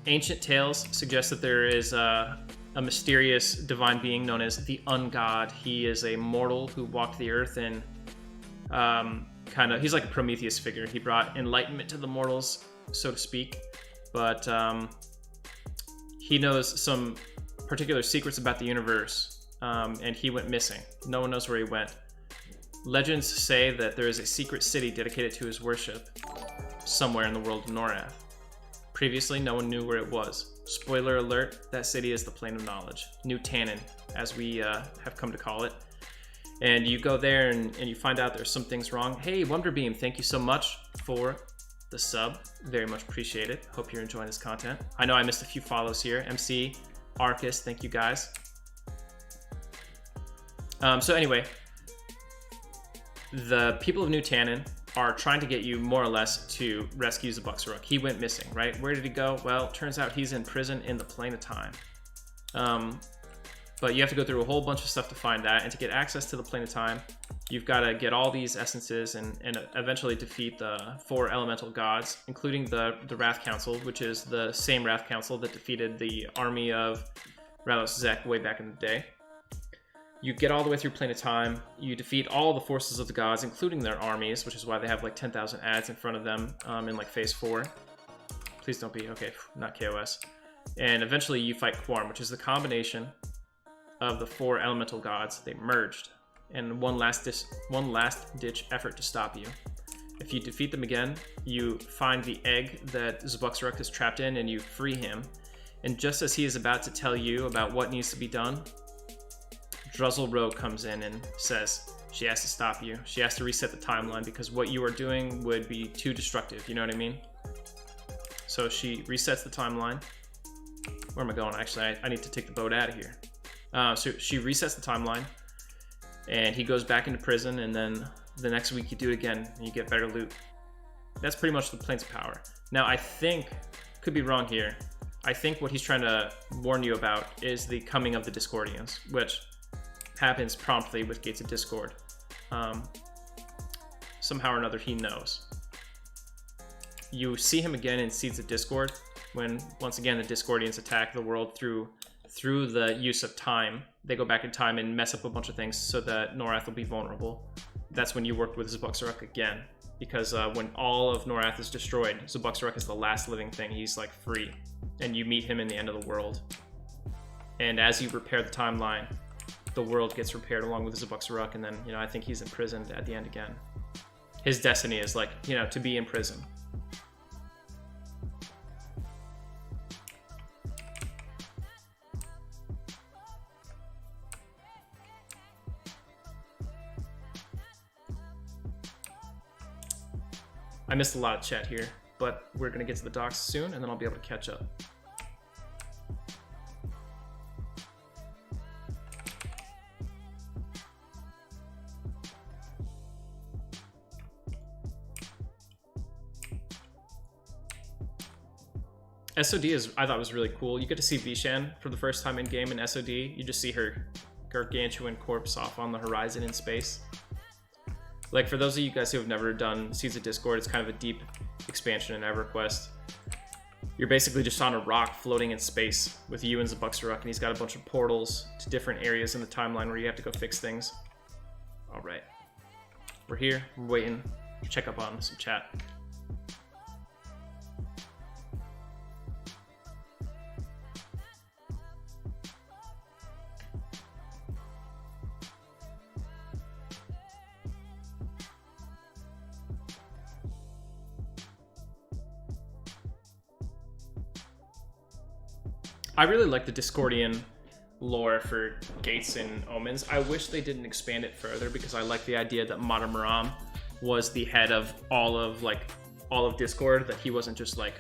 ancient tales suggest that there is a mysterious divine being known as the Ungod. He is a mortal who walked the earth and he's like a Prometheus figure. He brought enlightenment to the mortals, so to speak. But he knows some particular secrets about the universe, and he went missing. No one knows where he went. Legends say that there is a secret city dedicated to his worship somewhere in the world of Norath. Previously, no one knew where it was. Spoiler alert, that city is the Plane of Knowledge. New Tannin, as we have come to call it. And you go there and you find out there's some things wrong. Hey, Wonderbeam, thank you so much for the sub. Very much appreciate it. Hope you're enjoying this content. I know I missed a few follows here. MC, Arcus, thank you guys. So anyway, the people of New Tannin are trying to get you more or less to rescue Zabuxaruk. He went missing, right? Where did he go? Well, turns out he's in prison in the Plane of Time. But you have to go through a whole bunch of stuff to find that, and to get access to the Plane of Time, you've got to get all these essences and eventually defeat the 4 elemental gods, including the Wrath Council, which is the same Wrath Council that defeated the army of Ralos Zek way back in the day. You get all the way through Plane of Time, you defeat all the forces of the gods, including their armies, which is why they have like 10,000 ads in front of them in like phase 4. Please don't be, okay, not KOS. And eventually you fight Quarm, which is the combination of the 4 elemental gods. They merged in one last ditch effort to stop you. If you defeat them again, you find the egg that Zabuxaruk is trapped in and you free him. And just as he is about to tell you about what needs to be done, Druzzle Rogue comes in and says she has to stop you. She has to reset the timeline because what you are doing would be too destructive, you know what I mean? So she resets the timeline. Where am I going? Actually, I need to take the boat out of here. So she resets the timeline, and he goes back into prison, and then the next week you do it again, and you get better loot. That's pretty much the Planes of Power. Now, I think, could be wrong here, I think what he's trying to warn you about is the coming of the Discordians, which happens promptly with Gates of Discord. Somehow or another, he knows. You see him again in Seeds of Discord, when, once again, the Discordians attack the world through the use of time. They go back in time and mess up a bunch of things so that Norath will be vulnerable. That's when you work with Zabuxaruk again, because when all of Norath is destroyed, Zabuxaruk is the last living thing. He's like free, and you meet him in the end of the world. And as you repair the timeline, the world gets repaired along with Zabuxaruk, and then, you know, I think he's imprisoned at the end again. His destiny is like, you know, to be in prison. I missed a lot of chat here, but we're gonna get to the docks soon, and then I'll be able to catch up. SOD I thought was really cool. You get to see Vishan for the first time in game in SOD. You just see her gargantuan corpse off on the horizon in space. Like, for those of you guys who have never done Seeds of Discord, it's kind of a deep expansion in EverQuest. You're basically just on a rock floating in space with you and Zabuxaruk, and he's got a bunch of portals to different areas in the timeline where you have to go fix things. Alright. We're here, we're waiting. Check up on some chat. I really like the Discordian lore for Gates and Omens. I wish they didn't expand it further, because I like the idea that Madamaram was the head of all of Discord, that he wasn't just like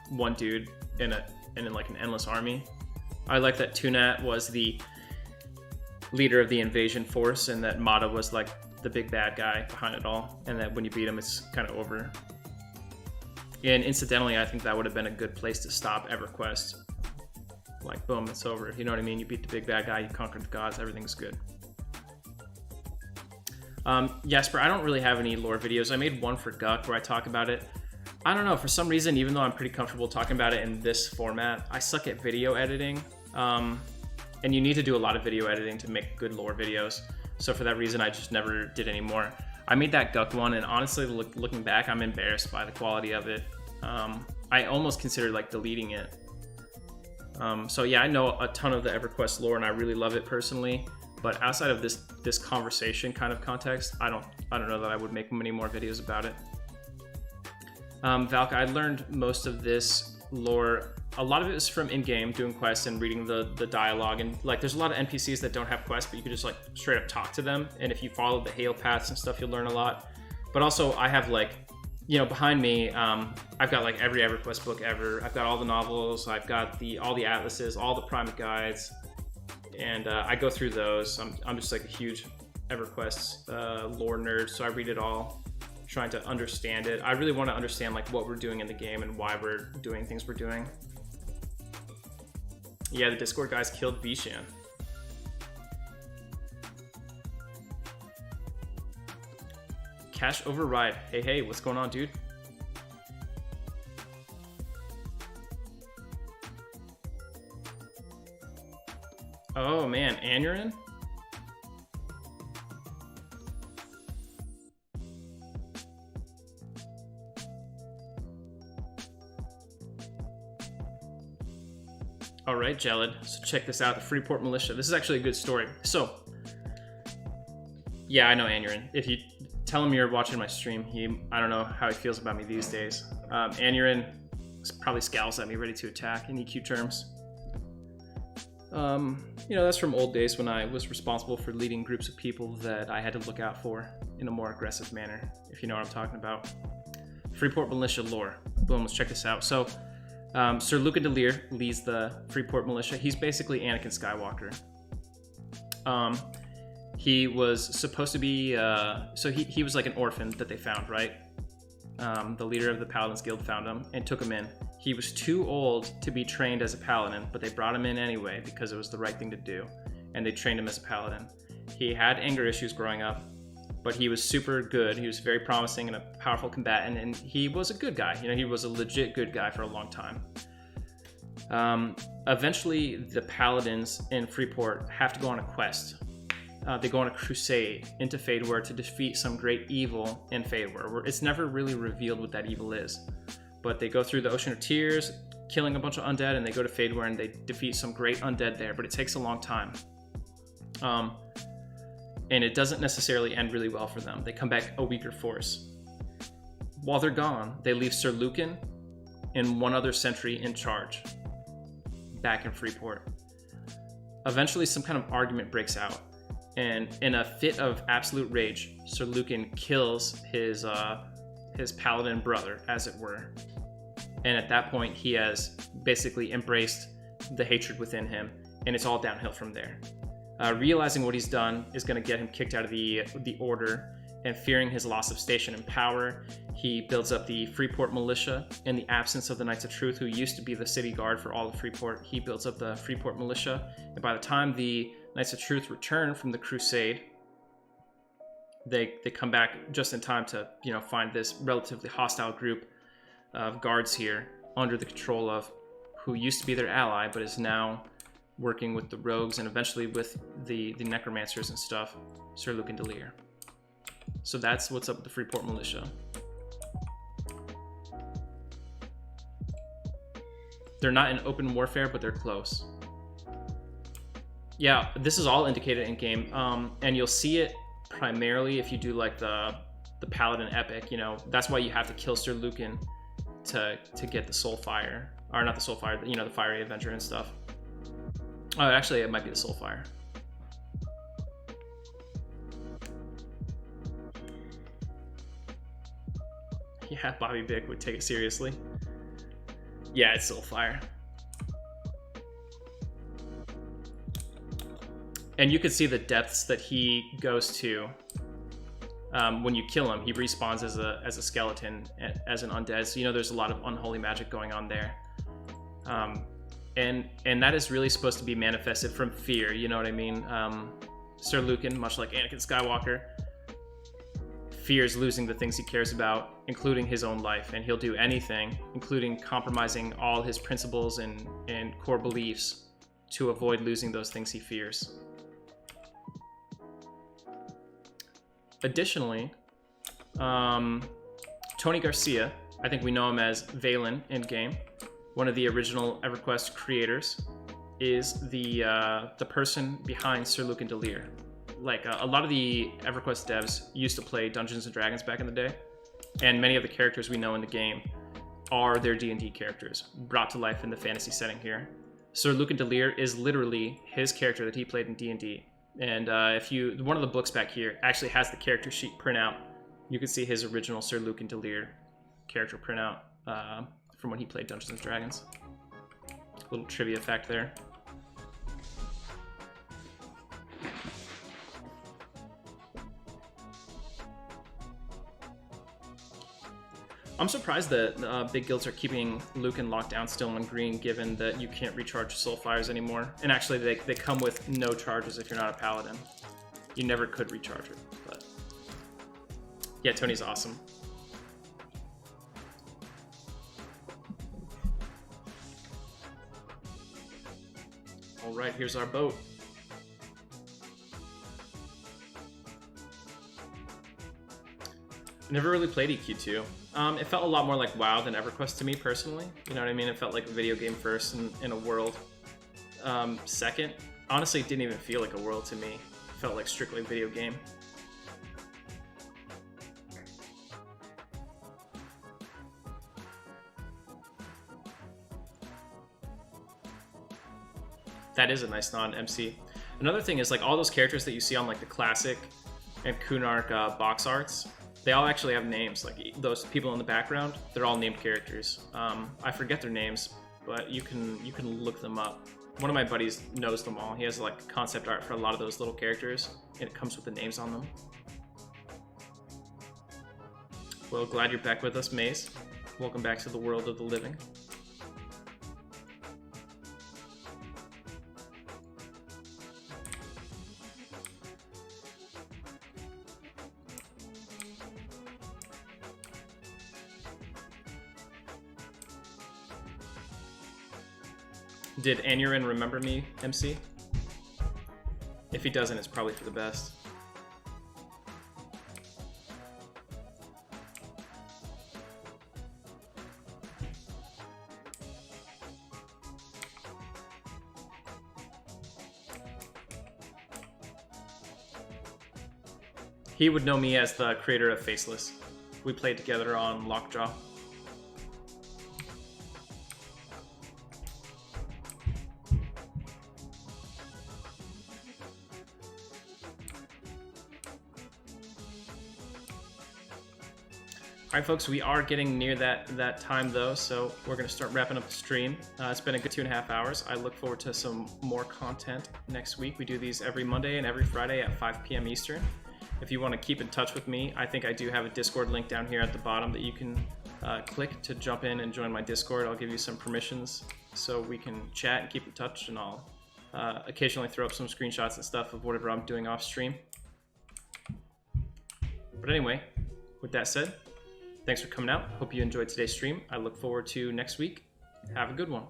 one dude in like an endless army. I like that Tunat was the leader of the invasion force, and that Mata was like the big bad guy behind it all, and that when you beat him, it's kind of over. And incidentally, I think that would have been a good place to stop EverQuest. Like, boom, it's over. You know what I mean? You beat the big bad guy, you conquered the gods, everything's good. Jasper, I don't really have any lore videos. I made one for Guck where I talk about it. I don't know, for some reason, even though I'm pretty comfortable talking about it in this format, I suck at video editing. And you need to do a lot of video editing to make good lore videos. So for that reason, I just never did any more. I made that Guck one, and honestly, looking back, I'm embarrassed by the quality of it. I almost considered like deleting it. So yeah, I know a ton of the EverQuest lore, and I really love it personally. But outside of this conversation kind of context, I don't know that I would make many more videos about it. Valka, I learned most of this lore. A lot of it is from in-game, doing quests and reading the dialogue. And like, there's a lot of NPCs that don't have quests, but you can just like straight up talk to them. And if you follow the hail paths and stuff, you'll learn a lot. But also, I have like, you know, behind me, I've got like every Everquest book ever. I've got all the novels. I've got all the atlases, all the primate guides, and I go through those. I'm just like a huge Everquest lore nerd, so I read it all, trying to understand it. I really want to understand like what we're doing in the game and why we're doing things we're doing. Yeah, the Discord guys killed Vishan. Cash override. Hey, what's going on, dude? Oh man, Anurin? All right, Gelid. So check this out, the Freeport Militia. This is actually a good story. So, yeah, I know Anurin. If you tell him you're watching my stream, I don't know how he feels about me these days. Anurin probably scowls at me, ready to attack in EQ terms. You know, that's from old days when I was responsible for leading groups of people that I had to look out for in a more aggressive manner, if you know what I'm talking about. Freeport Militia lore. Boom, let's check this out. So, Sir Lucan de Leer leads the Freeport Militia. He's basically Anakin Skywalker. He was supposed to be, so he was like an orphan that they found, right? The leader of the Paladins Guild found him and took him in. He was too old to be trained as a Paladin, but they brought him in anyway because it was the right thing to do, and they trained him as a Paladin. He had anger issues growing up, but he was super good. He was very promising and a powerful combatant, and he was a good guy. You know, he was a legit good guy for a long time. Eventually, the Paladins in Freeport have to go on a quest. They go on a crusade into Fadewar to defeat some great evil in Fadewar. It's never really revealed what that evil is. But they go through the Ocean of Tears, killing a bunch of undead, and they go to Fadewar and they defeat some great undead there, but it takes a long time. And it doesn't necessarily end really well for them. They come back a weaker force. While they're gone, they leave Sir Lucan and one other sentry in charge, back in Freeport. Eventually, some kind of argument breaks out, and in a fit of absolute rage, Sir Lucan kills his Paladin brother, as it were. And at that point, he has basically embraced the hatred within him, and it's all downhill from there. Realizing what he's done is going to get him kicked out of the order, and fearing his loss of station and power, he builds up the Freeport Militia. In the absence of the Knights of Truth, who used to be the city guard for all of Freeport, he builds up the Freeport Militia. And by the time the Knights of Truth return from the crusade, they come back just in time to, you know, find this relatively hostile group of guards here under the control of who used to be their ally, but is now working with the rogues and eventually with the necromancers and stuff, Sir Lucan de Leer. So that's what's up with the Freeport Militia. They're not in open warfare, but they're close. Yeah, this is all indicated in game, and you'll see it primarily if you do like the Paladin epic. You know, that's why you have to kill Sir Lucan to get the Soul Fire, or not the Soul Fire, you know, the Fiery Avenger and stuff. Oh, actually, it might be the Soul Fire. Yeah, Bobby Bick would take it seriously. Yeah, it's Soul Fire. And you can see the depths that he goes to. When you kill him, he respawns as a skeleton, as an undead. So, you know, there's a lot of unholy magic going on there. And that is really supposed to be manifested from fear, you know what I mean? Sir Lucan, much like Anakin Skywalker, fears losing the things he cares about, including his own life, and he'll do anything, including compromising all his principles and core beliefs to avoid losing those things he fears. Additionally, Tony Garcia, I think we know him as Valen in game, one of the original EverQuest creators. is the person behind Sir Lucan Delir. Like a lot of the EverQuest devs used to play Dungeons and Dragons back in the day, and many of the characters we know in the game are their D&D characters brought to life in the fantasy setting here. Sir Lucan Delir is literally his character that he played in D&D. And if you, one of the books back here actually has the character sheet printout. You can see his original Sir Lucan Delir character printout from when he played Dungeons and Dragons. Little trivia fact there. I'm surprised that big guilds are keeping Lucan locked down still on green, given that you can't recharge soul fires anymore. And actually, they come with no charges if you're not a paladin. You never could recharge it, but yeah, Tony's awesome. All right, here's our boat. Never really played EQ2. It felt a lot more like WoW than EverQuest to me personally. You know what I mean? It felt like a video game first and in a world second. Honestly, it didn't even feel like a world to me. It felt like strictly a video game. That is a nice nod, MC. Another thing is like all those characters that you see on like the classic and Kunark box arts, they all actually have names. Like those people in the background, they're all named characters. I forget their names, but you can look them up. One of my buddies knows them all. He has like concept art for a lot of those little characters, and it comes with the names on them. Well, glad you're back with us, Maze. Welcome back to the world of the living. Did Anurin remember me, MC? If he doesn't, it's probably for the best. He would know me as the creator of Faceless. We played together on Lockjaw. Alright folks, we are getting near that time though, so we're going to start wrapping up the stream. It's been a good 2.5 hours. I look forward to some more content next week. We do these every Monday and every Friday at 5 p.m. Eastern. If you want to keep in touch with me, I think I do have a Discord link down here at the bottom that you can click to jump in and join my Discord. I'll give you some permissions so we can chat and keep in touch, and I'll occasionally throw up some screenshots and stuff of whatever I'm doing off stream. But anyway, with that said, thanks for coming out. Hope you enjoyed today's stream. I look forward to next week. Have a good one.